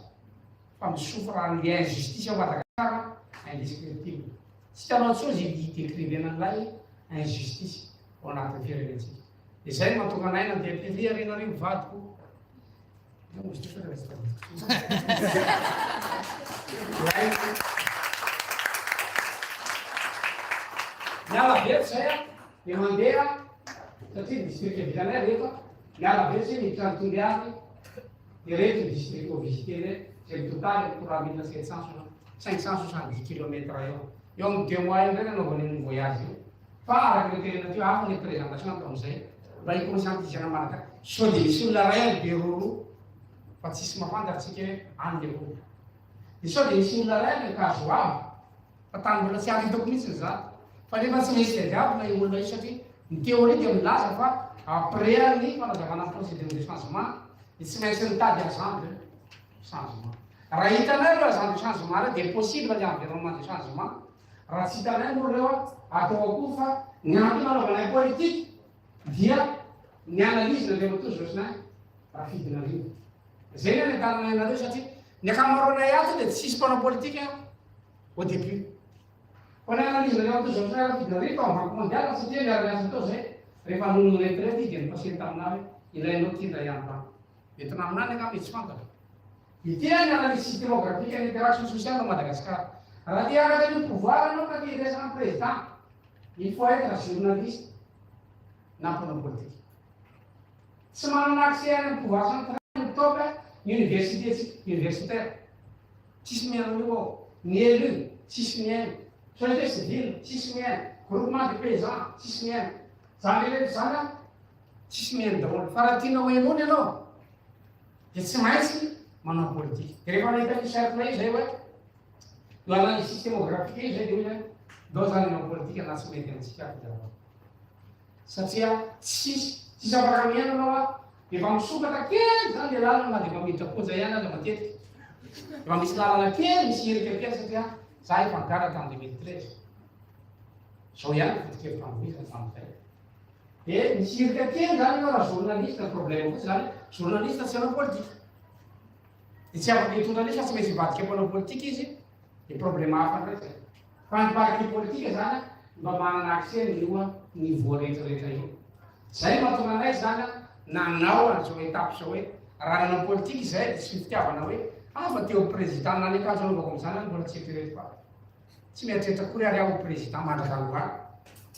Fa misofra ny injustice ao Madagasikara indescriptible. Tsy tanao tsozy décrivena an'ilay injustice ao anatin'ny firenentsika. Dia zay mahatonga anay nandeha tele arenarivo vadiko. Miala veto zay dia mandeha satria district vilanay rehefa miala veto zay miditra ny Toliary dia rehetra ny district au visité re zay total pour 570 km eo. Eo amin'ny 2 mois eo zany anaovany ny voyage io. Fa araka ny tenena teo hafa ny présentation atao amin'izay mba hiconscientisena Malagasy. So dia misy olona ray any beroro fa tsisy mafantatsika hoe any le olona. Dia so dia misy olona ray any kazoava fa tany mbola tsy haritako mihitsy zany. Fa nefa tsy misy tadiavina io olona io satria ny théorie dia milaza fa après ny fanazavana procédure de changement dia tsy maintsy mitady agent de changement. Raha hitanay reo agent de changement reo dia possible ny environnement de changement. Raha tsy hitanay moa reo atao akoho fa ny antony anaovanay politique dia ny analyse na le tozy osinay rafidina rivo. Zay ny tananay anareo satria ny akamaroanay ato dia tsisy mpanao politique au début. Fa ny analyse na le tozy osinay rafidina rivo amin'ny banque mondiale satria miara-miasa tao zay rehefa nono retraite dia nipaseny taminay hoe ilainao ty ndray any tany. Entina aminany angamba tsy fantatra. Ity ny analyse systémographique ny interaction sociale à Madagascar. Raha ty araka ny pouvoir anao ka ty resaka ny président, il faut être journaliste na mpanao politique. Tsy manana accès amin'ny pouvoir central mitôka universitaire. Tsisy miaina io ao. Ny élu, tsisy miaina. Société civile, tsisy miaina. Groupement de paysans, tsisy miaina. Zany rehetra zany tsisy miaina daholo. Fa raha tianao hainony ianao dia tsy maintsy manao politique. Dia rehefa nahita ny cercle izy zay hoe io analyse systémographique izy zay dia hoe dao zany manao politique na tsy mety amintsika ato daholo. Satria tsisy afaka miaina anao efa misokatra kely zany le lalana na dia efa miditra koja ihany aza matetika. Efa misy lalana kely misy hirika kely satria za efa nigara tamin'ny 2013. Zao ihany fotonkevitra amin'izany tamin'izay. Dia misy hirika kely zany ianao raha journaliste problème fotsy zany journaliste tsy hanao politique. Dia tsy afaka hitondra fa tsy maintsy hivadika mpanao politique izy dia problème hafa ndray zay. Fa ny parti politique zany mba manana accès ny niveau rehetrarehetra io. Zay mahatonga anay zany nanao an'izao étape zao hoe raha nanao politique zay dia tsy fitiavana hoe fa teo président na ny akanjo anaovako amin'izany mbola tsy eritrereto fa tsy mieritreritra kory ary aho président mandrakaloany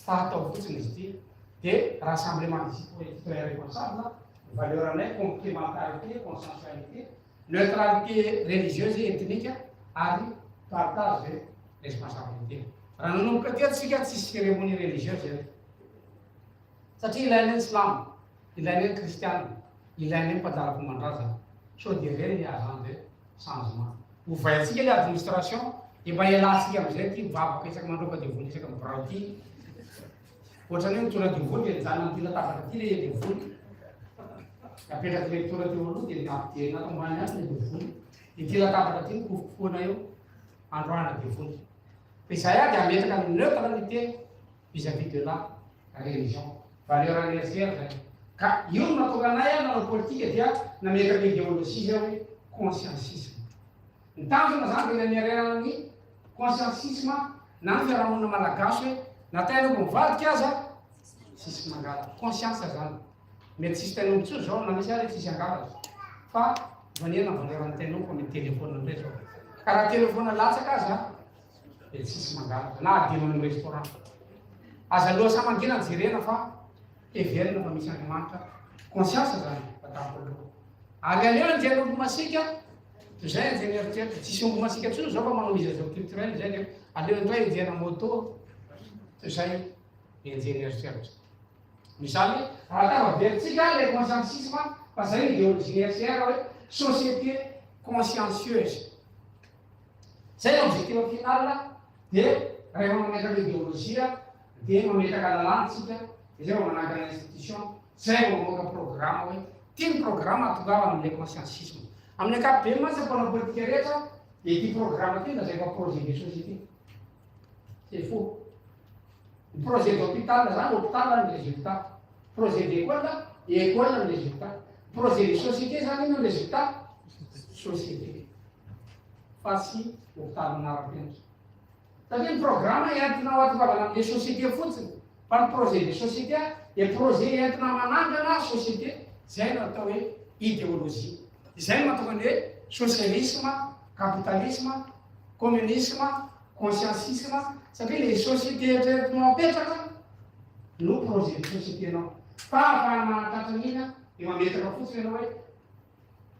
fa atao fotsiny izy ity dia rassemblement des citoyens responsables, valeur anay complémentarité, consensualité, neutralité religieuse et ethnique ary partage de responsabilité. Raha nanomboka ty atsika tsisy cérémonie religieuse satria ilainay ny Islam, ilainay ny kristianina, ilainay ny mpanjara-pomandrazana. sao dia very niazany zay changement hovaintsika le administration efa ialantsika am'izay ty mivavaka isaky mandroaka devony isaky mibrao ty ohatrany hoe mitora devony de mijanona amty latabatra ty le devony apetraky le mitora teo aloha de napidiena tombany azy le devony de ty latabatra ty mikofokofoana eo androana devony fa izay a de ametraka amin'ny neutre ny teny vis-à-vis de la religion valeur anniversaire zay ka io no natonga anay a nanao politika dia nametraka idéologie zay hoe consciencisme ny tanjona zany de naniarenany consciencisme na ny fiarahamonina malagasy hoe natainao mivadika aza sisy mangala conscience zany mety tsisy tainao mitsoa zao na misy ary tsisy angala fa vanena valeran'ny tainao fa mety telefôna ndray zao karaha telefôna latsaka aza mety tsisy mangala na adino amin'ny restaurant aza aloha sa mangina jerena fa everina fa misy andriamanitra conscience zany fatapoloha ary aleo anjena ombo masika toy zay ingénieur tety tsisy ombo masika tsoa zao fa manao misazao culturel zay le aleo indray enjena moto toy zay ingénieur tety misany raha tava veritsika le consciencisme fa zay idéologie nerciaire hoe société consciencieuse zay objectif final de rehefa mametraka idéologie de mametraka lalantsika izay vao manangana institution zay vao mamoaka programme hoe tiany programme atongava amile consciencisme amin'ny akapobe mantsy mpanao politika rehetra de ty programme ty da zay fa projet de société c'est faux le projet d'hôpital zany hôpital ny résultat projet d'école ny résultat projet de société zany ino ny résultat société fa tsy hôpital manarapenitra satria ny programme entina atongavana amile société fotsiny fa ny projet de société de projet entina manangana société zay no atao hoe idéologie zay no mahatonga ny hoe socialisme capitalisme communisme consciencisme satria le société entinao apetraka no projet de société nao fa afahana manatratran'ina de mametraka fotsiny anao hoe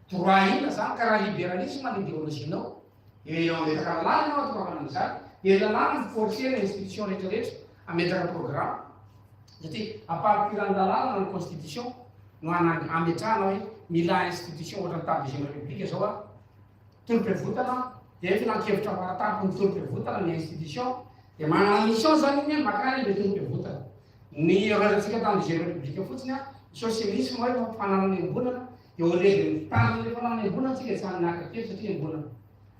droit ina zany karaha libéralisme ny idéologienao eo ametraka lalàna anao atongavana am'izany de lalàna forcer l'institution rehetrarehetra ametraka programme satria apartirany lalàna ny constitution no ametrahana hoe mila institution ohatra ny tabligienne république zao a tolom-pivotana de finan-kevitra faratampo ny tolom-pivotana ny institution de manana mission zany iny makany le tolom-pivotana ny rahatsika tabligienne république fotsiny a socialisme hoe fampanana ny ambonana de oledy tanjona le fanana ny ambonana tsika tsy hanaka kely satria ambonana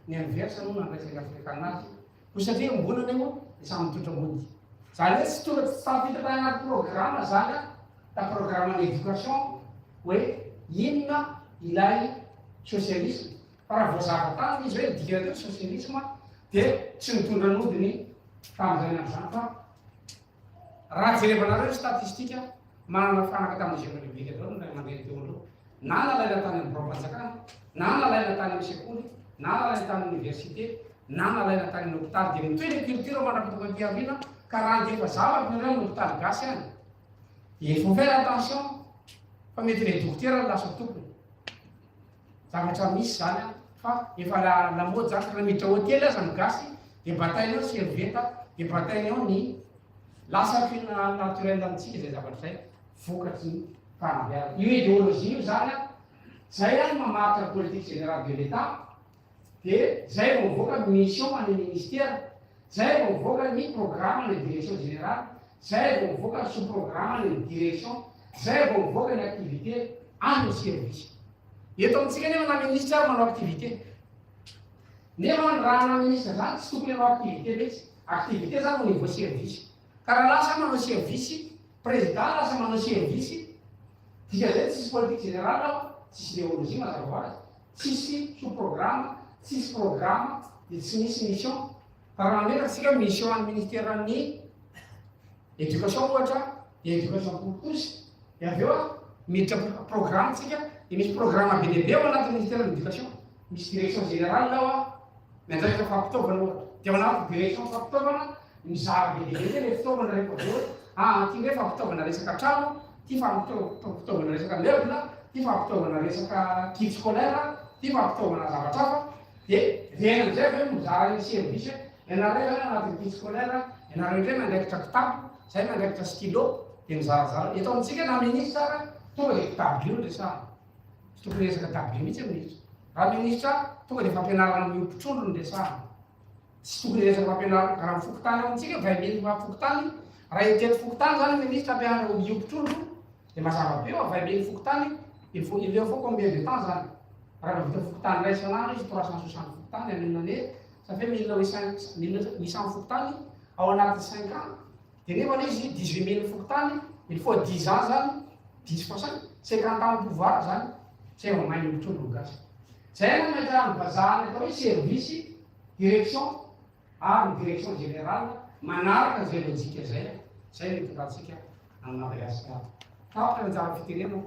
ny anversa no nandraisaka afrikanazy ko satria ambonana io de samy mitondra mody zany hoe tsy tonga tsy samfitata anaty programme zany a ta programme ny éducation hoe inona ilay socialisme fa raha voazava tany izy hoe dika teo socialisme de tsy mitondra nodiny tam'izany am'izany fa raha jerevanareo statistika manana fanaka tamin'ny génie république zao no mandeha teo aloha na nalaina tany amin'ny branpanjakana na nalaina tany amin'ny sekoly na nalaina tany université na nalaina tany amin'ny hôpital de mitoe le culture manapitoka tiavina ka raha de efa zava-pinareo amin'ny hôpital gasy any il faut faire attention fa mety le docteur lasa tompony zavatra misy zany a fa efa lamody zany raha miditra hôtely aza migasy de batainao servieta de batainao ny lasa fina naturel amitsika zay zavatra zay vokatsy ny fanabeazana io idéologie io zany a zay any mamaritra politique générale de l'état de zay vao mivoaka mission any ministère zay vao mivoaka ny programme ny direction générale zay vao mivoaka sous programme ny direction zay vao mivoaka ny activité any service eto amitsika nefa na ministre ary manao activité nefa ny raha na ministre zany tsy tokony anao activité metsy activité zany au niveau service ka raha lasa manao service président lasa manao service dika zay tsisy politique générale ao tsisy idéologie mazava ho azy tsisy sous programme tsisy programme de tsy misy mission fa raha mametraka tsika mission any ministère ny éducation ohatra éducation pour tous de aveo a miditra programme tsika de misy programme be deaibe ao anaty ministère de l'éducation misy direction générale ao a miandraika fampitaovana ohatra de ao anaty direction fampitaovana mizara be deaibe le fitaovana rehefa aveo ty hoe fampitaovana resaka trano ty fampitaovana resaka meuble ty fampitaovana resaka kit scolaire ty fampitaovana zavatra hafa de vena amizay hoe mizara ny service ianareo zany anaty kit scolaire ianareo ndray mandraikitra kitapo zay mandraikitra stylo de mizarazara eto amitsika na ministre tonga de kitaby io resahana tokony resaka dabe mihitsy amin'io. Raha ministra tonga dia fampianarana miopitrondro ny resahana. Tsy tokony resaka fampianarana raha fokotany amintsika 20 000 fokotany. Raha iteto fokotany zany ministra ampianarana miopitrondro dia mazava be eo 20 000 fokotany. Il faut combien de temps zany? Raha vita fokotany ray isan'andro izy 360 fokotany amin'ny année, ça fait 1800 fokotany ao anaty 5 ans. Dia nefa izy 18 000 fokotany, il faut 10 ans zany, 10% 50 ans au pouvoir zany, zay vao mahay miopitrondro gasy. Zay no mety amin'ny bazarany atao hoe service direction ary direction générale manaraka zay lojika zay. Zay no hitondratsika amin'ny Madagasikara. Tapaka ny anjara fitenenako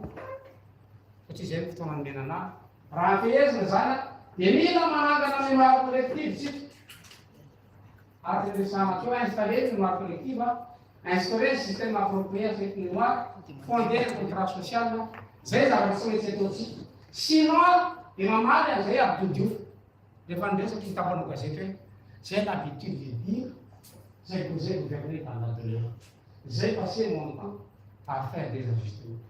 satria zay ny fotoana nomena anahy. Raha ampiezina zany dia mila manangana mémoire collective tsika. Ary resahana koa installer mémoire collective, instaurer un système approprié à cette mémoire, fonder un contrat social. Zay zavatra tsy maintsy ataontsika. Sinon dia mamaly an'izay abdodio. Rehefa nidresaka hitampanao gazety hoe j'ai l'habitude de dire, j'ai gouverné pendant 2 ans. J'ai passé mon temps à faire des ajustements.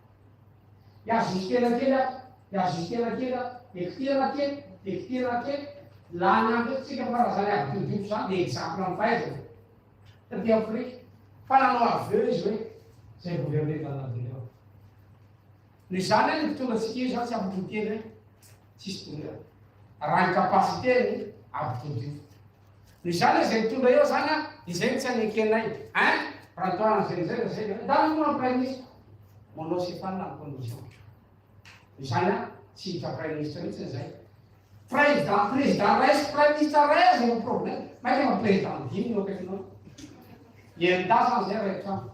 Hiajustena kely aho, hiajustena kely aho, ekitena kely, ekitena kely. Laha nandretsika farazany abdodio zany dia exemple amin'ny fahaizana. Taty Afrika, fa nanao aveo izy hoe j'ai gouverné pendant 2 ans. Ny zany ny tonga antsika io zany tsy ampitotely hoe tsisy tonga. Raha ny kapasiteny ampitodio. Ny zany zay mitondra eo zany izay tsy anekenay. Raha toana zay damy moa prime ministre. Manao sefanina ny condition. Ny zany tsy hita prime ministre mihitsy zay. Président reste, prime ministre reste, zay problème. Maika ma président dimy no akaikinao. Iendasa zay rehetra.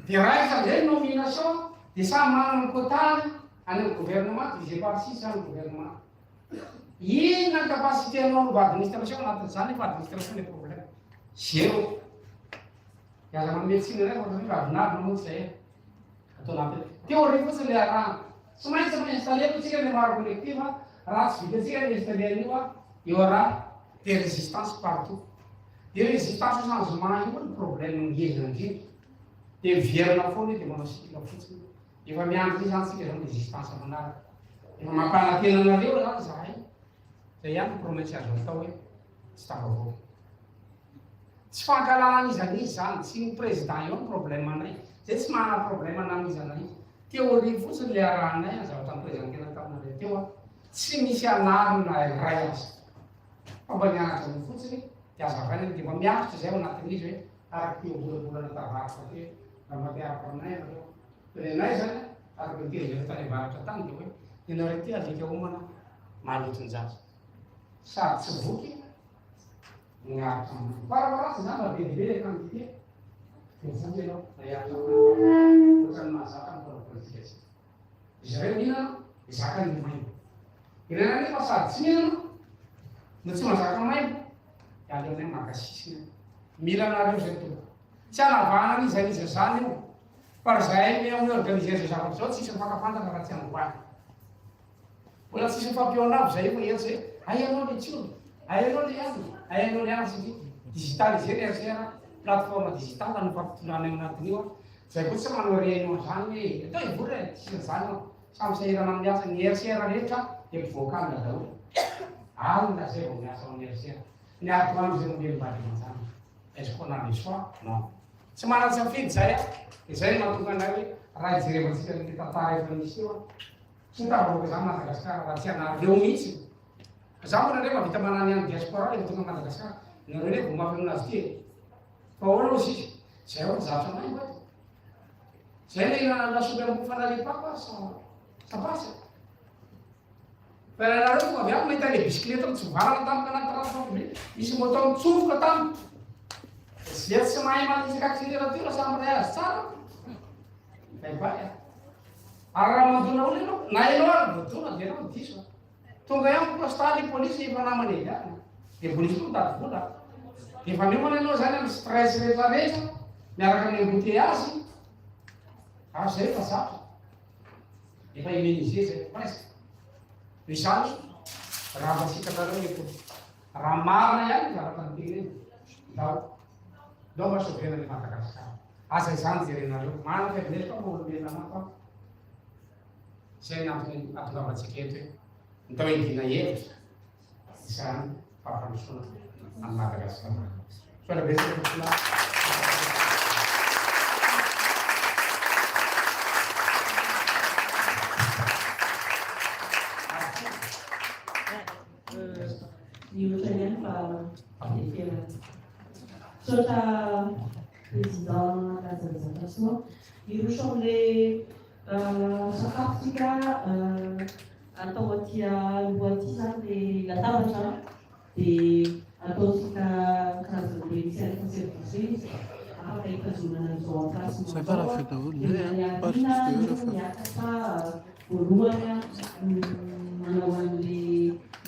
Dia raika zay nomination, dia samy manana ny quotany any gouvernement, divisé par 6 zany gouvernement. Inona ny capacité anao no administration anatin'izany fa administration le problème. Zéro. Iaza manometsina rek fa avinavina moa zay. Atao anaty. Théorie fotsiny le arahana. Tsy maintsy installer tsika mémoire collective, raha tsy vitatsika ny installer an'io, il y aura des résistances partout. Des résistances au changement io ny problème ngezina indrindra. Dia vierina foana dia manao sikina fotsiny. Efa miandry zany sika zany résistance manaraka. Efa mampanantena anareo zany zahay. Zay ihany ny promesse azo atao hoe tsy tafavoaka. Tsy fankalana izy an'izy zany, tsy ny président io ny problème anay. Zay tsy manana problème an'izy anay. Théorie fotsiny le arahanay zavatra ny président tena taminareo teo tsy misy anarina ray azy. Fa mba nianatra ny fotsiny dia azavaina dia mba miaritra zay ao anatin'izy hoe araky teo-bolabolana tavarotra teo. Raha mampiaraka aminay anareo. Tenenay zany araky ny teny tany avaratra tany dia hoe ianareo ty alika homana maloton'ny zaza. Sady tsy voky miaritra aminay. Farafaratsa zany mabedibe le quantité. Dia voky ianao na hiaritra aminay. Ohatrany mahazaka ny politika atsika. Izy reo mihinana, izaka ny maimbo. Irenana nefa sady tsy mihinana, no tsy mahazaka maimbo, dia aleo aminay makasisina. Mila anareo zay tompo. Tsy hanavahana izy an'izy zany io. Fa zahay amin'ny organiser zay zavatra zao tsisy mifankafantatra raha tsy hanavahana. Mbola tsisy mifampiona zay io ery zay. Aianao le tsony, aianao le any, aianao le any. Digitalisé le RCR, plateforme digitale no fampitolana eo anatin'io. Zay koa tsy manao réunion zany hoe atao ivory e, tsisy zany ao. Samy sahirana amin'ny asa ny RCR rehetra dia mpivoaka amina daholo. Alina zay vao miasa amin'ny RCR. Ny aritoandro zay mombelom-badina zany. Est-ce qu'on a le choix? Non. Tsy manan-tsafidy zay dia zay no mahatonga anay hoe raha ijerevantsika ny tantara efa nisy eo tsy mitavavoaka zany Madagasikara raha tsy hanareo mihitsy. Za moa nandray mavita manany any diaspora rehefa tonga Madagasikara. Nareo le vao mafy aminazy ty. Fa ahoana ho sisy? Zay ao ny zavatra anay va. Zay le ihinana lasopy amin'ny fanalipaka sa pasy. Fa nareo tonga avy any mahita le bisikileta mitsovalana tamika anaty transport misy moto mitsofoka taminy. Zay tsy mahay manisaka accélérateur samy ray azy tsara. Baibay. Ary raha mandona olo ianao, na ianao ary voadona dia ianao diso. Tonga ihany postaly polisy efa namana egany. Dia polisy koa mitady vola. Dia efa miomana ianao zany amin'ny stress rehetrarehetra, miaraka amin'ny embouteillage. Ary zay efa zatra. Efa immunisé zay presque. Izany raha masika tareo eto. Raha marina ihany zavatra ny teneny. Dao. Dao mba sauver ny Madagasikara. asa izany jerenareo mana faiveleka maolombelona mafa zay atongavantsika eto hoe nitao hoe dina hevitra izany fampandrosoana any Madagasikara. Soara besaka Mihoatra ihany fa efera. Saotra président Lazarzatasno, irusao le sakafotsika atao aty aloha aty zany le latabatra dia ataotsika karazana be misy araka service afaka hitazonana izao aplasy miakatra voalohany manao an'le